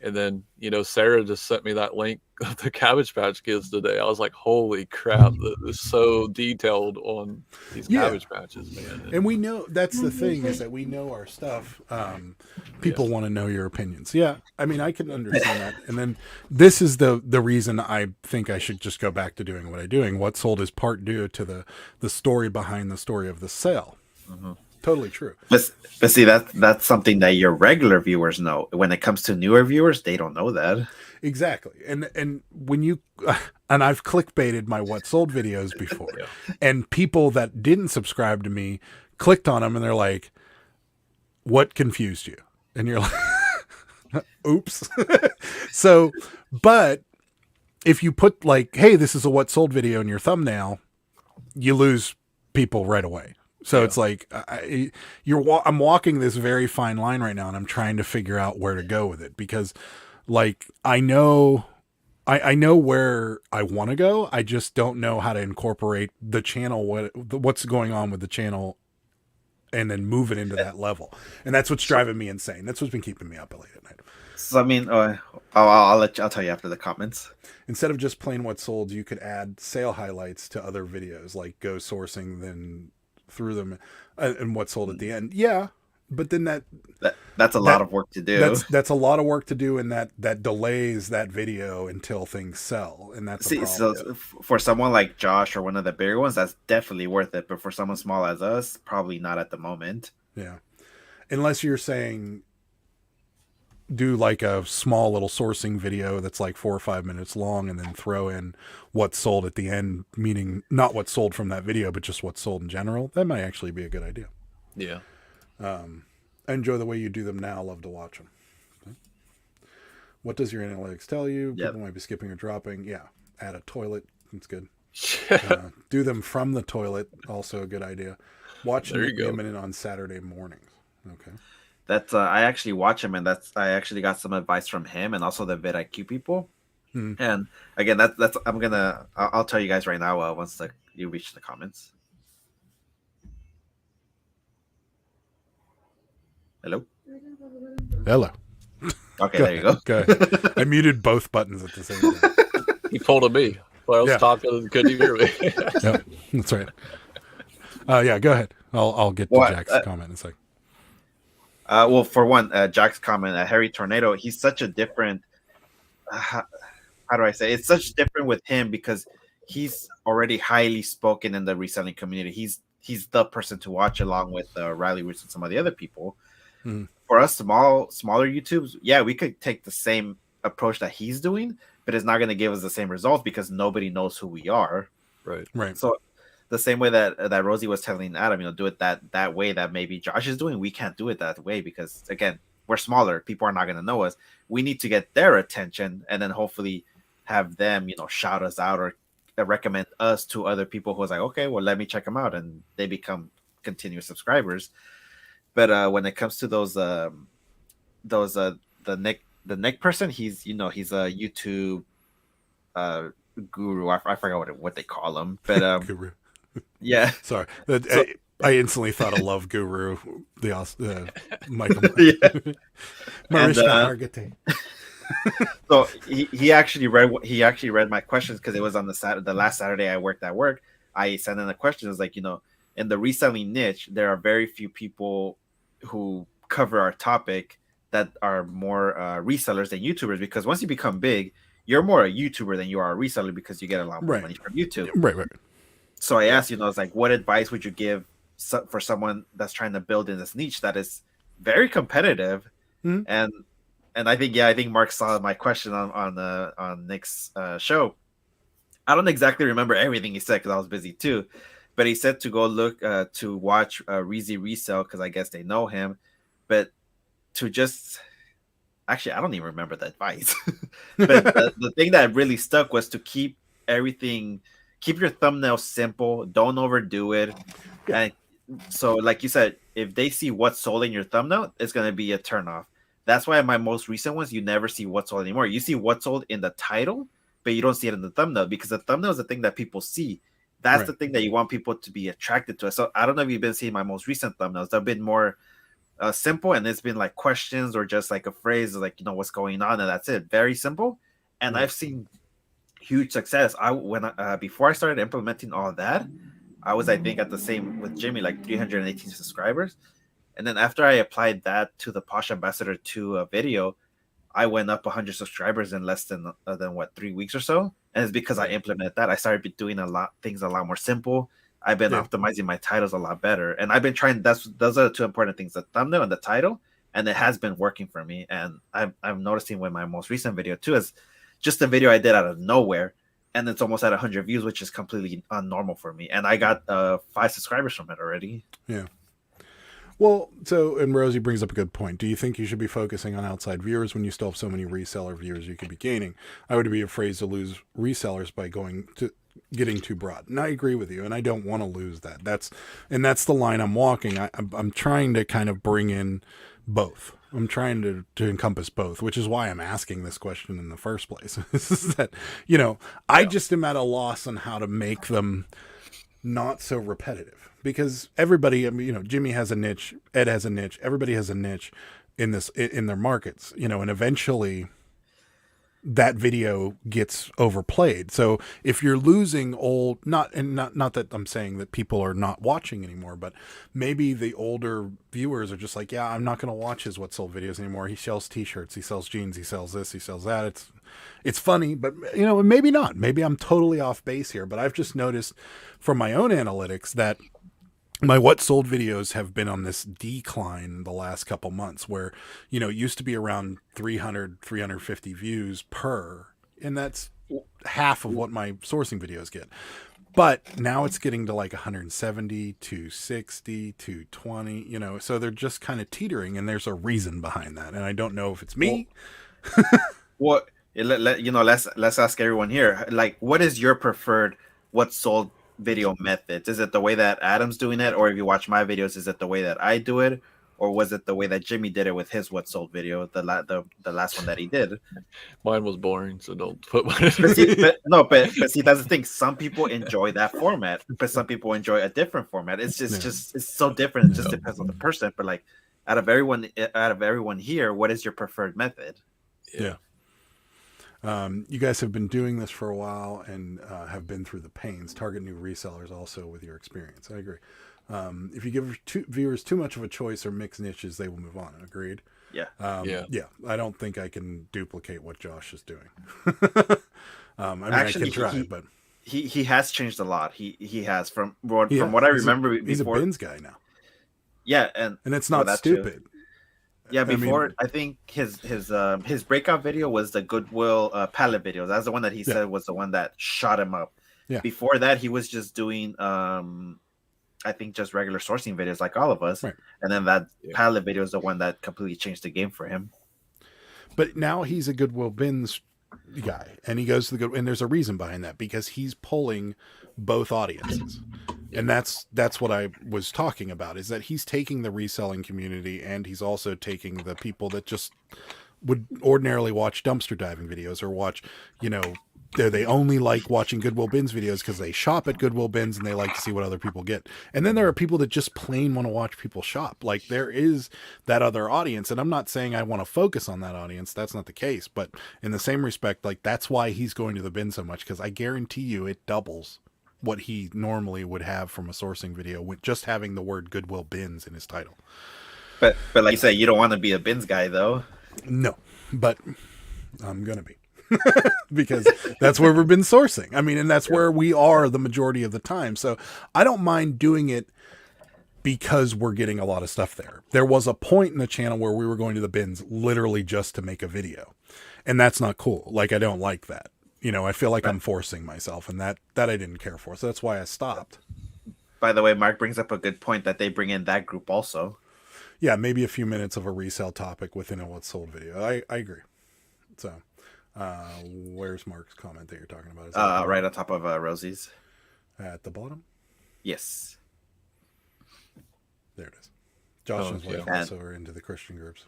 And then, Sarah just sent me that link of the Cabbage Patch Kids today. I was like, holy crap, that is so detailed on these Cabbage Patches, man. And we know, that's the thing, is that we know our stuff. People want to know your opinions. Yeah, I mean, I can understand that. And then this is the reason I think I should just go back to doing what I'm doing. What Sold is part due to the story behind the story of the sale. Mm-hmm. Totally true. But see, that's something that your regular viewers know. When it comes to newer viewers, they don't know that. Exactly. And when you and I've clickbaited my What Sold videos before, and people that didn't subscribe to me clicked on them and they're like, "What confused you?" And you're like, "Oops." So, but if you put like, "Hey, this is a What Sold video" in your thumbnail, you lose people right away. So it's like I'm walking this very fine line right now, and I'm trying to figure out where to go with it, because like I know where I want to go. I just don't know how to incorporate the channel, what's going on with the channel, and then move it into that level. And that's what's driving me insane. That's what's been keeping me up late at night. So I mean, I'll tell you after the comments. Instead of just plain What Sold, you could add sale highlights to other videos, like go sourcing, then through them, and What Sold at the end. Yeah, but then that's a lot of work to do. That's a lot of work to do, and that delays that video until things sell, and that's a problem. So for someone like Josh or one of the bigger ones, that's definitely worth it. But for someone small as us, probably not at the moment. Yeah, unless you're saying do like a small little sourcing video that's like 4 or 5 minutes long, and then throw in What Sold at the end, meaning not what sold from that video, but just what sold in general. That might actually be a good idea. Yeah. I enjoy the way you do them now. Love to watch them. Okay. What does your analytics tell you? Yep. People might be skipping or dropping. Yeah. Add a toilet. It's good. Do them from the toilet. Also a good idea. Watch Nick Nimmin on Saturday mornings. Okay. That's I actually watch him, and I actually got some advice from him and also the vidIQ people. And again, I'll tell you guys right now once you reach the comments. Hello. Okay, there you go. Okay. I muted both buttons at the same time. He pulled a me. Well, I was talking and couldn't even hear me. Yeah, that's right. Yeah, go ahead. I'll get to Jack's comment in a second. Well, for one, Jack's comment, Harry Tornado, he's such a different. How do I say? It's such different with him because he's already highly spoken in the reselling community. He's the person to watch, along with Riley Roots and some of the other people. For us, smaller YouTubes, yeah, we could take the same approach that he's doing, but it's not going to give us the same results because nobody knows who we are. Right. So the same way that Rosie was telling Adam, do it that way that maybe Josh is doing, we can't do it that way because, again, we're smaller. People are not going to know us. We need to get their attention and then hopefully have them, shout us out or recommend us to other people who was like, okay, well, let me check them out. And they become continuous subscribers. But when it comes to the Nick person, he's a YouTube guru. I forgot what they call him, but Guru. Yeah. Sorry. I instantly thought of Love Guru, the Michael. Mariska Hargitay. So he actually read my questions because it was on the last Saturday I worked at work. I sent in a question. It was like, in the reselling niche, there are very few people who cover our topic that are more resellers than YouTubers, because once you become big, you're more a YouTuber than you are a reseller because you get a lot more money from YouTube. Right. So I asked, I was like, what advice would you give for someone that's trying to build in this niche that is very competitive? And I think Mark saw my question on Nick's show. I don't exactly remember everything he said because I was busy too, but he said to go look to watch Reezy Resell because I guess they know him. but to just actually, I don't even remember the advice. But the thing that really stuck was to keep your thumbnail simple, don't overdo it. And so, like you said, if they see what's sold in your thumbnail, it's going to be a turnoff. That's why my most recent ones, you never see what's sold anymore. You see what's sold in the title, but you don't see it in the thumbnail, because the thumbnail is the thing that people see. That's the thing that you want people to be attracted to. So I don't know if you've been seeing my most recent thumbnails. They've been more simple, and it's been like questions or just like a phrase like, what's going on, and that's it. Very simple. And I've seen huge success. Before I started implementing all that, I was, I think, at the same with Jimmy, like 318 subscribers. And then after I applied that to the Posh Ambassador 2 video, I went up 100 subscribers in less than 3 weeks or so. And it's because I implemented that. I started doing things a lot more simple. I've been optimizing my titles a lot better, and I've been trying. Those are the two important things: the thumbnail and the title. And it has been working for me. And I'm noticing with my most recent video too, is just a video I did out of nowhere, and it's almost at 100 views, which is completely unnormal for me. And I got 5 subscribers from it already. Yeah. Well, and Rosie brings up a good point. Do you think you should be focusing on outside viewers when you still have so many reseller viewers you could be gaining? I would be afraid to lose resellers by getting too broad. And I agree with you, and I don't want to lose that. That's the line I'm walking. I'm trying to kind of bring in both. I'm trying to encompass both, which is why I'm asking this question in the first place. Is that, I just am at a loss on how to make them not so repetitive. Because everybody, Jimmy has a niche, Ed has a niche, everybody has a niche in their markets, and eventually that video gets overplayed. So if you're losing not that I'm saying that people are not watching anymore, but maybe the older viewers are just like, yeah, I'm not going to watch his What Sold videos anymore. He sells t-shirts, he sells jeans, he sells this, he sells that. It's funny, but maybe not. Maybe I'm totally off base here, but I've just noticed from my own analytics that my What Sold videos have been on this decline the last couple months, where, it used to be around 300, 350 views per, and that's half of what my sourcing videos get. But now it's getting to like 170, 260, 220, so they're just kind of teetering, and there's a reason behind that. And I don't know if it's me. Well, let's ask everyone here, like, what is your preferred What Sold video methods? Is it the way that Adam's doing it, or if you watch my videos, is it the way that I do it, or was it the way that Jimmy did it with his What Sold video, the last one that he did? Mine was boring, so don't put mine. But see, that's the thing. Some people enjoy that format, but some people enjoy a different format. It's just it's so different. It just depends on the person. But like, out of everyone here, what is your preferred method? Yeah. You guys have been doing this for a while and have been through the pains. Target new resellers also with your experience. I agree. If you give viewers too much of a choice or mix niches, they will move on. Agreed? Yeah. Yeah. I don't think I can duplicate what Josh is doing. Actually, I can try, but he has changed a lot. He has from what I remember. He's a bins guy now. Yeah, and it's not stupid. Yeah, I think his breakout video was the Goodwill pallet video. That's the one that he said was the one that shot him up. Yeah. Before that, he was just doing, I think, just regular sourcing videos like all of us. Right. And then that pallet video is the one that completely changed the game for him. But now he's a Goodwill bins guy, and he goes to the and there's a reason behind that, because he's pulling both audiences. And that's what I was talking about, is that he's taking the reselling community, and he's also taking the people that just would ordinarily watch dumpster diving videos, or watch, they only like watching Goodwill Bins videos because they shop at Goodwill Bins and they like to see what other people get. And then there are people that just plain want to watch people shop. Like, there is that other audience, and I'm not saying I want to focus on that audience. That's not the case. But in the same respect, like, that's why he's going to the bin so much, because I guarantee you it doubles what he normally would have from a sourcing video with just having the word Goodwill Bins in his title. But like you say, you don't want to be a bins guy, though. No, but I'm going to be. Because that's where we've been sourcing. I mean, and that's where we are the majority of the time. So I don't mind doing it because we're getting a lot of stuff there. There was a point in the channel where we were going to the bins literally just to make a video. And that's not cool. Like, I don't like that. I feel like I'm forcing myself, and that I didn't care for. So that's why I stopped. By the way, Mark brings up a good point that they bring in that group also. yeah, maybe a few minutes of a resale topic within a what's sold video. I agree. So, where's Mark's comment that you're talking about? Is that Right on top of Rosie's. at the bottom? Yes. There it is. Josh and his wife And- also are into the Christian groups.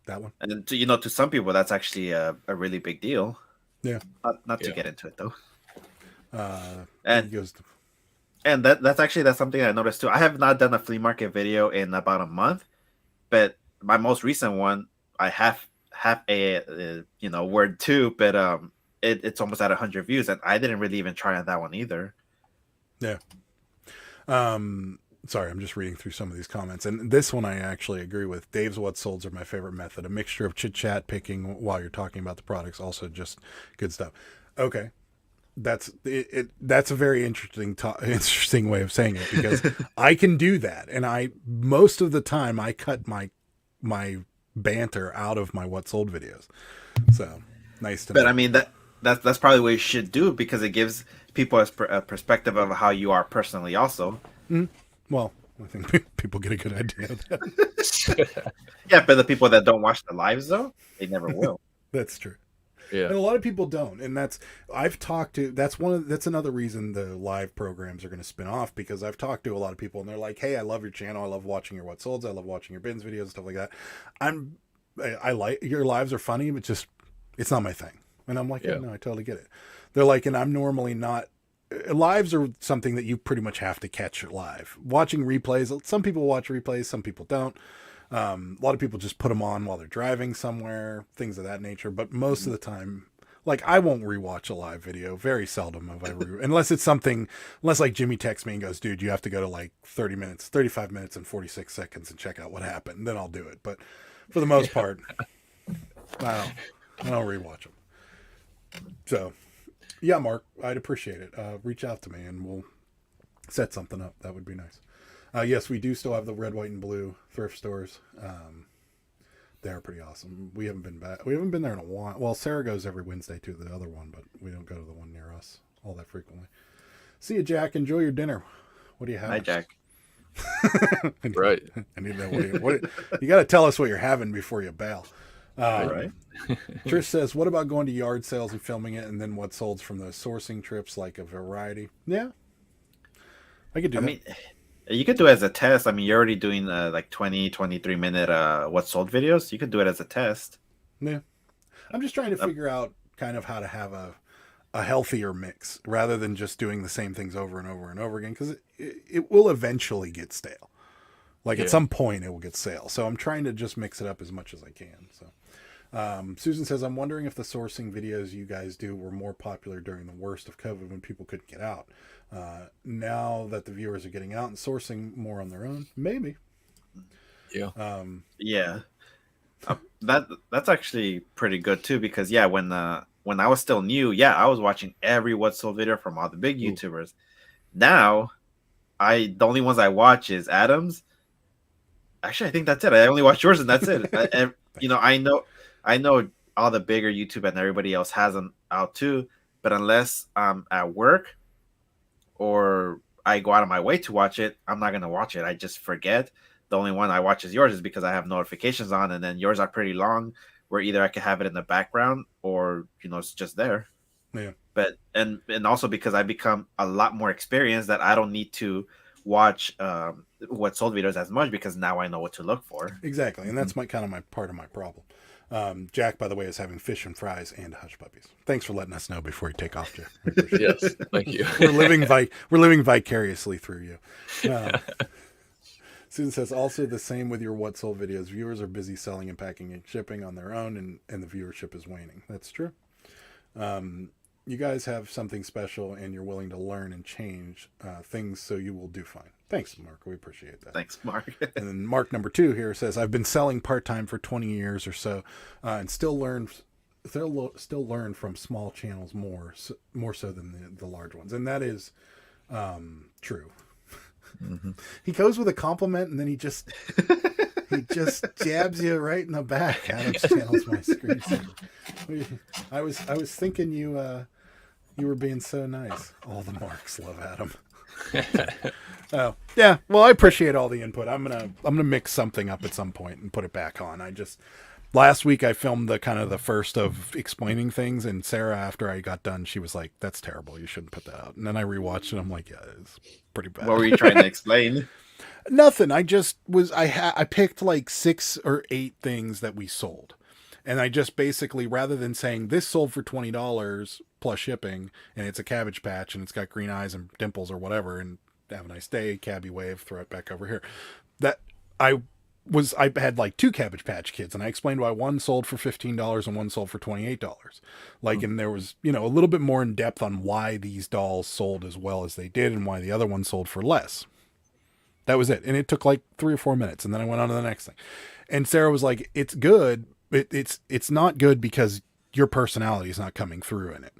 That one? And to some people, that's actually a really big deal. Yeah. Not to Yeah. get into it though. And he goes, And that's something I noticed too. I have not done a flea market video in about a month, but my most recent one, I have a word too, but it's almost at 100 views, and I didn't really even try on that one either. yeah. Sorry, I'm just reading through some of these comments. And this one I actually agree with. Dave's what solds are my favorite method. A mixture of chit chat, picking while you're talking about the products, also just good stuff. Okay. That's it. That's a very interesting way of saying it, because I can do that. And most of the time I cut my banter out of my what sold videos. So nice to know. But I mean that's probably what you should do, because it gives people a perspective of how you are personally also. Well, I think people get a good idea of that. Yeah, but the people that don't watch the lives though, they never will. That's true. Yeah. And a lot of people don't. And that's another reason the live programs are going to spin off, because I've talked to a lot of people and they're like, hey, I love your channel. I love watching your what solds. I love watching your bins videos and stuff like that. I like your lives are funny, but just, it's not my thing. And I'm like, yeah, no, I totally get it. They're like, and I'm normally not, lives are something that you pretty much have to catch live. Watching replays, some people watch replays, some people don't. A lot of people just put them on while they're driving somewhere, things of that nature. But most of the time, like, I won't rewatch a live video. Very seldom have I unless like Jimmy texts me and goes, dude, you have to go to like 35 minutes and 46 seconds and check out what happened. Then I'll do it. But for the most part, I don't rewatch them. So yeah, Mark, I'd appreciate it. Reach out to me and we'll set something up. That would be nice. Yes, we do still have the red, white, and blue thrift stores. They're pretty awesome. We haven't been back. We haven't been there in a while. Well, Sarah goes every Wednesday to the other one, but we don't go to the one near us all that frequently. See you, Jack. Enjoy your dinner. What do you have? Hi, Jack. Right. I need to know you got to tell us what you're having before you bail. Right. Trish says, what about going to yard sales and filming it, and then what solds from those sourcing trips, like a variety? Yeah, I could do that. I mean, you could do it as a test. I mean, you're already doing like 23 minute what sold videos. You could do it as a test. Yeah. I'm just trying to figure out kind of how to have a healthier mix rather than just doing the same things over and over and over again, because it will eventually get stale. Like at some point it will get stale. So I'm trying to just mix it up as much as I can. So Susan says, I'm wondering if the sourcing videos you guys do were more popular during the worst of COVID when people couldn't get out. Now that the viewers are getting out and sourcing more on their own, maybe. Yeah. Yeah. That's actually pretty good too, because when I was still new, I was watching every what sold video from all the big YouTubers. Now, the only ones I watch is Adam's. Actually, I think that's it. I only watch yours, and that's it. I know all the bigger YouTube and everybody else has them out too, but unless I'm at work or I go out of my way to watch it, I'm not gonna watch it. I just forget. The only one I watch is yours, is because I have notifications on, and then yours are pretty long, where either I could have it in the background or it's just there. Yeah. But and also because I become a lot more experienced, that I don't need to watch what sold videos as much, because now I know what to look for. Exactly, and that's part of my problem. Jack, by the way, is having fish and fries and hush puppies. Thanks for letting us know before you take off, Jack. Yes. Thank you. We're living vicariously through you. Susan says, also the same with your what sold videos. Viewers are busy selling and packing and shipping on their own, and the viewership is waning. That's true. You guys have something special, and you're willing to learn and change things, so you will do fine. Thanks, Mark. We appreciate that. Thanks, Mark. And then Mark number 2 here says, I've been selling part-time for 20 years or so, and still learn from small channels more so than the large ones. And that is true. Mm-hmm. He goes with a compliment, and then he just jabs you right in the back. Adam's channel's my screensaver. I was thinking you were being so nice. All the Marks love Adam. Oh yeah, well I appreciate all the input. I'm gonna mix something up at some point and put it back on. Last week I filmed the kind of the first of explaining things, and Sarah, after I got done, she was like, "That's terrible. You shouldn't put that out." And then I rewatched it. I'm like, "Yeah, it's pretty bad." What were you trying to explain? Nothing. I picked like 6 or 8 things that we sold. And I just basically, rather than saying this sold for $20 plus shipping, and it's a Cabbage Patch, and it's got green eyes and dimples or whatever, and have a nice day, Cabby wave, throw it back over here. That I had like 2 Cabbage Patch Kids, and I explained why one sold for $15 and one sold for $28. Like, and there was, a little bit more in depth on why these dolls sold as well as they did, and why the other one sold for less. That was it. And it took like 3 or 4 minutes, and then I went on to the next thing. And Sarah was like, "It's good. It's not good because your personality is not coming through in it."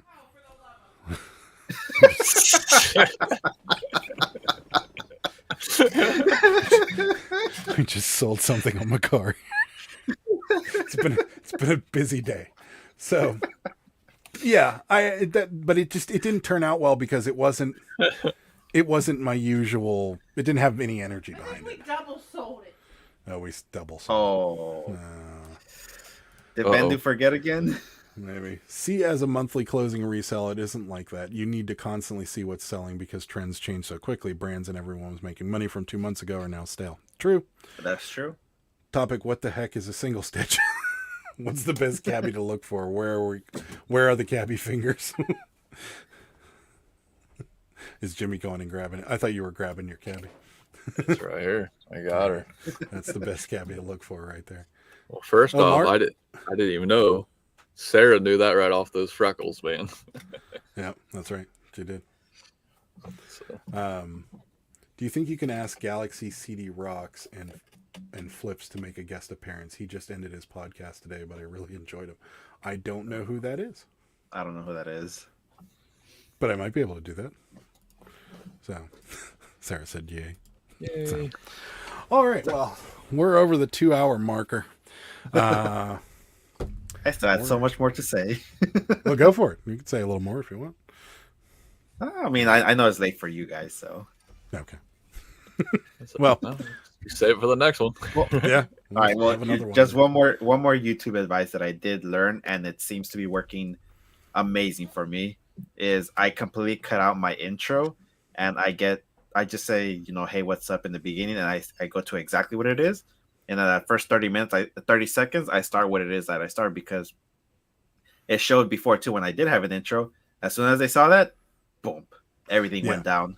I just sold something on my car. It's been a busy day. So yeah, but it didn't turn out well because it wasn't my usual. It didn't have any energy behind it. Double sold it. Oh, we double sold. Oh. Did Bandu forget again? Maybe. See, as a monthly closing resell, it isn't like that. You need to constantly see what's selling because trends change so quickly. Brands and everyone was making money from 2 months ago are now stale. True. That's true. Topic: what the heck is a single stitch? What's the best cabbie to look for? Where are the cabbie fingers? Is Jimmy going and grabbing it? I thought you were grabbing your cabbie. It's right here. I got her. That's the best cabbie to look for right there. Well, first off, Mark? I didn't even know. Sarah knew that right off those freckles, man. Yeah, that's right. She did. So, Do you think you can ask Galaxy CD Rocks and Flips to make a guest appearance? He just ended his podcast today, but I really enjoyed him. I don't know who that is. I don't know who that is. But I might be able to do that. So, Sarah said yay. yay. So, all right, well, we're over the 2-hour marker. I still had so much more to say. Well, go for it. You can say a little more if you want. I mean, I know it's late for you guys, so. Okay. Well, you save it for the next one. Well, Yeah. all right. Well, Another one. just one more YouTube advice that I did learn, and it seems to be working amazing for me. Is I completely cut out my intro, and I just say, hey, what's up in the beginning, and I go to exactly what it is. And in that first 30 seconds, I start what it is that I start, because it showed before too when I did have an intro. As soon as they saw that, boom, everything went down.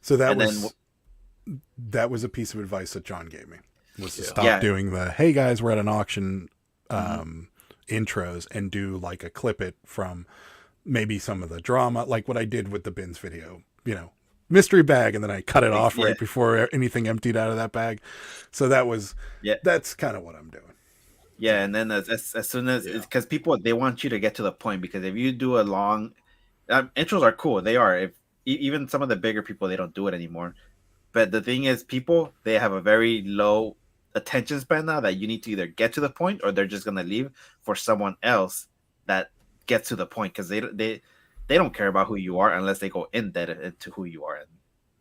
So that was a piece of advice that John gave me, was to stop doing the, hey guys, we're at an auction intros, and do like a clip it from maybe some of the drama, like what I did with the bins video, mystery bag, and then I cut it off right before anything emptied out of that bag. So that's kind of what I'm doing. Yeah, and then as soon as, because people, they want you to get to the point, because if you do a long intros are cool, they are. If even some of the bigger people, they don't do it anymore. But the thing is, people, they have a very low attention span now, that you need to either get to the point or they're just gonna leave for someone else that gets to the point, because they don't care about who you are unless they go in depth into who you are.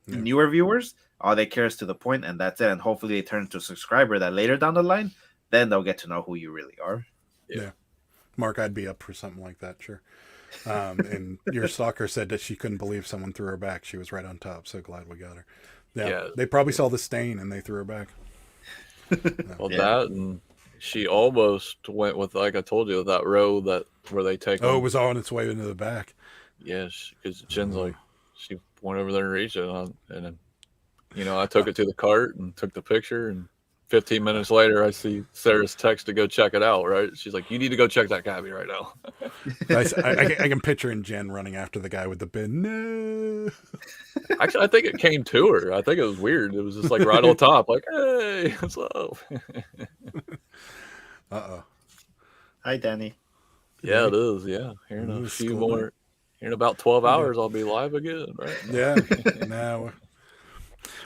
And newer viewers, all they care is to the point, and that's it. And hopefully they turn to a subscriber that later down the line, then they'll get to know who you really are. Yeah. Mark, I'd be up for something like that, sure. And your stalker said that she couldn't believe someone threw her back. She was right on top. So glad we got her. Yeah. They probably saw the stain and they threw her back. That, and she almost went with, like I told you, that row where they take. Oh, it was on its way into the back. Yes, because Jen's like, she went over there and reached it, and then, I took it to the cart and took the picture, and 15 minutes later, I see Sarah's text to go check it out, right? She's like, you need to go check that cabbie right now. I can picture Jen running after the guy with the bin. No. Actually, I think it came to her. I think it was weird. It was just like right on top, like, hey, what's up? Uh-oh. Hi, Danny. Yeah, it is. Yeah. Here in a few more, here in about 12 hours, I'll be live again, right? Yeah. Now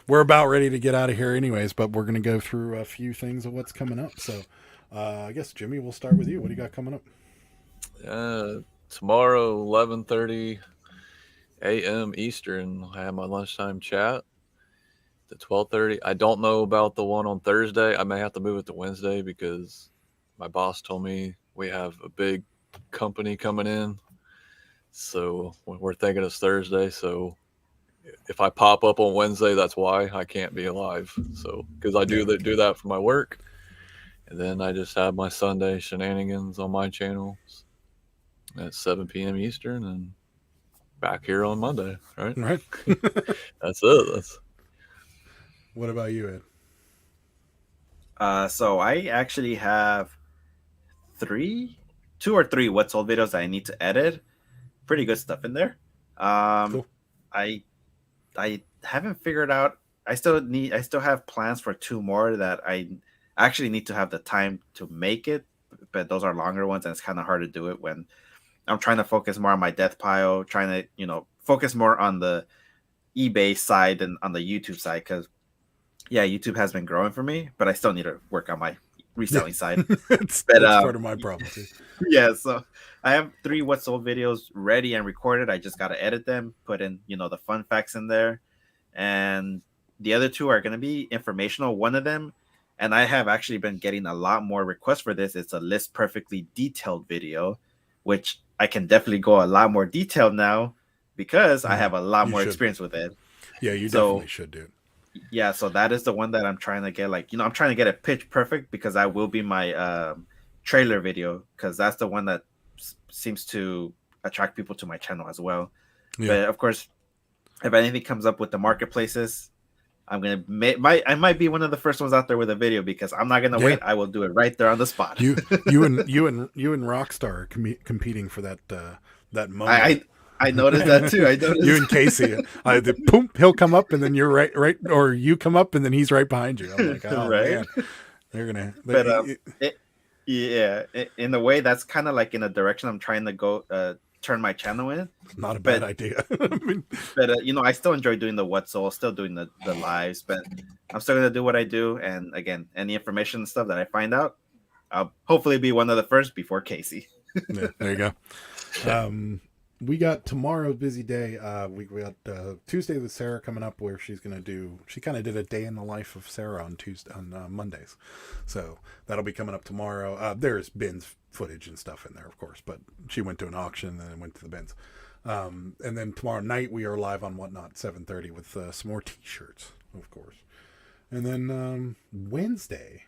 we're about ready to get out of here anyways, but we're going to go through a few things of what's coming up. So I guess, Jimmy, we'll start with you. What do you got coming up? Tomorrow, 11:30, a.m. Eastern. I have my lunchtime chat to 12:30. I don't know about the one on Thursday. I may have to move it to Wednesday because my boss told me we have a big company coming in. So we're thinking it's Thursday. So if I pop up on Wednesday, that's why I can't be alive. So because I do that for my work, and then I just have my Sunday shenanigans on my channel at 7 p.m. Eastern, and back here on Monday. Right. Right. That's it. That's What about you, Ed? So I actually have two or three what's old videos that I need to edit. Pretty good stuff in there. Cool. I haven't figured out. I still have plans for two more that I actually need to have the time to make it, but those are longer ones, and it's kind of hard to do it when I'm trying to focus more on my death pile, trying to focus more on the eBay side than on the YouTube side, because YouTube has been growing for me, but I still need to work on my reselling side. That's part of my problem too. Yeah, so I have 3 what's sold videos ready and recorded. I just got to edit them, put in the fun facts in there, and the other 2 are going to be informational. One of them, and I have actually been getting a lot more requests for this, it's a list perfectly detailed video, which I can definitely go a lot more detailed now because I have a lot more experience with it. Yeah, you definitely should, dude. Yeah, so that is the one that I'm trying to get. I'm trying to get it pitch perfect because that will be my trailer video, because that's the one that seems to attract people to my channel as well. Yeah. But of course, if anything comes up with the marketplaces, I'm gonna I might be one of the first ones out there with a video, because I'm not gonna wait. I will do it right there on the spot. You and Rockstar are competing for that moment. I noticed that too. You and Casey. Boom, he'll come up, and then you're right, or you come up, and then he's right behind you. I'm like, oh man, they're gonna. In a way, that's kind of like in a direction I'm trying to go. Turn my channel in. Not a bad idea. But I still enjoy doing the what's sold, still doing the lives, but I'm still gonna do what I do. And again, any information and stuff that I find out, I'll hopefully be one of the first before Casey. Yeah, there you go. We got tomorrow's busy day. We got Tuesday with Sarah coming up, where she's gonna do. She kind of did a day in the life of Sarah on Mondays, so that'll be coming up tomorrow. There's bins footage and stuff in there, of course, but she went to an auction and then went to the bins. And then tomorrow night we are live on Whatnot 7:30 with some more T-shirts, of course. And then Wednesday,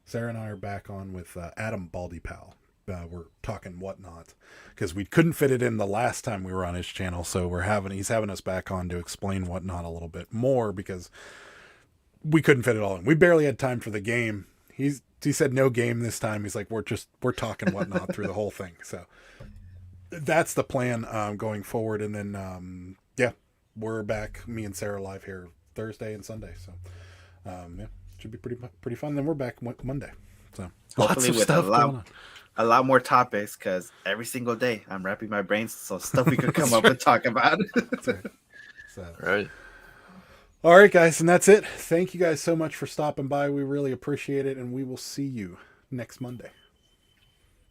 Sarah and I are back on with Adam Baldy Pal. We're talking Whatnot because we couldn't fit it in the last time we were on his channel, so he's having us back on to explain Whatnot a little bit more because we couldn't fit it all in. We barely had time for the game. He said no game this time. He's like, we're talking Whatnot through the whole thing. So that's the plan going forward. And then we're back, me and Sarah, live here Thursday and Sunday. So should be pretty fun. Then we're back Monday. So hopefully with a lot more topics, because every single day I'm wrapping my brains so stuff we could come up and talk about. Right. All right, guys, and that's it. Thank you guys so much for stopping by. We really appreciate it, and we will see you next Monday.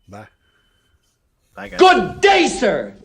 Bye. Bye, guys. Good day, sir.